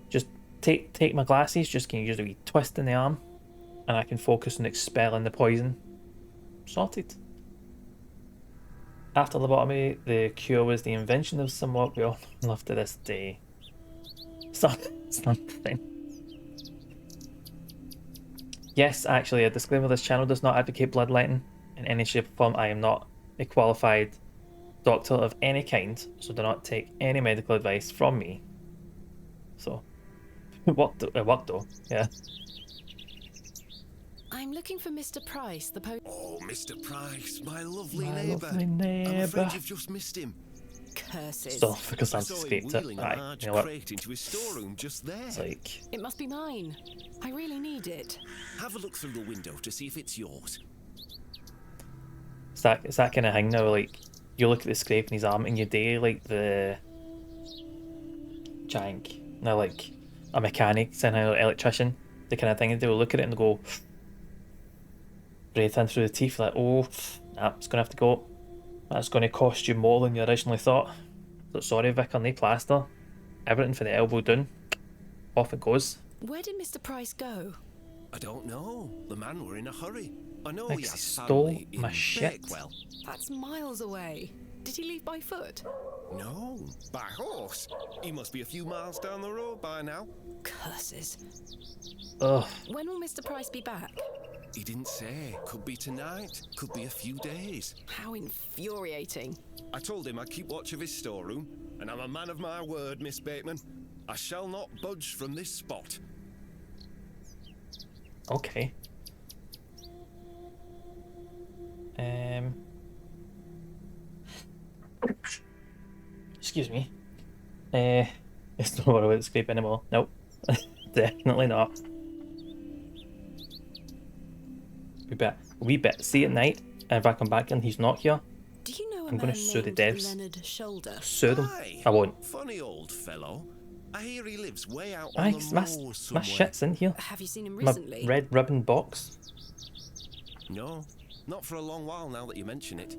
Just take my glasses. Just can use a wee twist in the arm, and I can focus on expelling the poison. Sorted. After lobotomy, the cure was the invention of somewhat we all love to this day. Something. Yes, actually, a disclaimer: this channel does not advocate bloodletting in any shape or form. I am not a qualified doctor of any kind, so do not take any medical advice from me. So, it worked though, yeah. I'm looking for Mr. Price, the Oh, Mr. Price, my lovely My neighbour. lovely I'm neighbour. afraid you've just missed him. Curses. Still, because I I've saw him escaped it. wheeling a Right, large you know what? crate into his storeroom just there. It's like, It must be mine. I really need it. Have a look through the window to see if it's yours. it's that kind of thing now, like, you look at the scrape in his arm and you do like the jank. Now, like, a mechanic, somehow an electrician, the kind of thing, and they will look at it and go, breathe in through the teeth, like, oh, nah, it's going to have to go. That's going to cost you more than you originally thought. So sorry, Vicar, no plaster. Everything for the elbow down. Off it goes. Where did Mr. Price go? I don't know. The man were in a hurry. I know Like, he he has stole family my in shit. Bakewell. That's miles away. Did he leave by foot? No, by horse. He must be a few miles down the road by now. Curses. Ugh. When will Mr. Price be back? He didn't say. Could be tonight. Could be a few days. How infuriating. I told him I'd keep watch of his storeroom, and I'm a man of my word, Miss Bateman. I shall not budge from this spot. Okay. Excuse me. It's not about to escape anymore. Nope. Definitely not. We bet. See at night, and if I come back and he's not here, Do you know a I'm man gonna sue the named devs. Leonard Shoulder? Sue them. Aye, I won't. funny old fellow. I hear he lives way out Aye, on 'cause the my moors somewhere. shit's in here. Have you seen him My recently? red ribbon box. No, not for a long while now that you mention it.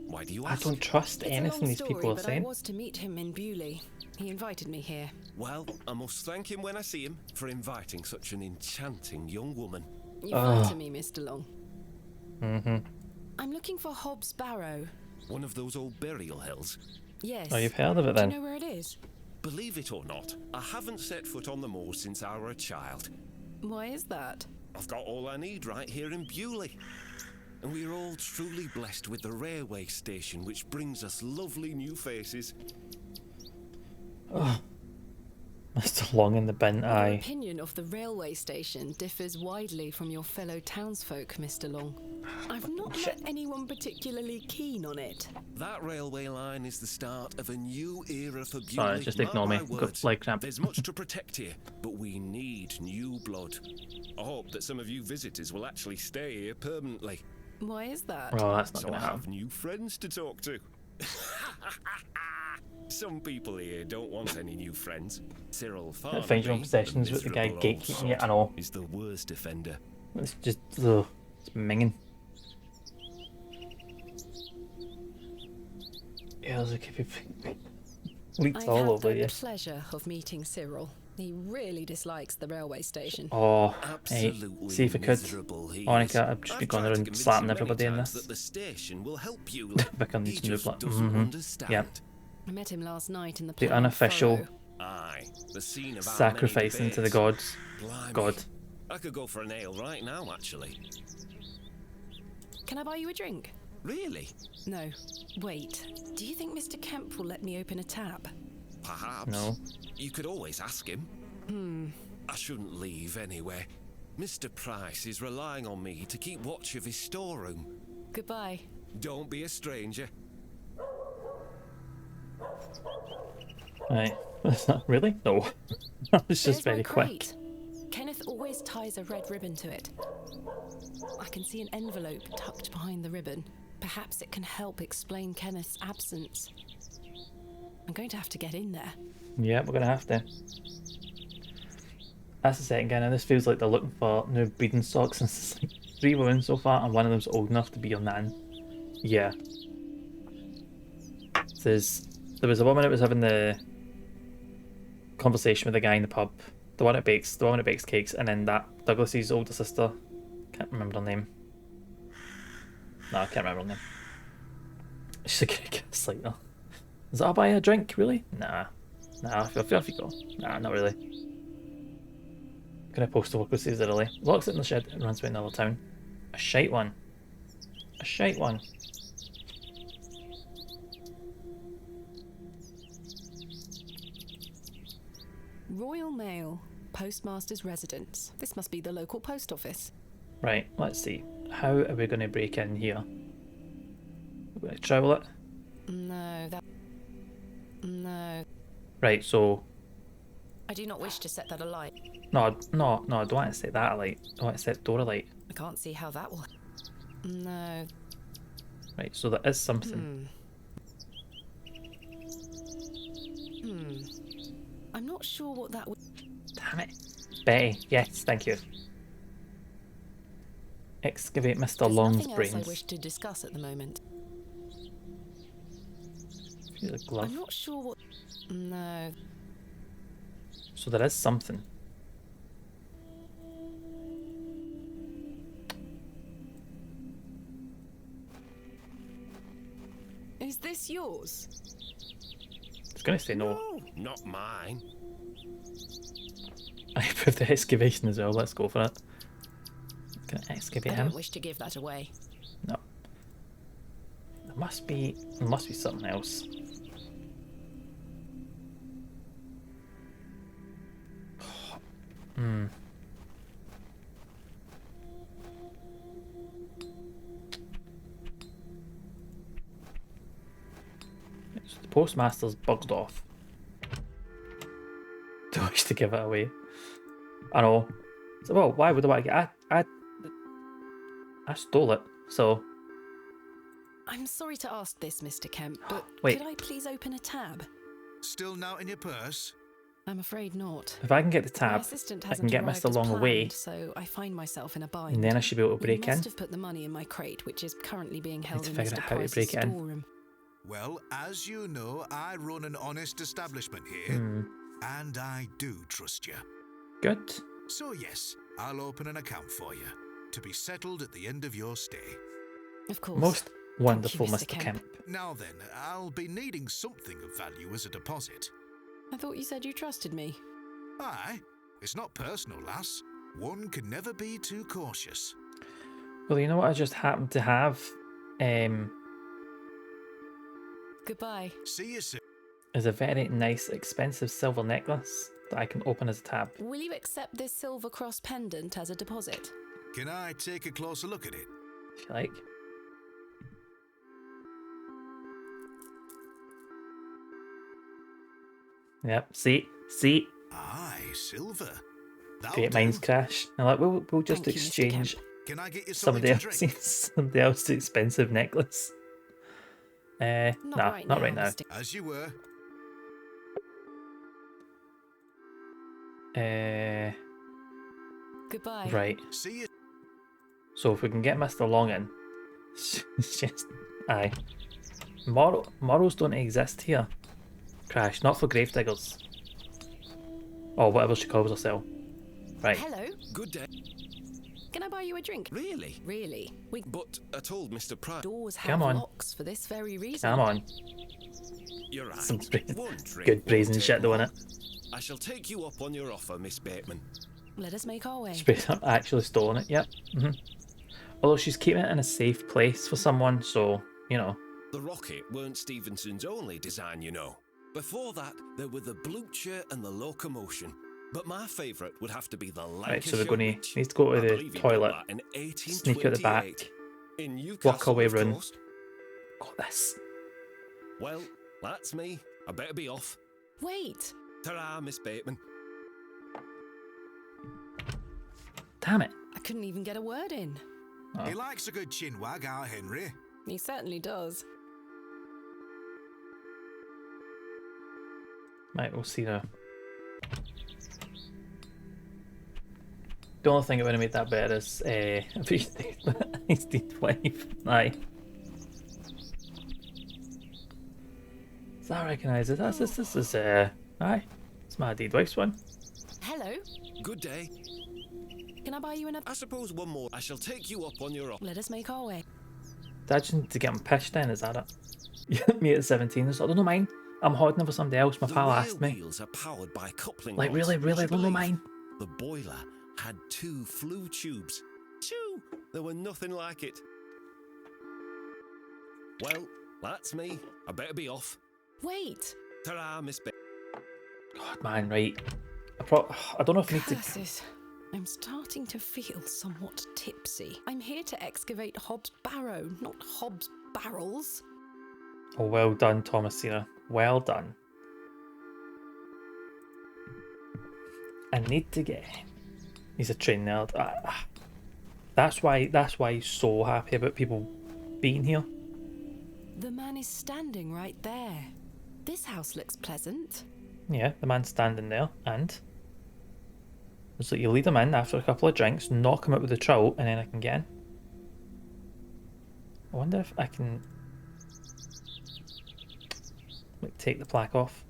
Why do you I ask? don't trust It's a anything long these story, people are but saying. I was to meet him in Bewley. He invited me here. Well, I must thank him when I see him for inviting such an enchanting young woman. You flatter me, Mr. Long. Mm-hmm. I'm looking for Hob'sBarrow. One of those old burial hills. Yes. Oh, you've heard of it then? Do you know where it is? Believe it or not, I haven't set foot on the moors since I were a child. Why is that? I've got all I need right here in Bewley. And we're all truly blessed with the railway station, which brings us lovely new faces. Oh. Mr. Long in the bin, Your aye. opinion of the railway station differs widely from your fellow townsfolk, Mr. Long. I've not met anyone particularly keen on it. That railway line is the start of a new era for Bewley. Sorry, just Mark ignore me. my I've got words. leg cramp. There's much to protect here, but we need new blood. I hope that some of you visitors will actually stay here permanently. Why is that? Oh, that's not So going I to happen. have new friends to talk to. Some people here don't want any new friends. Cyril Farnaby, Find your own the obsessions with the guy miserable old gatekeeping you. sod, I know. is the worst offender. It's just, ugh, it's minging. Yeah, there's a keep leaks I've all had over the you. pleasure of meeting Cyril. He really dislikes the railway station. Oh, hey, Absolutely see if I could. miserable he Monica, is. I'd just be I've going tried to around convince slapping him many everybody in times this. that the station will help you. Vicar He needs to move just like, doesn't understand. Yeah. I met him last night in the The ploughed unofficial furrow. Aye, the scene of our sacrificing many to the debates. gods. Blimey. God. I could go for an ale right now, actually. Can I buy you a drink? Really? No. Wait. Do you think Mr. Kemp will let me open a tab? Perhaps. No. You could always ask him. I shouldn't leave anyway. Mr. Price is relying on me to keep watch of his storeroom. Goodbye. Don't be a stranger. Right. Really? No. That was just There's my very quick. crate. Kenneth always ties a red ribbon to it. I can see an envelope tucked behind the ribbon. Perhaps it can help explain Kenneth's absence. I'm going to have to get in there. Yeah, we're going to have to. That's the second guy now. This feels like they're looking for new breeding stocks. And it's like 3 women so far, and one of them's old enough to be your nan. Yeah. There was a woman that was having the conversation with the guy in the pub. The one that bakes cakes, and then that Douglas's older sister. Can't remember her name. No, I can't remember her name. She's like, gaslighter. Is that I'll buy a drink, really? Nah. Nah, off you go. Nah, not really. Gonna post to work with Caesar early. Locks it in the shed and runs to another town. A shite one. A shite one. Royal Mail, Postmaster's Residence. This must be the local post office. Right, let's see. How are we going to break in here? We're going to travel it? No. Right, so... I do not wish to set that alight. No, I don't want to set that alight. I want to set the door alight. I can't see how that will... No. Right, so there is something. I'm not sure what that would... Damn it. Betty, yes, thank you. Excavate Mr. Long's brains. Nothing else I wish to discuss at the moment. Here's a glove. I'm not sure what... No. So there is something. Is this yours? I was going to say no. No, not mine. I have the excavation as well, let's go for it. Can I excavate him? I don't wish to give that away. No. There must be something else. So the postmaster's bugged off. Don't wish to give it away. I know. So, well, why would I want to get... I stole it, so... I'm sorry to ask this, Mr. Kemp, but Wait. could I please open a tab? Still not in your purse? I'm afraid not. If I can get the My tab, assistant I hasn't can get arrived Mr. as Long planned, away, so I find myself in a bind. and then I should be able to break You must in. have put the money in my crate, which is currently being I need held to in figure Mr. out how to Price's break it in. storeroom. Well, as you know, I run an honest establishment here, and I do trust you. Good. So yes, I'll open an account for you, to be settled at the end of your stay. Of course. Most wonderful Thank you, Mr. Kemp. Now then, I'll be needing something of value as a deposit. I thought you said you trusted me. Aye, it's not personal, lass. One can never be too cautious. Well, you know what I just happened to have? Goodbye. See you soon. Is a very nice, expensive silver necklace that I can open as a tab. Will you accept this silver cross pendant as a deposit? Can I take a closer look at it? If you like. Yep. See. Aye, silver. Great minds crash. And like we'll just Thank you, Mr. exchange Can I get you somebody something to somebody else's expensive necklace. Not right now. As you were. Goodbye. Right. See you. So if we can get Mr. Long in, it's just aye. Morals don't exist here. Crash, not for gravediggers. Or whatever she calls herself. Right. Hello. Good day. Can I buy you a drink? Really? Really? But I told Mr. Pratt. Doors Come have on. locks for this very reason. Come on. You're right. Some One drink good brazen won't shit take though, long. innit? I shall take you up on your offer, Miss Bateman. Let us make our way. Straight up actually stolen it, yep. Although she's keeping it in a safe place for someone, so, you know. The rocket weren't Stevenson's only design, you know. Before that, there were the Blucher and the Locomotion. But my favourite would have to be the Lancashire Right, so we're going Witch. to need to go to I the believe he built toilet, that in sneak out the back, 1828. In walk Newcastle, away, of run. course. Got this. Well, that's me. I better be off. Wait. Ta-ra, Miss Bateman. Damn it. I couldn't even get a word in. He likes a good chin wag, our Henry. He certainly does. Right, we'll see now. The only thing that would have made that better is he's deed wife. Aye. So I recognise it. This is aye. It's my deed wife's one. Hello. Good day. Can I buy you another? I suppose one more. I shall take you up on your offer. Let us make our way. Did I just need to get him pitched in, is that it? Me at 17, so I don't know mine. I'm hoarding for somebody else. My pal asked me. Wheels are powered by coupling Like, rods. really, Would you don't know believe? mine. The boiler had 2 flue tubes. 2! There were nothing like it. Well, that's me. I better be off. Wait! Ta-ra, Miss Ba- God, man, right. I don't know if I need to... Curses. I'm starting to feel somewhat tipsy. I'm here to excavate Hob'sBarrow, not Hobbs barrels. Oh, well done, Thomasina. Well done. I need to get him. He's a trained nerd. That's why he's so happy about people being here. The man is standing right there. This house looks pleasant. Yeah, the man's standing there, and it's like you lead him in after a couple of drinks, knock him out with the trowel, and then I can get in. I wonder if I can like take the plaque off.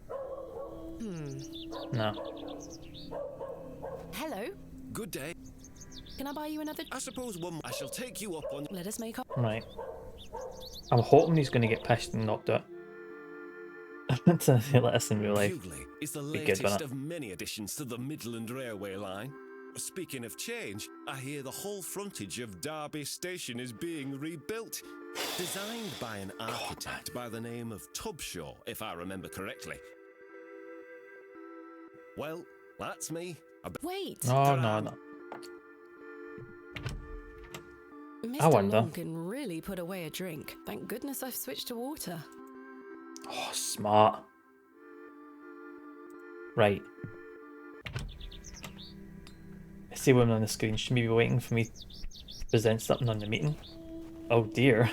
No. Hello. Good day. Can I buy you another? I suppose one. I shall take you up on. Let us make up. Right. I'm hoping he's going to get pissed and knocked out. To let us in real life. Bewley is the Be good, latest wouldn't of many additions to the Midland Railway line. Speaking of change, I hear the whole frontage of Derby Station is being rebuilt. Designed by an architect by the name of Tubshaw, if I remember correctly. Well, that's me. Wait! Oh, no. Mr. I wonder. Long can really put away a drink. Thank goodness I've switched to water. Oh, smart. Right. I see women on the screen. She may be waiting for me to present something on the meeting. Oh dear.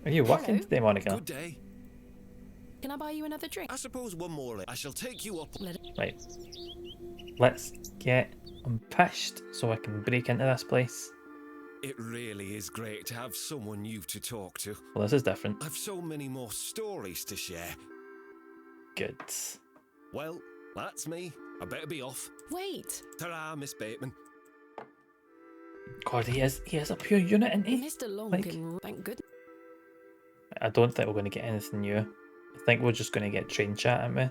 Are you working today, Monica? Good day. Can I buy you another drink? I suppose one more. I shall take you up. Right. Let's get unpitched so I can break into this place. It really is great to have someone new to talk to. Well, this is different. I've so many more stories to share. Good. Well, that's me. I better be off. Wait. Ta-ra, Miss Bateman. God, he is a pure unit, isn't he? Mr. Long Like, can... Thank goodness. I don't think we're going to get anything new. I think we're just going to get train chat, aren't we?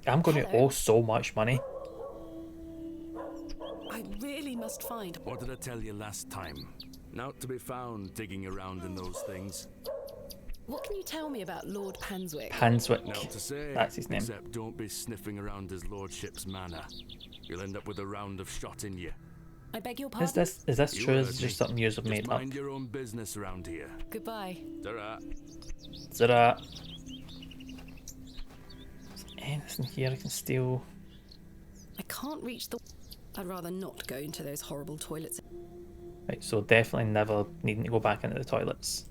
I'm going to owe so much money. I really must find... What did I tell you last time? Not to be found digging around in those things. What can you tell me about Lord Panswick? Panswick. Not to say, That's his name. except don't be sniffing around his lordship's manor. You'll end up with a round of shot in you. I beg your pardon? Is this You true? Is heard it me. just something you've made Just up? mind your own business around here. Goodbye. Ta-ra. Ta-ra. Is there anything here I can steal? I can't reach the... I'd rather not go into those horrible toilets. Right, so definitely never needing to go back into the toilets.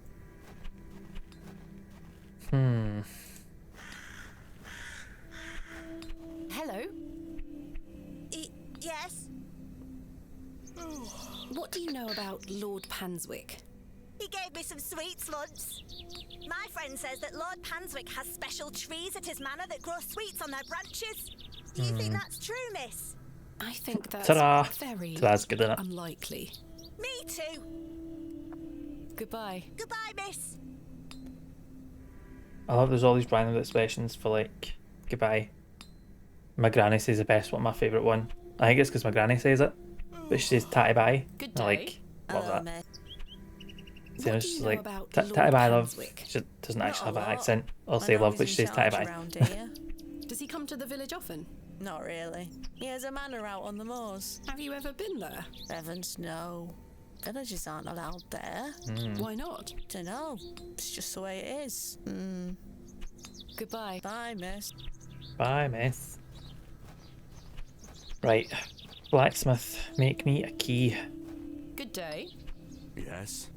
Hello? Yes? What do you know about Lord Panswick? He gave me some sweets once. My friend says that Lord Panswick has special trees at his manor that grow sweets on their branches. Do you think that's true, miss? I think that's Ta-da! very Ta-da's good, innit? unlikely. Me too. Goodbye. Goodbye, miss. I love there's all these random expressions for like goodbye. My granny says the best one, my favourite one. I think it's because my granny says it, but she says tatty bye. Good I like day. love that. miss. So What it's do just you know like about tatty Lord bye love. Panswick? She doesn't actually have Not a an lot. accent. I'll I say know love, he's but in she says tatty charge bye. around here. Does he come to the village often? Not really. He has a manor out on the moors. Have you ever been there? Heavens, no. Villagers aren't allowed there. Why not? Dunno. It's just the way it is. Goodbye. Bye, miss. Bye, miss. Right, blacksmith, make me a key. Good day. Yes.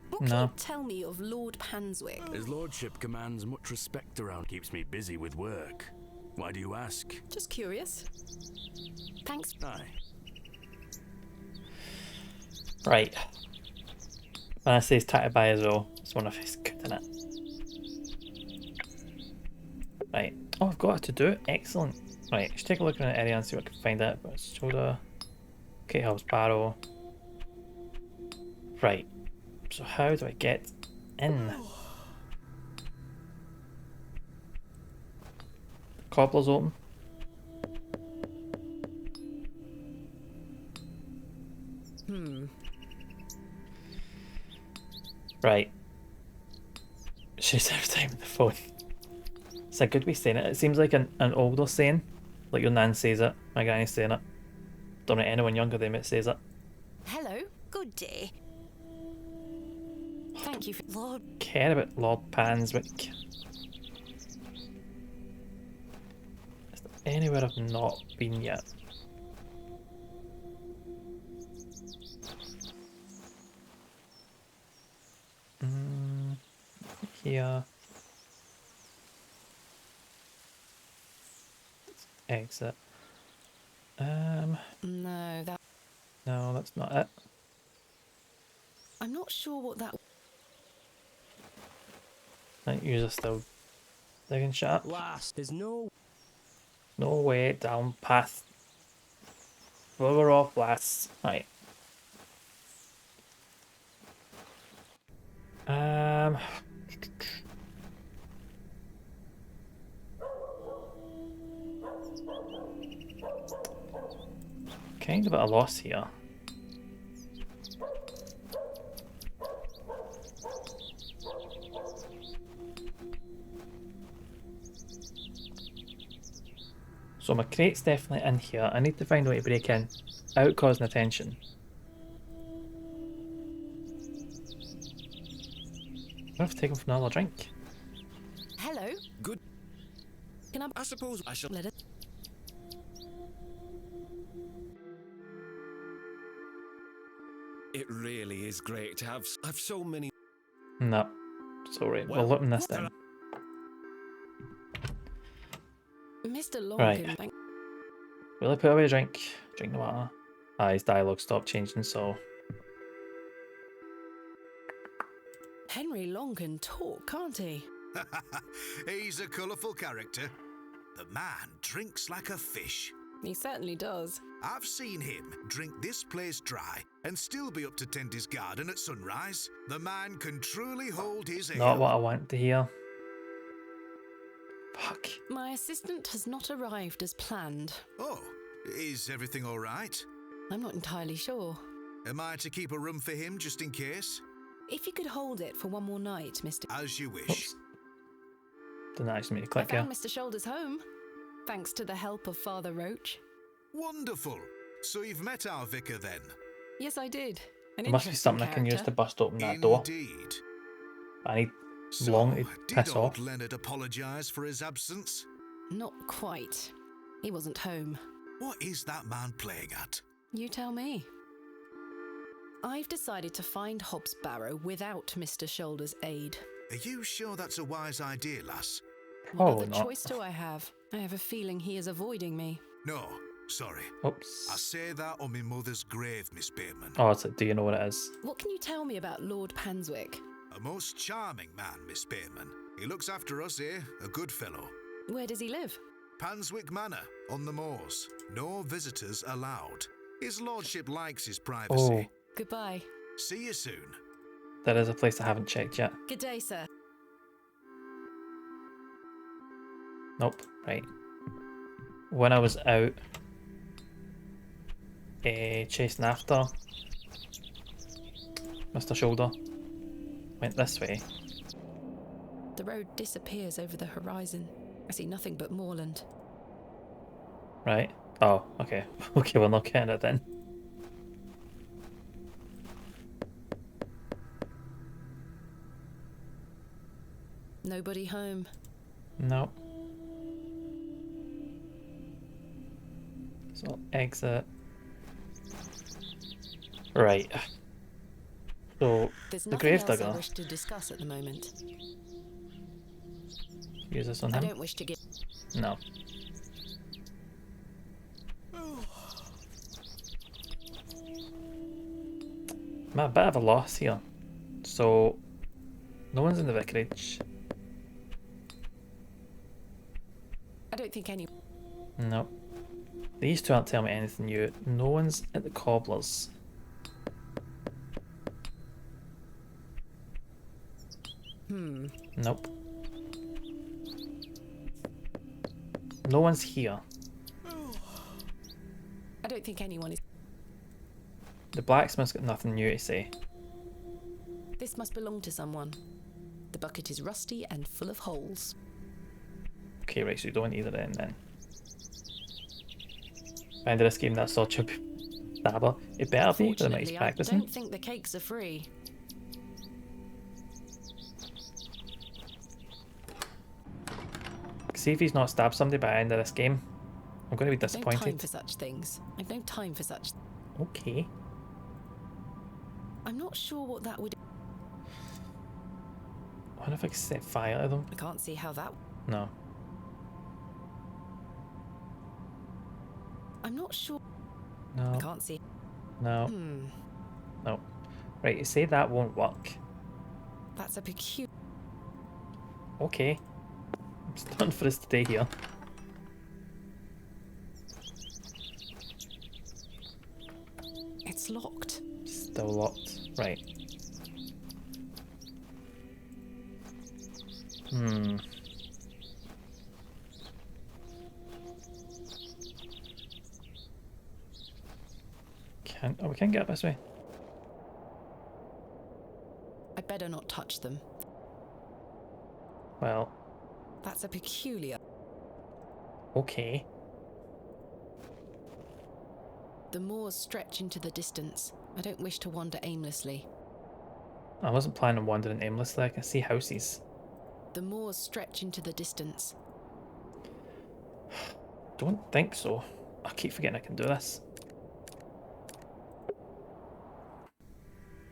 What can No. you tell me of Lord Panswick? His lordship commands much respect around, keeps me busy with work. Why do you ask? Just curious. Thanks. Aye. Right. When I say tatty bye as well, it's one of his good in it. Right. Oh, I've got it to do it. Excellent. Right, let's take a look in the area and see what I can find out. But shoulder. Okay, Hob'sBarrow. Right. So how do I get in? Cobbler's open. Right. She's every time on the phone. It's a good way of saying it. It seems like an older saying. Like your nan says it. My granny's saying it. Don't know anyone younger than me says it. Hello, good day. Thank you for Lord. Care about Lord Panswick. Is there anywhere I've not been yet? Here. Exit. No, that. No, that's not it. I'm not sure what that. I think you're still digging shit up. Last, there's no way down path. We're off last. Right. Kind of at a loss here. So my crate's definitely in here. I need to find a way to break in without causing attention. I have to take him for another drink. Hello. Good. Can I suppose I shall let it. It really is great to have so many. No. Sorry. We'll look in this then. Mr. Longan. Right. Will I put away a drink? Drink the water. His dialogue stopped changing, so. Henry Long can talk, can't he? He's a colourful character. The man drinks like a fish. He certainly does. I've seen him drink this place dry and still be up to tend his garden at sunrise. The man can truly hold his ale. Not what I want to hear. Fuck. My assistant has not arrived as planned. Oh, is everything all right? I'm not entirely sure. Am I to keep a room for him just in case? If you could hold it for one more night, Mr. As you wish. Oops. Didn't actually make a click I found here. Mr. Shoulders home, thanks to the help of Father Roach. Wonderful. So you've met our vicar then? Yes, I did. There must be something I can use to bust open that door. Indeed. I need Long to piss did off. old Leonard apologise for his absence? Not quite. He wasn't home. What is that man playing at? You tell me. I've decided to find Hob'sBarrow without Mr. Shoulders' aid. Are you sure that's a wise idea, lass? What other choice do I have? I have a feeling he is avoiding me. No, sorry. Oops. I say that on my mother's grave, Miss Bateman. Oh, it's like, do you know what it is? What can you tell me about Lord Panswick? A most charming man, Miss Bateman. He looks after us here, a good fellow. Where does he live? Panswick Manor, on the moors. No visitors allowed. His lordship likes his privacy. Oh. Goodbye. See you soon. There is a place I haven't checked yet. Good day, sir. Nope. Right. When I was out chasing after Mr. Shoulder, went this way. The road disappears over the horizon. I see nothing but moorland. Right. Oh, okay. Okay, we're not getting it then. Nobody home. No. So exit. Right. So There's the nothing else I gravedigger. wish to discuss at the moment. Use this on I him. don't wish to get. No. I'm at a bit of a loss here. So no one's in the vicarage. I don't think any. No. These two aren't telling me anything new. No one's at the cobbler's. Nope. No one's here. I don't think anyone is. The blacksmith's got nothing new to say. This must belong to someone. The bucket is rusty and full of holes. Okay, right, so you don't want either end then. By the end of this game, that's such a stabber. It better be, because I might be practicing. I don't think the cakes are free. See if he's not stabbed somebody by the end of this game. I'm going to be disappointed. I've no time for such things. I've no time for such. Okay. I'm not sure what that would. I wonder if I can set fire to them. I can't see how that. No. I'm not sure. No. I can't see. No. No. Right, you say that won't work. That's a peculiar. Okay. I'm starting for us today here. It's locked. Still locked. Right. We can't get up this way. I better not touch them. Well. That's a peculiar. Okay. The moors stretch into the distance. I don't wish to wander aimlessly. I wasn't planning on wandering aimlessly. I can see houses. The moors stretch into the distance. Don't think so. I keep forgetting I can do this.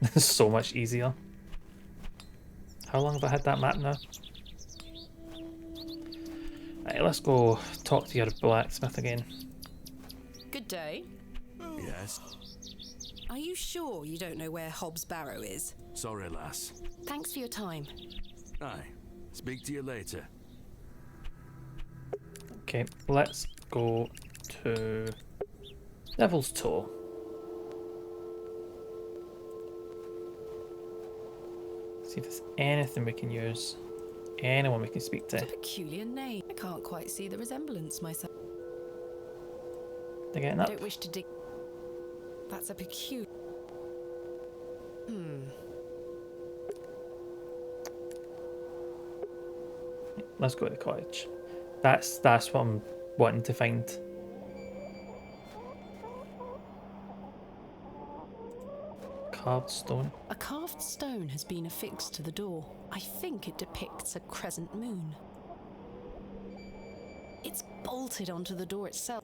This is so much easier. How long have I had that map now? Right, let's go talk to your blacksmith again. Good day. Yes? Are you sure you don't know where Hob'sBarrow is? Sorry, lass. Thanks for your time. Aye. Speak to you later. Okay, let's go to Devil's Toe. See if there's anything we can use. Anyone we can speak to. It's a peculiar name. I can't quite see the resemblance myself. They're getting up. I don't wish to dig. That's a peculiar. Let's go to the cottage. That's what I'm wanting to find. Carved stone. A carved stone has been affixed to the door. I think it depicts a crescent moon. It's bolted onto the door itself.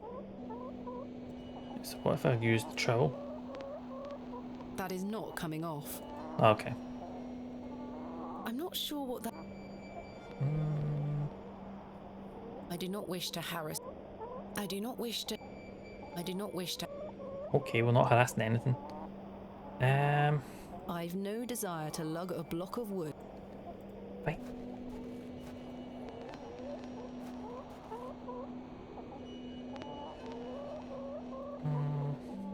So what if I use the trowel? That is not coming off. Okay. I'm not sure what that. I do not wish to harass. I do not wish to. Okay, we're not harassing anything. I've no desire to lug a block of wood. Right.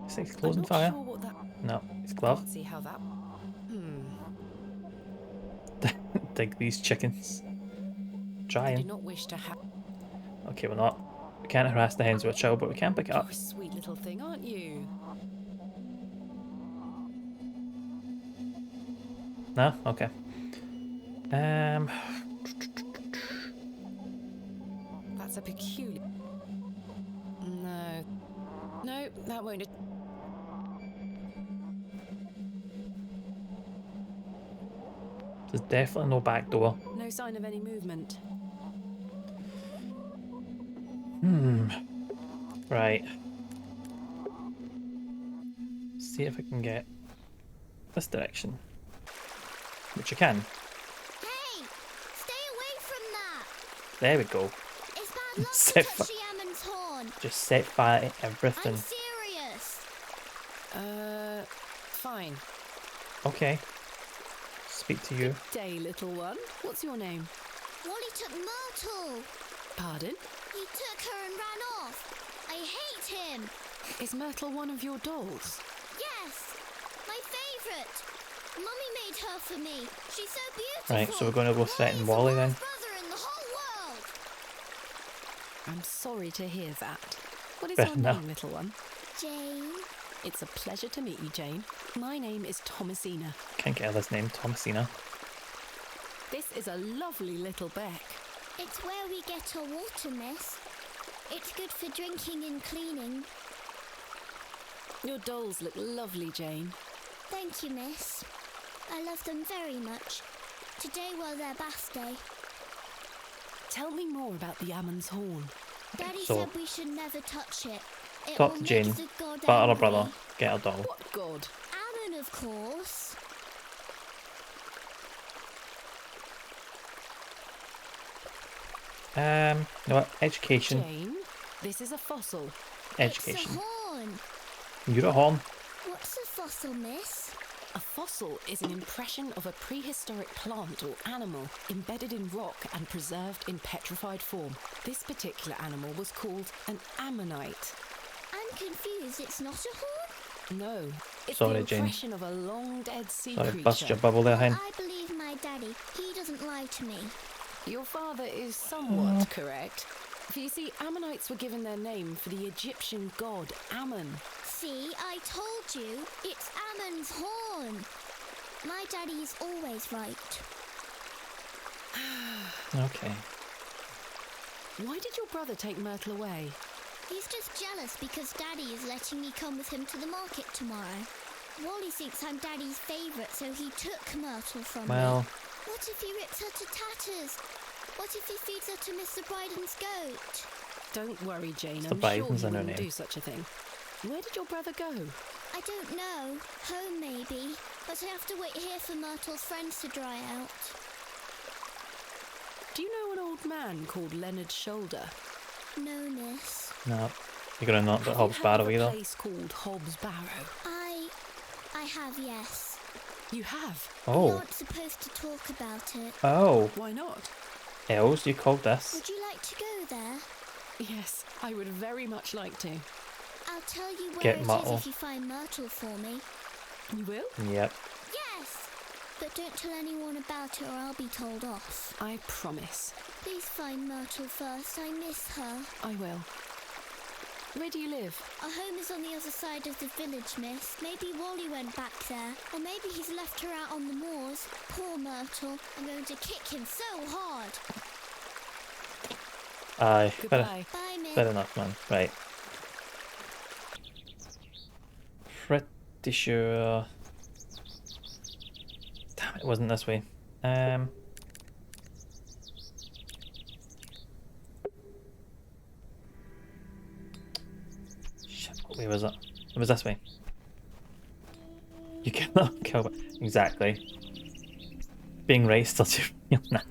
Is it closing fire? Sure what that... No, it's glove. Can't see how that. Dig these chickens. I Trying. do not wish to have. Okay, we're not. We can't harass the hens with a trowel, but we can pick it up. You're a sweet little thing, aren't you? No? Okay. That's a peculiar. No. No, that won't. There's definitely no back door. No sign of any movement. Right. See if I can get this direction. Which I can. Hey! Stay away from that! There we go. It's bad luck Set to touch the Ammon's horn. Just set fire to everything. I'm serious. Fine. Okay. Speak to you. Good day, little one. What's your name? Wally took Myrtle. Pardon? He took her and ran off. I hate him. Is Myrtle one of your dolls? Yes, my favourite. Mummy made her for me. She's so beautiful. Right, so we're going to go threaten Wally then. Brother in the whole world. I'm sorry to hear that. What is Fair your enough. name, little one? Jane. It's a pleasure to meet you, Jane. My name is Thomasina. Can't get this name, Thomasina. This is a lovely little beck. It's where we get our water, miss. It's good for drinking and cleaning. Your dolls look lovely, Jane. Thank you, miss. I love them very much. Today was their bath day. Tell me more about the Ammon's Horn. Daddy So- said we should never touch it. It Talk will to make Jane. the god Battle her angry. brother. Get a doll. What god? Ammon, of course. You know what? Education. Jane, this is a fossil. Education. It's a horn. You're at home. What's a fossil, miss? A fossil is an impression of a prehistoric plant or animal embedded in rock and preserved in petrified form. This particular animal was called an ammonite. I'm confused. It's not a horn? No, it's Sorry, the Jane. impression of a long dead sea Sorry, creature. bust your bubble there, hen. I believe my daddy. He doesn't lie to me. Your father is somewhat correct. For you see, Ammonites were given their name for the Egyptian god Ammon. See, I told you. It's Ammon's horn. My daddy is always right. Okay. Why did your brother take Myrtle away? He's just jealous because Daddy is letting me come with him to the market tomorrow. Wally thinks I'm Daddy's favourite, so he took Myrtle from Well. me. What if he rips her to tatters? What if he feeds her to Mr. Bryden's goat? Don't worry, Jane. Mr. I'm Biden's sure in he her wouldn't name. do such a thing. Where did your brother go? I don't know. Home, maybe. But I have to wait here for Myrtle's friends to dry out. Do you know an old man called Leonard Shoulder? No, miss. No. You're gonna not get Hob'sBarrow a either. place called Hob'sBarrow. I have, yes. You have? We Oh. aren't supposed to talk about it. Oh. Why not? Els, you called this. Would you like to go there? Yes, I would very much like to. I'll tell you where Get it is Myrtle. if you find Myrtle for me. You will? Yep. Yes! But don't tell anyone about it or I'll be told off. I promise. Please find Myrtle first. I miss her. I will. Where do you live? Our home is on the other side of the village, miss. Maybe Wally went back there. Or maybe he's left her out on the moors. Poor Myrtle. I'm going to kick him so hard. Aye. Goodbye. Bye, miss. Fair enough, man. Right. Pretty sure. Damn, it wasn't this way. Shit, what way was it? It was this way. You cannot kill it. Exactly. Being right still too real now.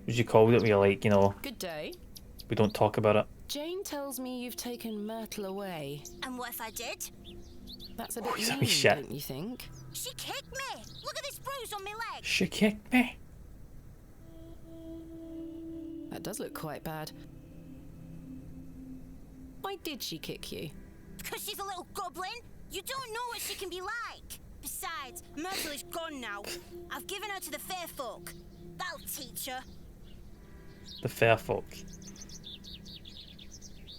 As you called it, we are like, you know, Good day. we don't talk about it. Jane tells me you've taken Myrtle away. And what if I did? That's a bit he's a wee mean, shit. don't you think? She kicked me! Look at this bruise on my leg! She kicked me. That does look quite bad. Why did she kick you? Because she's a little goblin! You don't know what she can be like! Besides, Myrtle is gone now. I've given her to the fair folk. That'll teach her. The fair folk.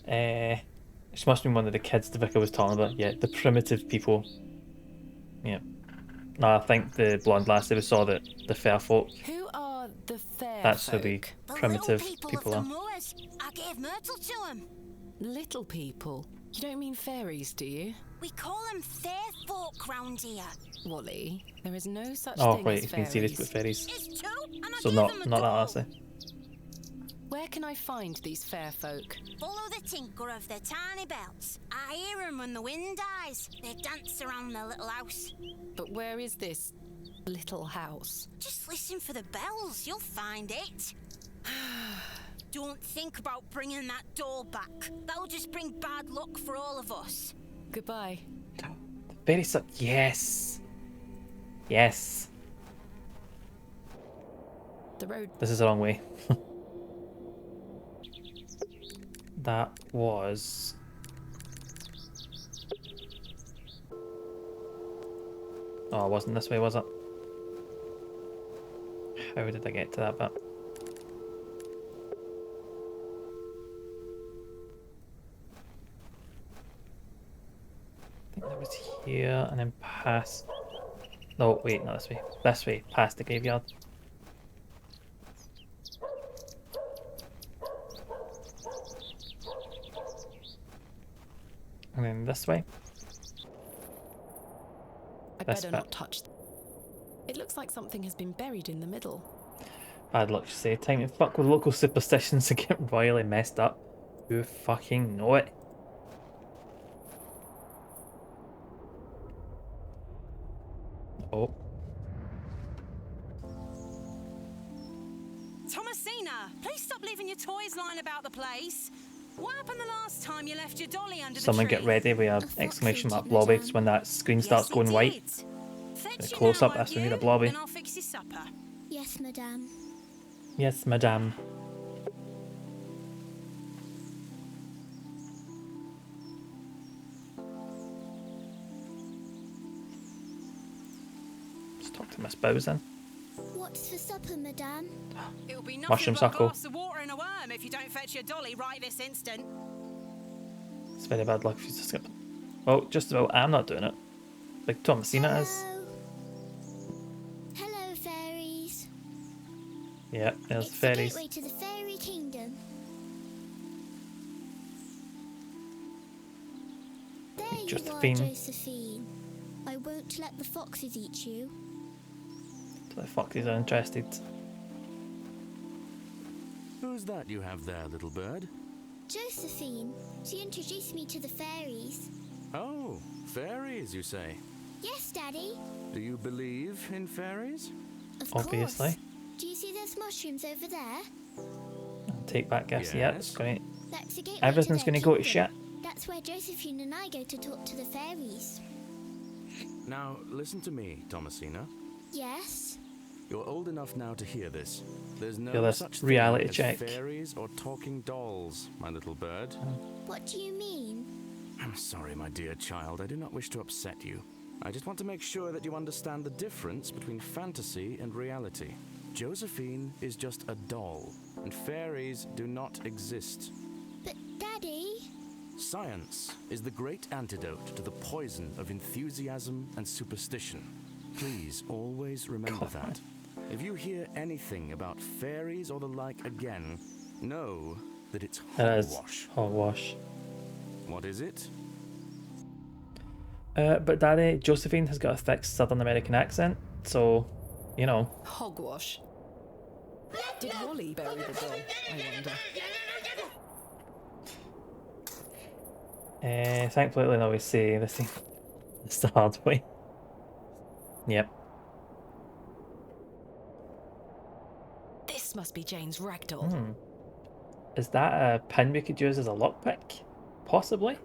This must have been one of the kids the vicar was talking about. Yeah, the primitive people. Yeah. No, I think the blonde lassie we saw that the fair folk. Who are the fair That's folk? who the The primitive little people of are. the moors. I gave Myrtle to them. Little people? You don't mean fairies, do you? We call them fair folk round here. Wally, there is no such Oh thing right, as he's been serious with fairies. fairies. It's true, and I So gave not them a not that go. lassie. Where can I find these fair folk? Follow the tinkle of their tiny bells. I hear them when the wind dies. They dance around their little house. But where is this little house? Just listen for the bells, you'll find it. Don't think about bringing that doll back. That'll just bring bad luck for all of us. Goodbye. Fairy suck. Yes. Yes. The road. This is the wrong way. That was... Oh, it wasn't this way, was it? How did I get to that bit? I think that was here and then past... No, wait, not this way. This way, past the graveyard. And then this way. I better not touch. It looks like something has been buried in the middle. Bad luck to say. Time to fuck with local superstitions to get royally messed up. You fucking know it. Oh. Thomasina, please stop leaving your toys lying about the place. What happened the last time you left your dolly under Someone the tree? get ready with an exclamation mark blobby, because when that screen starts going white. A close up, that's when we need a blobby. And I'll fix your supper. Yes, madame. Yes, madame. Let's talk to Miss Bowsen. What's for supper, madame? It'll be nothing Mushroom but a suckle. glass of water and a worm if you don't fetch your dolly right this instant. It's very bad luck if you just skip. Well, just about I'm not doing it. Like Thomasina is. Hello, fairies. Yeah, there's It's the fairies. the gateway to the fairy kingdom. There you are, Josephine. Josephine. I won't let the foxes eat you. The foxes are interested. Who's that you have there, little bird? Josephine. She introduced me to the fairies. Oh, fairies, you say? Yes, Daddy. Do you believe in fairies? Of Obviously. course. Do you see those mushrooms over there? Take back gifts. Yeah, it's great. That's the gateway Everything's to going their to go to kingdom. shit. That's where Josephine and I go to talk to the fairies. Now, listen to me, Thomasina. Yes? You're old enough now to hear this. There's no Feel this such reality thing check. as fairies or talking dolls, my little bird. What do you mean? I'm sorry, my dear child. I do not wish to upset you. I just want to make sure that you understand the difference between fantasy and reality. Josephine is just a doll, and fairies do not exist. But, Daddy... Science is the great antidote to the poison of enthusiasm and superstition. Please always remember that. If you hear anything about fairies or the like again, know that it's hogwash. Hogwash. What is it? But Daddy, Josephine has got a thick Southern American accent, so, you know. Hogwash. Did Wally bury the doll, I wonder? Thankfully, I always say this it's the hard way. Yep. This must be Jane's ragdoll. Is that a pin we could use as a lockpick? Possibly.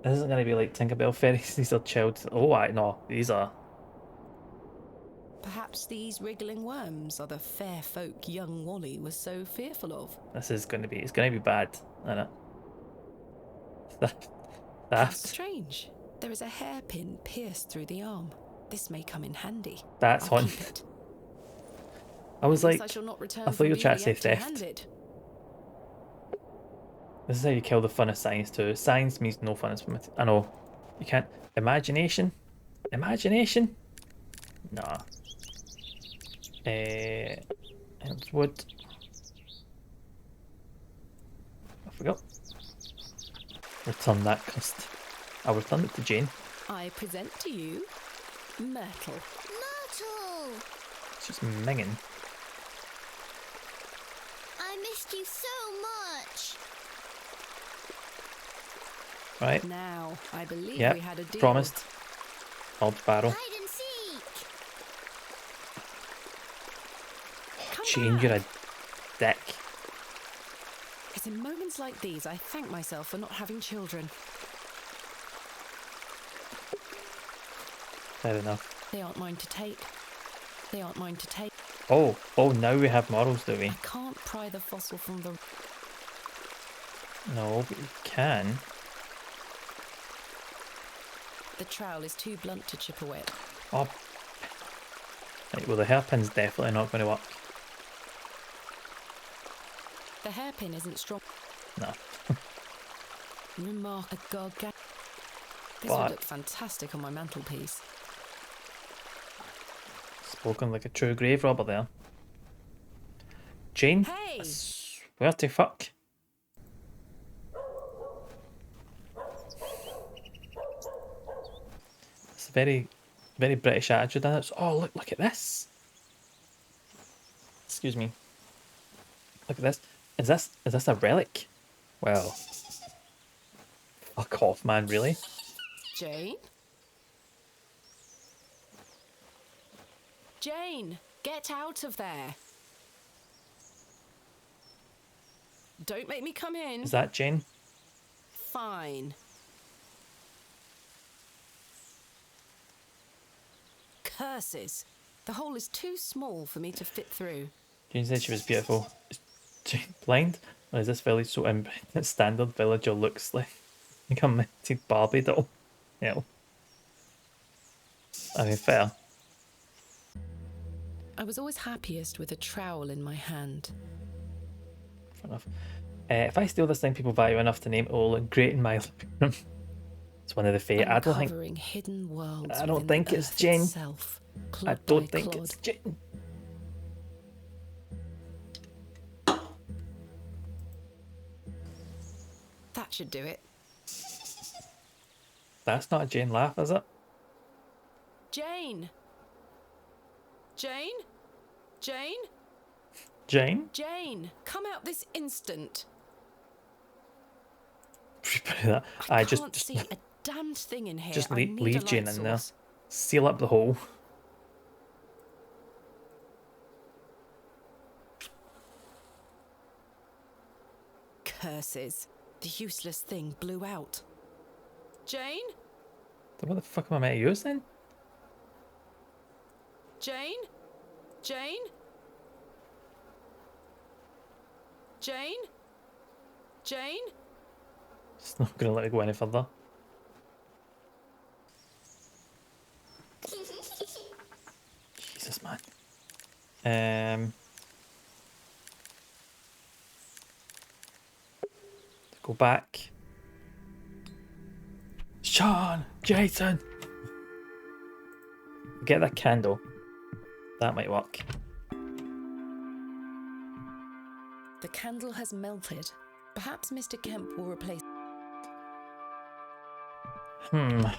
This isn't going to be like Tinkerbell fairies. These are chilled. Oh, no. These are. Perhaps these wriggling worms are the fair folk young Wally was so fearful of. This is going to be. It's going to be bad, isn't it? How That's strange. There is a hairpin pierced through the arm. This may come in handy. That's I'll on. keep it. I was Guess like, I shall not return I thought from you were trying to say Bewley theft. empty-handed. This is how you kill the fun of science too. Science means no fun. I know. You can't. Imagination? Imagination? Nah. Wood. I forgot. Return that cost. I'll return it to Jane. I present to you Myrtle. Myrtle! She's minging. I missed you so much. Right. Now, I believe Yep. we had a deal. Promised. Hob'sBarrow. Hide and seek. Jane, you're a dick. It's in moments like these I thank myself for not having children. Fair enough. They aren't mine to take. They aren't mine to take. Oh, now we have models, do we? I can't pry the fossil from the... No, but we can. The trowel is too blunt to chip away. Oh. Right, well, the hairpin's definitely not going to work. The hairpin isn't strong. No. Remarkable. This would look fantastic on my mantelpiece. Spoken like a true grave robber there. Jane? Hey! Where the fuck? It's a very, very British attitude, and it's, oh, look at this. Excuse me. Look at this. Is this a relic? Well, fuck off, man, really? Jane? Jane, get out of there. Don't make me come in. Is that Jane? Fine. Curses. The hole is too small for me to fit through. Jane said she was beautiful. Is Jane blind? Or is this village so inbred that standard villager looks like a minted Barbie doll? Yeah. I mean, fair. I was always happiest with a trowel in my hand. Fair enough. If I steal this thing people value enough to name it all and great in my living room, it's one of the fate. I don't think. Hidden worlds I don't think it's Jane. Itself, I don't think it's Jane. That should do it. That's not a Jane laugh, is it? Jane. Jane? Jane? Jane? Jane, come out this instant. I can't see a damned thing in here. Just I need leave a Jane light in there. source. Seal up the hole. Curses. The useless thing blew out. Jane? What the fuck am I meant to use then? Jane? Jane? Jane? Jane? It's not gonna let me go any further. Jesus, man. Go back. Sean! Jason! Get that candle. That might work. The candle has melted. Perhaps Mr. Kemp will replace... I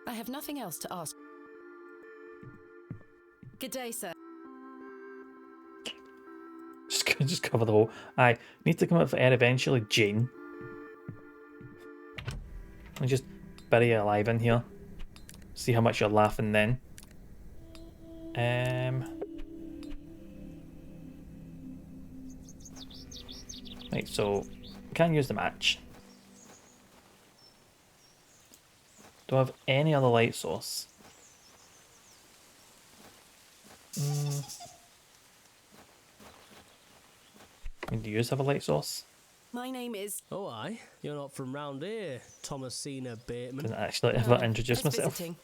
have nothing else to ask. Good day, sir. Just cover the hole. I need to come up for air eventually, Jane. Let me just bury you alive in here. See how much you're laughing then. Right, so I can't use the match. Do I have any other light source? I mean, do you have a light source? My name is... Oh, aye. You're not from round here, Thomasina Bateman. Didn't actually ever introduce just myself. visiting.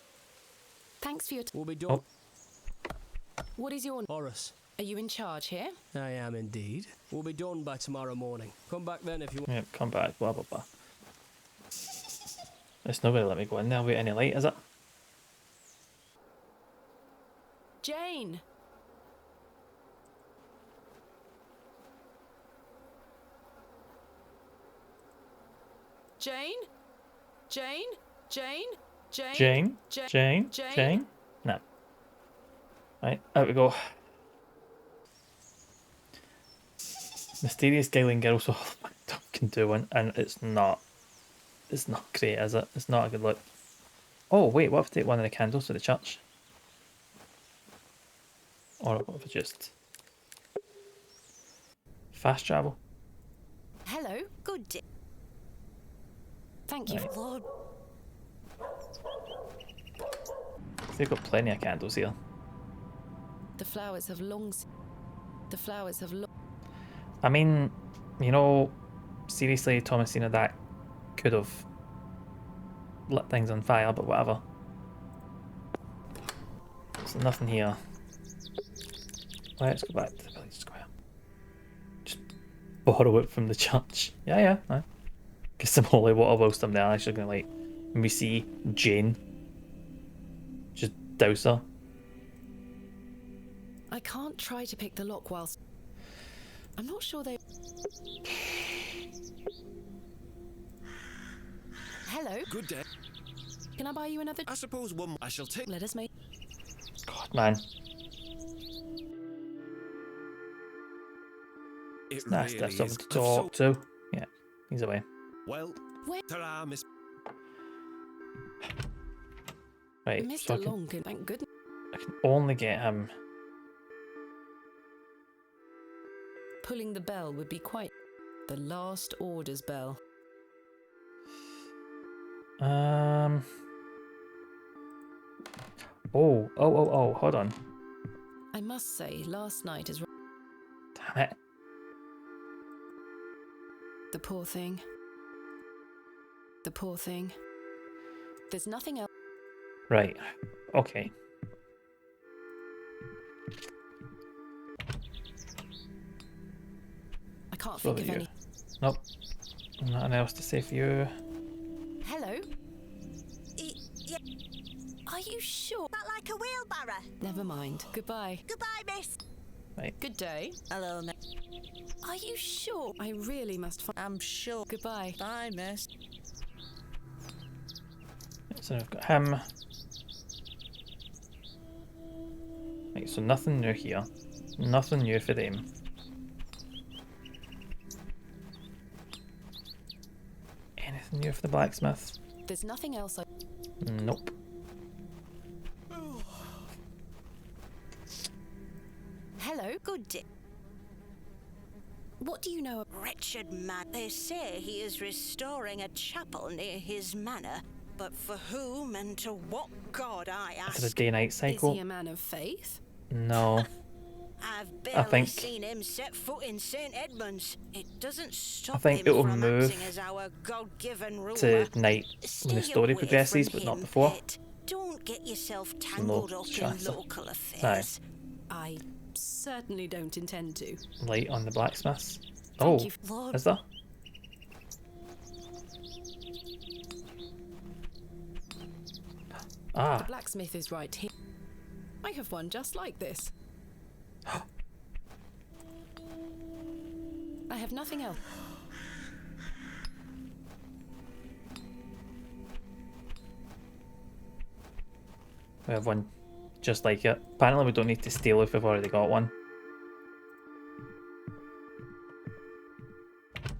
Thanks for your... We'll be done. What is your... Horace. Are you in charge here? I am indeed. We'll be done by tomorrow morning. Come back then if you want. Yep, come back, blah blah blah. It's not going to let me go in there with any light, is it? Jane! Jane? Jane? Jane? Jane? Jane? No. Right, out we go. Mysterious Gailing Girl, so can do one, and it's not great, is it? It's not a good look. Oh wait, what if I take one of the candles to the church? Or what if I just fast travel? Hello, good day. Thank you, Right. Lord. They've got plenty of candles here. The flowers have long. I mean, you know, seriously, Thomasina, that could have lit things on fire, but whatever. There's nothing here. Let's go back to the village square. Just borrow it from the church. Yeah. Get some holy water whilst I'm there. I'm actually gonna like maybe see Jane. Just douse her. I can't try to pick the lock whilst. I'm not sure they. Hello. Good day. Can I buy you another? I suppose one. I shall take. Let us make. God, man. It's nice to have someone to talk to. Yeah, he's away. Well, ta-ra, Miss. Right, Mr. so Longan, thank goodness. I can only get him. Pulling the bell would be quite. The last orders bell. Oh, hold on. I must say, last night is. Damn it. The poor thing. The poor thing. There's nothing else. Right. Okay. I can't think of any. Nope. Nothing else to say for you. Hello? Yeah. Are you sure? That like a wheelbarrow? Never mind. Goodbye. Goodbye, miss. Right. Good day. Hello, miss. Are you sure? I really must I'm sure. Goodbye. Bye, miss. So I've got him. Right, so nothing new here. Nothing new for them. Anything new for the blacksmith? There's nothing else. Nope. Hello, good day. What do you know? Wretched man. They say he is restoring a chapel near his manor, but for whom and to what god, I ask? For the day-night cycle. Is he a man of faith? No. I've barely think seen him set foot in St. Edmunds. It doesn't stop I think him it'll from move acting as our God-given ruler. to night when the Stay story away progresses, from but not him, before. pet. Don't get yourself tangled up in chance. local affairs. I certainly don't intend to. Light on the blacksmiths. Thank Oh, you, Lord. is there? The blacksmith is right here. I have one just like this. I have nothing else. We have one just like it. Apparently we don't need to steal if we've already got one.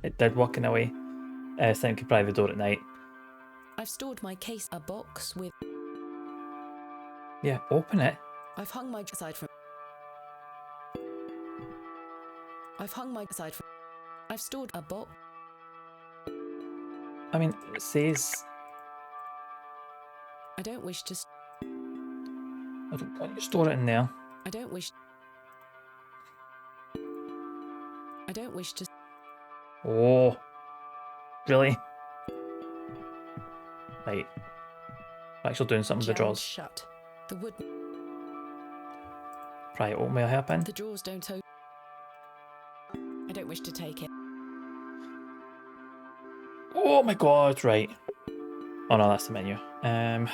It did work in a way. So we could pry the door at night. I've stored my case a box with. Yeah, open it. I've hung my aside from. I've hung my aside from. I've stored a box. I mean, it says. I don't wish to. I don't want you to store it in there. I don't wish. I don't wish to. Oh, really? Right. Actually doing something with the drawers. Shut. The wood. Pry it open with a hairpin. The drawers don't open. I don't wish to take it. Oh my god, right. Oh no, that's the menu. I've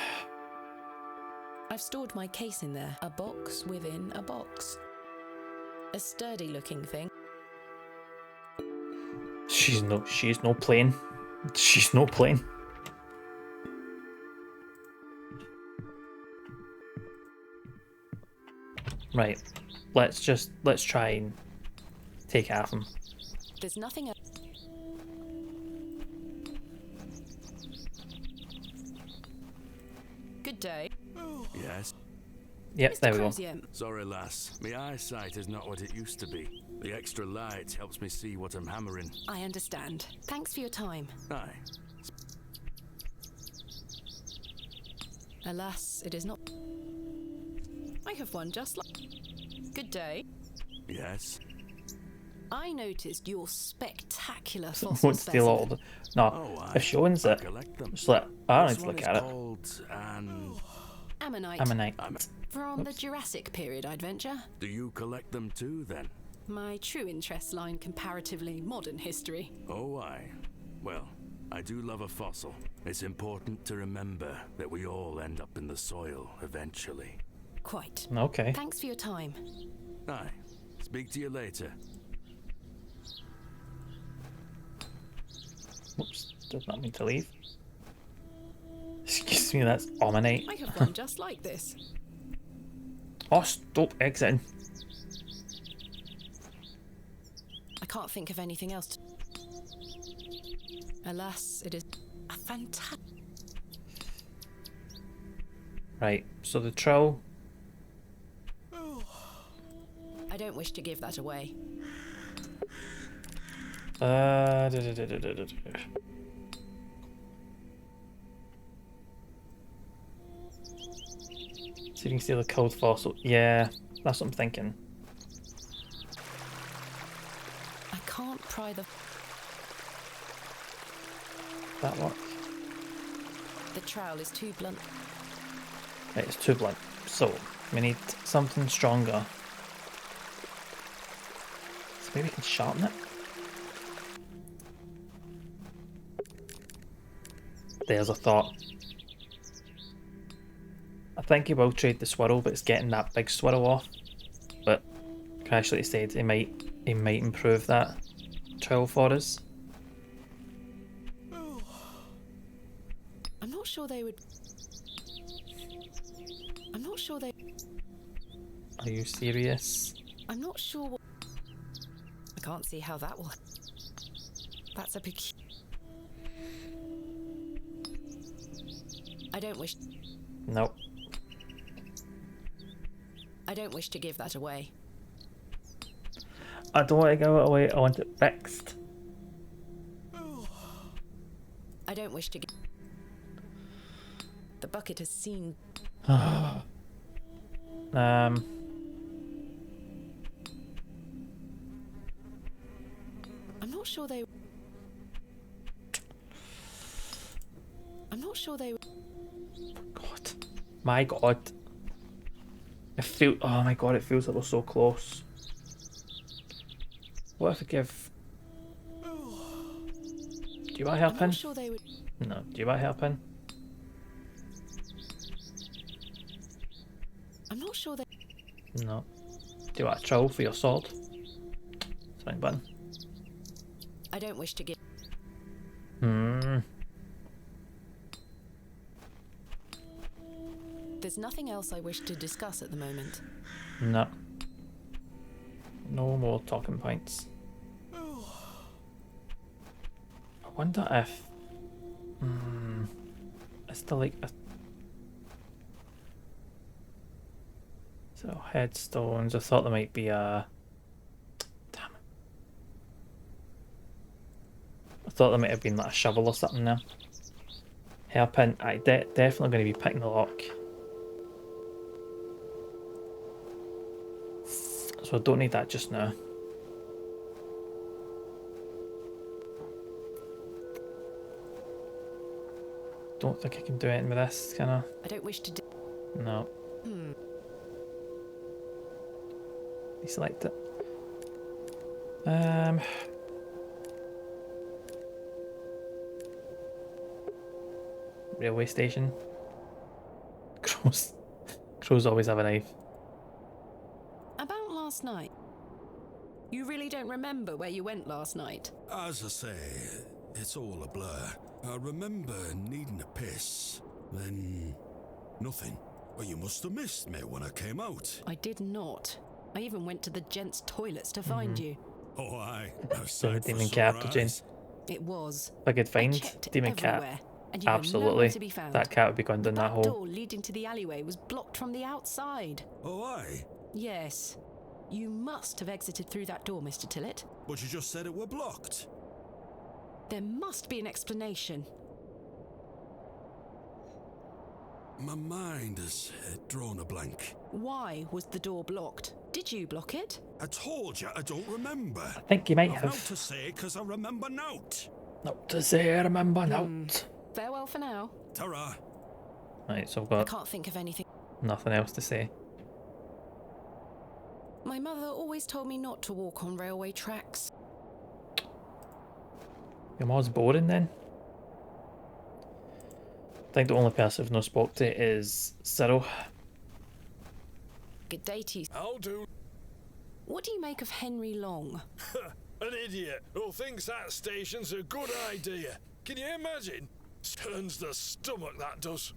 stored my case in there. A box within a box. A sturdy looking thing. She's no plane. She's no plane. Right. Let's try and take it off him. There's nothing else. Good day. Yes? Yep, there we go. Sorry, lass. My eyesight is not what it used to be. The extra light helps me see what I'm hammering. I understand. Thanks for your time. Aye. Alas, it is not. I have one just like... Good day. Yes? I noticed your spectacular Someone fossil won't steal all the... No, if she owns it, just let... I don't need to look at it. Ammonite. Ammonite. From the Jurassic period, I'd venture. Do you collect them too, then? My true interests lie in comparatively modern history. Oh, aye. Well, I do love a fossil. It's important to remember that we all end up in the soil eventually. Quite. Okay. Thanks for your time. Aye. Speak to you later. Oops, does not mean to leave. Excuse me, that's Ammonite. I have one just like this. Oh, stop exiting. I can't think of anything else to... Alas, it is a fantastic... Right, so the trowel. I don't wish to give that away. See if you can steal a cold fossil. Yeah, that's what I'm thinking. I can't pry the... That work? The trowel is too blunt. Right, it's too blunt. So, we need something stronger. So maybe we can sharpen it? There's a thought. I think he will trade the swirl, but it's getting that big swirl off. But Crashly said he might improve that trowel for us. I'm not sure they would... I'm not sure they... Are you serious? I'm not sure what... I can't see how that will... That's a peculiar... I don't wish... Nope. I don't wish to give that away. I don't want to give it away, I want it fixed. I don't wish to give... The bucket has seen... I'm not sure they... I'm not sure they... God. My God. It feels... Oh my God, it feels like we're so close. What if I give... Do you want help in? I'm not sure they would... No, do you want help in? I'm not sure they... No. Do you want a trowel for your sword? Fine button. I don't wish to give... There's nothing else I wish to discuss at the moment. No. No more talking points. I wonder if... It's still like a... So, headstones. I thought there might be a... Damn it. I thought there might have been like a shovel or something there. Hairpin. Definitely going to be picking the lock. So I don't need that just now. Don't think I can do anything with this, can I? I don't wish to do... No. Deselect it. Railway station. Crows always have a knife. About last night. You really don't remember where you went last night? As I say, it's all a blur. I remember needing a piss, then nothing. Well, you must have missed me when I came out. I did not. I even went to the gents' toilets to find you. Oh, aye. So the demon cat, Jane. It was. If I could find demon cat, absolutely. That cat would be going down that hole. The door leading to the alleyway was blocked from the outside. Oh, aye? Yes. You must have exited through that door, Mr. Tillett. But you just said it were blocked. There must be an explanation. My mind has drawn a blank. Why was the door blocked? Did you block it? I told you I don't remember. I think you might I've have. Nout to say because I remember nout. Not to say I remember nout. Farewell for now. Ta-ra. Right, so I've I got can't think of anything. nothing else to say. My mother always told me not to walk on railway tracks. Your mom's boring then? I think the only person I've not spoke to is Cyril. Good day to you. I'll do. What do you make of Henry Long? An idiot who thinks that station's a good idea. Can you imagine? Turns the stomach, that does.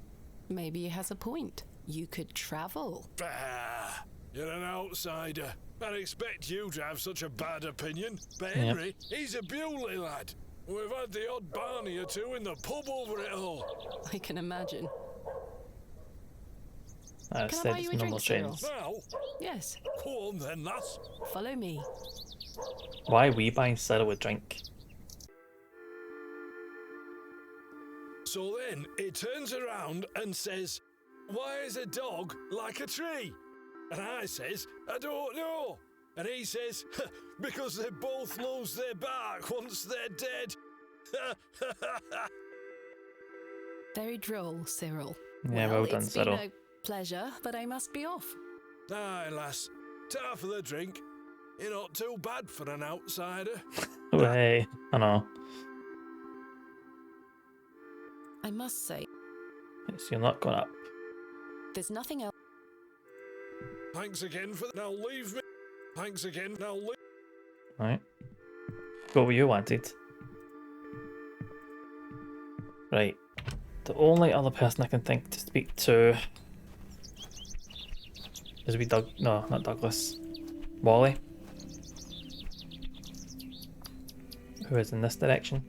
Maybe he has a point. You could travel. Bah! You're an outsider. I'd expect you to have such a bad opinion. But Henry, he's a Bewley lad. We've had the odd Barney or two in the pub over it all. I can imagine. I Can I said buy you it's a normal drink, Cyril? trains. Now? Yes. Go on then, lass. Follow me. Why are we buying Cyril a drink? So then he turns around and says, "Why is a dog like a tree?" And I says, "I don't know." And he says, "Because they both lose their bark once they're dead." Very droll, Cyril. Yeah, well done, it's Cyril. been a pleasure, but I must be off. Aye, lass. Ta for the drink. You're not too bad for an outsider. Oh, hey, I know. I must say, So you're not going up. there's nothing else. Thanks again for now leave me. Thanks again, now leave. Right. What were you wanted? Right. The only other person I can think to speak to is no, not Douglas. Wally. Who is in this direction.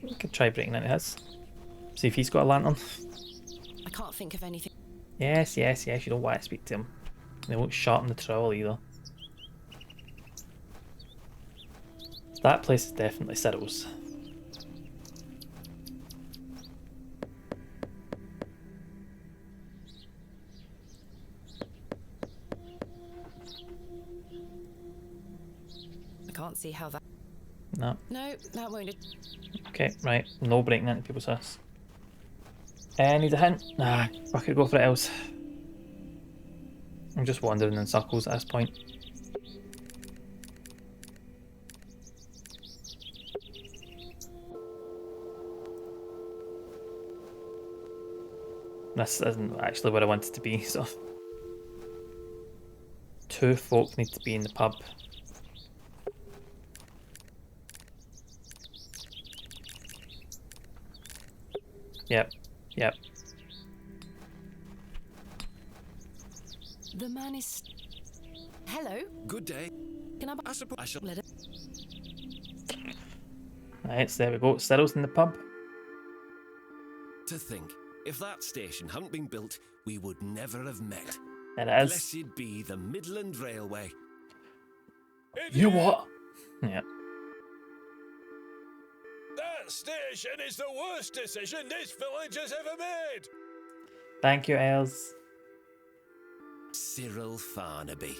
We could try breaking into his. See if he's got a lantern. I can't think of anything. Yes, yes, yes, you don't want to speak to him. They won't sharpen the trowel either. That place is definitely Cyril's. I can't see how that. No. No, that won't. Okay, right. No breaking into people's house. Need a hint? Nah, I could go for it else. I'm just wandering in circles at this point. This isn't actually where I wanted to be, so... Two folk need to be in the pub. Yep, yep. The man is. Hello. Good day. Can I suppose I shall let it. Right, so there we go. Cyril's in the pub. To think, if that station hadn't been built, we would never have met. It is. Blessed be the Midland Railway. You what? Yeah. That station is the worst decision this village has ever made. Thank you, Els. Cyril Farnaby,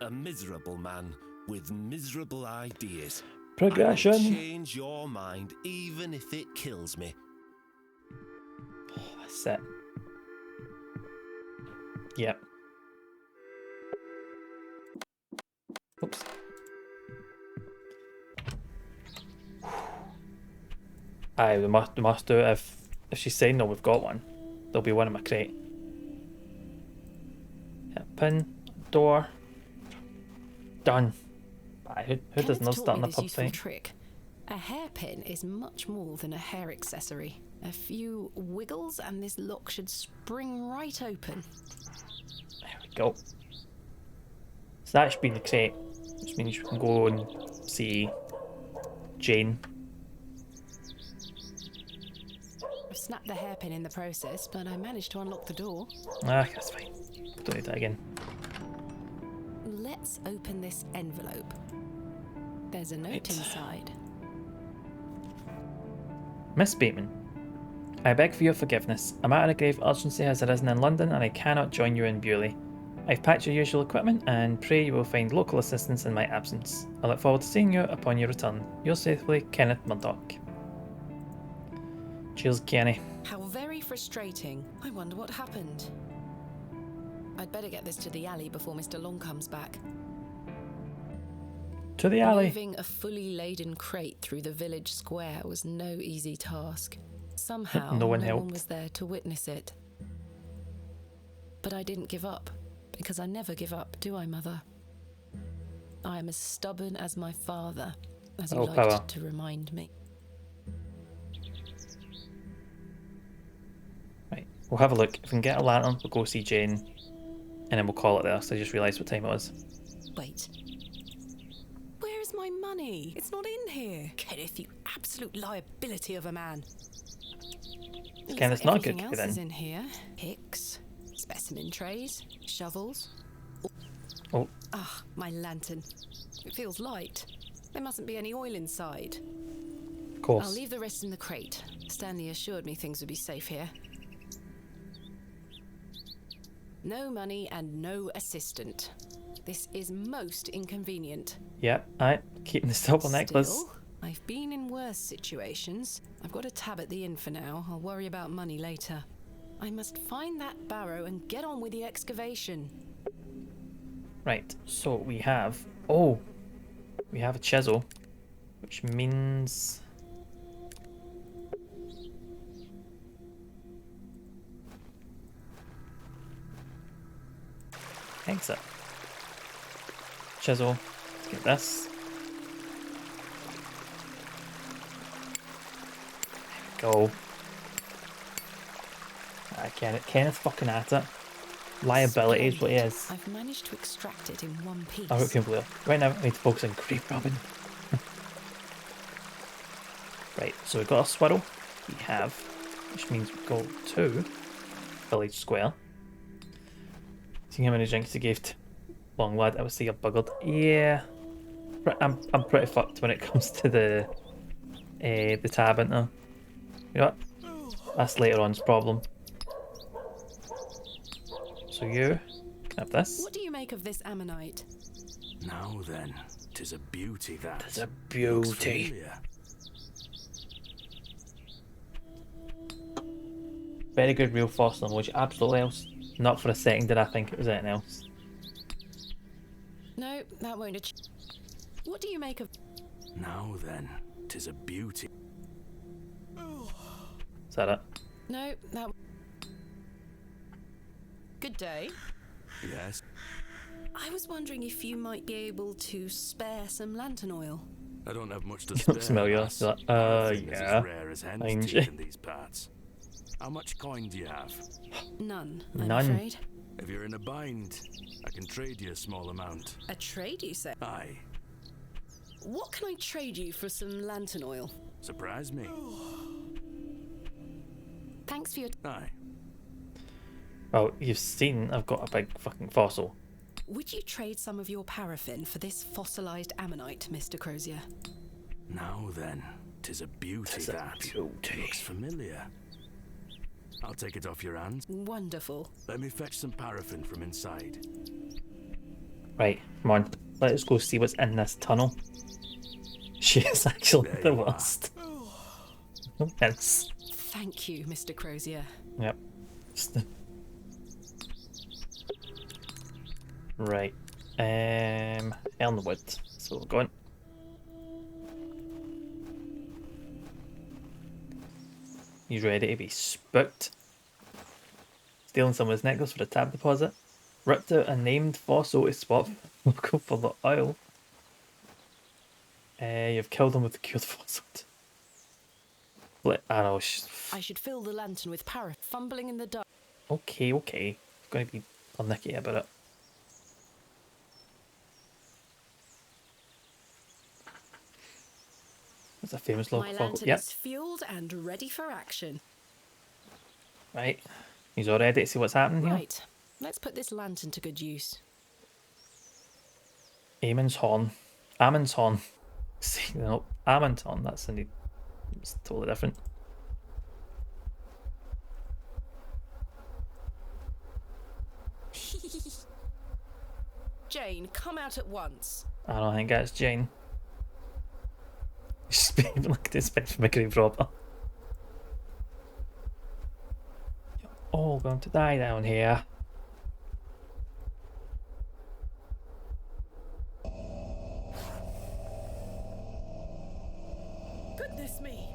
a miserable man with miserable ideas. Progression. I will change your mind even if it kills me. That's it. Yep. Oops. Aye, we must do it. If she's saying no, we've got one. There'll be one in my crate. Hit pin, door. Done. Aye, who does not start in a pub fight? Trick. A hairpin is much more than a hair accessory. A few wiggles and this lock should spring right open. There we go. So that should be in the crate, which means you can go and see Jane. I've snapped the hairpin in the process, but I managed to unlock the door. Ah, that's fine. Don't need that again. Let's open this envelope. There's a note inside. Miss Bateman, I beg for your forgiveness. A matter of grave urgency has arisen in London and I cannot join you in Bewley. I've packed your usual equipment and pray you will find local assistance in my absence. I look forward to seeing you upon your return. Yours faithfully, Kenneth Murdoch. Cheers, Kenny. How very frustrating. I wonder what happened. I'd better get this to the alley before Mr. Long comes back. To the alley. Moving a fully laden crate through the village square was no easy task. Somehow, no one was there to witness it. But I didn't give up, because I never give up, do I, Mother? I am as stubborn as my father, as he liked to remind me. Right, we'll have a look. If we can get a lantern, we'll go see Jane, and then we'll call it there. So I just realised what time it was. Wait. Where's my money? It's not in here. Kenneth, you absolute liability of a man. Kenneth's not good else then. Is in here. Picks, specimen trays, shovels. Oh. Ah, my lantern. It feels light. There mustn't be any oil inside. Of course. I'll leave the rest in the crate. Stanley assured me things would be safe here. No money and no assistant. This is most inconvenient. Yep, alright. Keeping the silver necklace. I've been in worse situations. I've got a tab at the inn for now. I'll worry about money later. I must find that barrow and get on with the excavation. Right, so we have... Oh! We have a chisel. Which means... Exit. Chisel. Let's get this. Go. Kenneth's fucking at it. Liability is what he is. I've managed to extract it in one piece. I can't believe it. Right now I need to focus on grave robbing. Right, so we've got a swirl. We have, which means we go to Village Square. See how many drinks he gave to Long Lad. I would say you're buggered. Yeah. I'm pretty fucked when it comes to the tab, isn't I? You know what? That's later on's problem. So you have this. What do you make of this ammonite? Now then, 'tis a beauty that. 'Tis a beauty. Very good real fossil emoji. Absolutely else. Not for a second did I think it was anything else. No, that won't achieve. What do you make of... Now then, 'tis a beauty. Is that it? No, that... Good day. Yes. I was wondering if you might be able to spare some lantern oil. I don't have much to You spare. look familiar. lass. Like, Everything is yeah. as rare as hen's Ain't teeth you? in these parts. How much coin do you have? None, I'm None. afraid. If you're in a bind, I can trade you a small amount. A trade, you say? Aye. What can I trade you for some lantern oil? Surprise me. Thanks for your... Aye. Well, you've seen I've got a big fucking fossil. Would you trade some of your paraffin for this fossilized ammonite, Mr. Crozier? Now then, 'tis a beauty that. Looks familiar. I'll take it off your hands. Wonderful. Let me fetch some paraffin from inside. Right, come on. Let's go see what's in this tunnel. She is actually There the you are. worst. Yes. Thank you, Mr. Crozier. Yep. Right. Elmwood. So we're going. He's ready to be spooked. Stealing someone's necklace for a tab deposit. Ripped out a named fossil to swap local for the oil. You've killed him with the cured fossil. I don't know. I should fill the lantern with paraffin, fumbling in the dark. Okay. I'm going to be unlucky about it. That's a famous local My fossil. lantern Yep. is fueled and ready for action. Right. He's all ready to see what's happening here. Right. Let's put this lantern to good use. Amon's horn. Ammon's horn. See, no, Ammon's horn. That's indeed. It's totally different. Jane, come out at once. I don't think that's Jane. She's been like this bit from a grave robber. You're all going to die down here. Goodness me.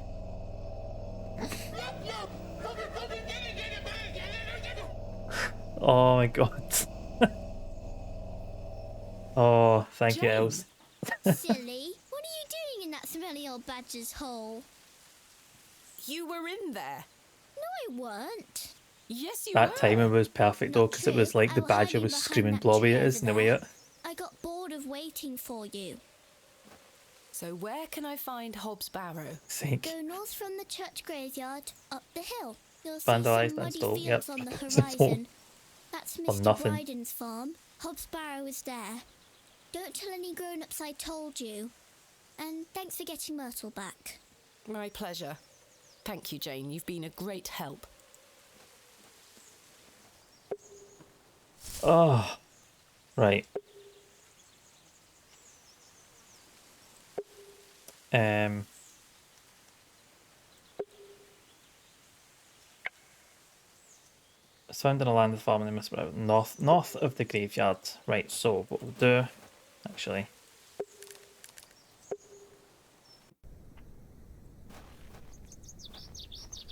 Oh my god. Oh, thank you, Els. Silly, what are you doing in that smelly old badger's hole? You were in there. No, I weren't. Yes, you That were. timing was perfect though, because it was like the badger was screaming blobby at us in the way it. I got bored of waiting for you. So where can I find Hob'sBarrow? Go north from the church graveyard, up the hill. You'll see Vandalised some and muddy stole, fields yep. on the It's all horizon. That's on Mr. nothing. Bryden's farm. Hob'sBarrow is there. Don't tell any grown-ups I told you. And thanks for getting Myrtle back. My pleasure. Thank you, Jane. You've been a great help. Oh, right. It's found in a land of farming in Mr. North of the graveyard. Right, so what we'll do, actually.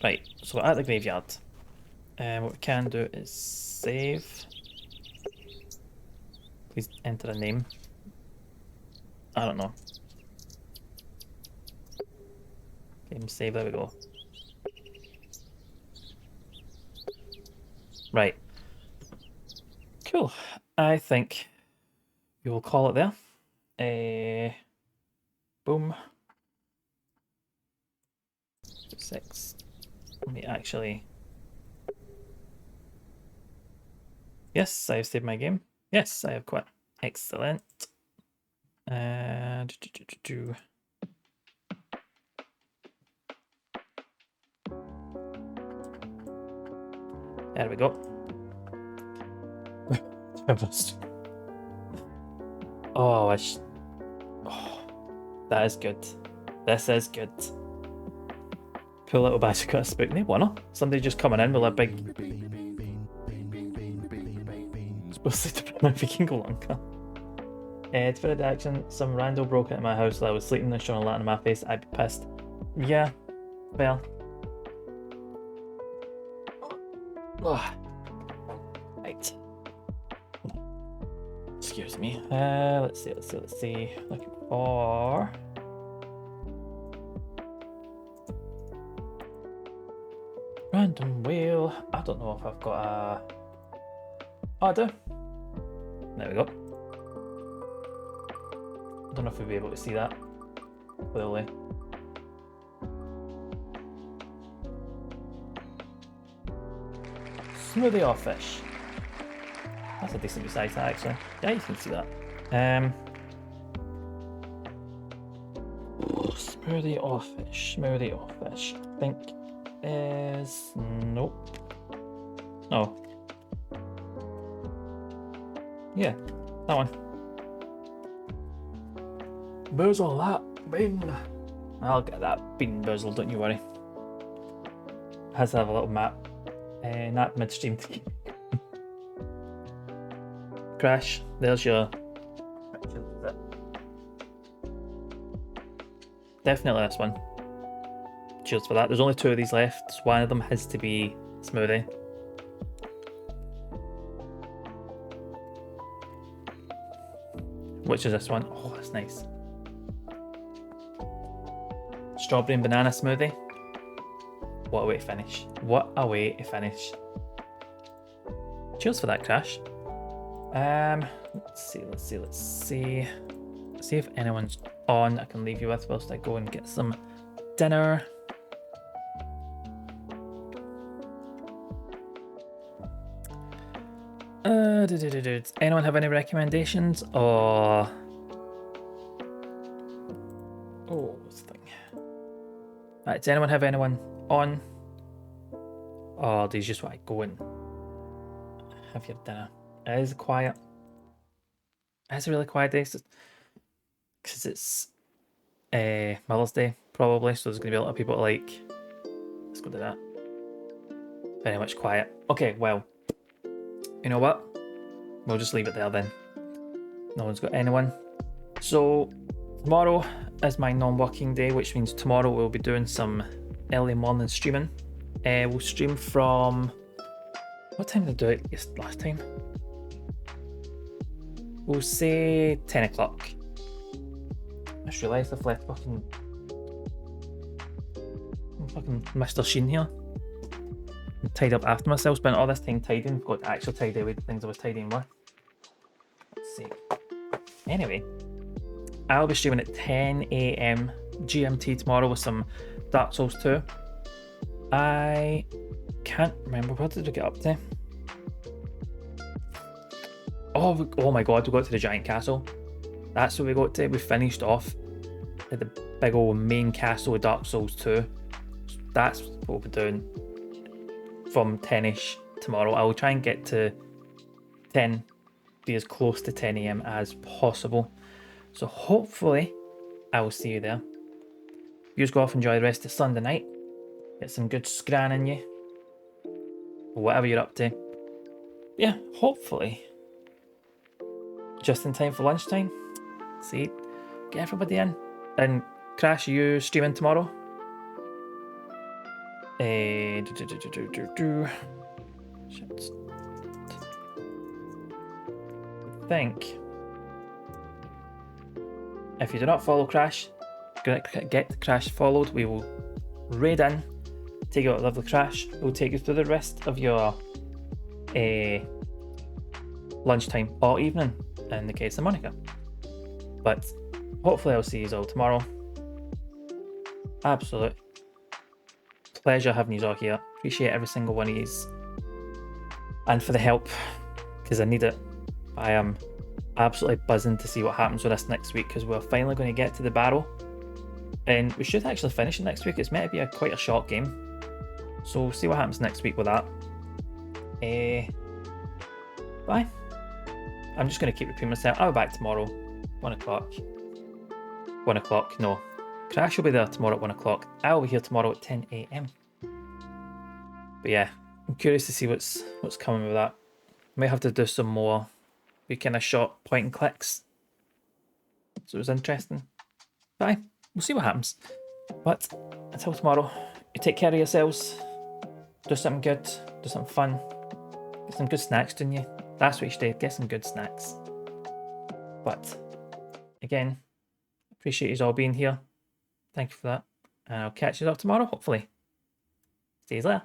Right, so we're at the graveyard. What we can do is save. Please enter a name. I don't know. Game save, there we go. Right. Cool. I think we will call it there. Boom. 6. Let me actually... Yes, I have saved my game. Yes, I have quit. Excellent. There we go. Oh, that is good. This is good. Poor little badger got a spook. No wonder. Somebody just coming in with a big... Supposed to bring my Viking Golanka. It's for the action. Some rando broke into my house while I was sleeping and showing a lot in my face. I'd be pissed. Yeah. Well. Oh. Right. Excuse me. Let's see. Looking for... Random wheel. I don't know if I've got a... Oh, I do. There we go. I don't know if we'll be able to see that clearly. Smoothie or fish? That's a decent size, actually. Yeah, you can see that. Smoothie or fish? Smoothie or fish? I think is nope. Oh. Yeah, that one. Buzzle that bean. I'll get that bean buzzle, don't you worry. Has to have a little map. Not midstream. Crash. There's your. Definitely this one. Cheers for that. There's only 2 of these left. So one of them has to be smoothie. Which is this one? Oh, that's nice. Strawberry and banana smoothie. What a way to finish. What a way to finish. Cheers for that, Crash. Let's see if anyone's on I can leave you with whilst I go and get some dinner. Does anyone have any recommendations or... Oh, what's the thing? Right, does anyone have anyone on? Or do you just want to go and have your dinner? It is quiet. It's a really quiet day because it's Mother's Day probably, so there's going to be a lot of people like. Let's go to that. Very much quiet. Okay, well, you know what? We'll just leave it there then. No one's got anyone. So tomorrow is my non-working day, which means tomorrow we'll be doing some early morning streaming. We'll stream from... What time did I do it last time? We'll say 10 o'clock. I just realised I've left fucking Mr. Sheen here. And tied up after myself, spent all this time tidying, forgot to actually tidy away the things I was tidying with. Let's see. Anyway, I'll be streaming at 10 AM GMT tomorrow with some Dark Souls 2. I can't remember, what did we get up to? Oh my god, we got to the giant castle. That's what we got to. We finished off at the big old main castle of Dark Souls 2. So that's what we'll be doing from 10ish tomorrow. I will try and get to 10, be as close to 10 AM as possible. So hopefully I will see you there. You just go off and enjoy the rest of Sunday night. Get some good scran in you. Or whatever you're up to. Yeah, hopefully. Just in time for lunchtime. See, get everybody in. And Crash, you streaming tomorrow? Shit. I think if you do not follow Crash, get Crash followed. We will raid in, take out lovely Crash. We'll take you through the rest of your lunchtime or evening in the case of Monica. But hopefully I'll see you all tomorrow. Absolute pleasure having you all here. Appreciate every single one of you and for the help, because I need it. I am absolutely buzzing to see what happens with this next week, because we're finally going to get to the Barrow and we should actually finish it next week. It's meant to be quite a short game, so we'll see what happens next week with that. Bye. I'm just going to keep repeating myself. I'll be back tomorrow 1 o'clock. 1 o'clock, no, Crash will be there tomorrow at 1 o'clock. I'll be here tomorrow at 10 AM. But yeah, I'm curious to see what's coming with that. Might have to do some more we kind of short point and clicks. So it was interesting. Bye. We'll see what happens. But until tomorrow, you take care of yourselves. Do something good. Do something fun. Get some good snacks, don't you? That's what you should do. Get some good snacks. But again, appreciate you all being here. Thank you for that. And I'll catch you up tomorrow, hopefully. See you later.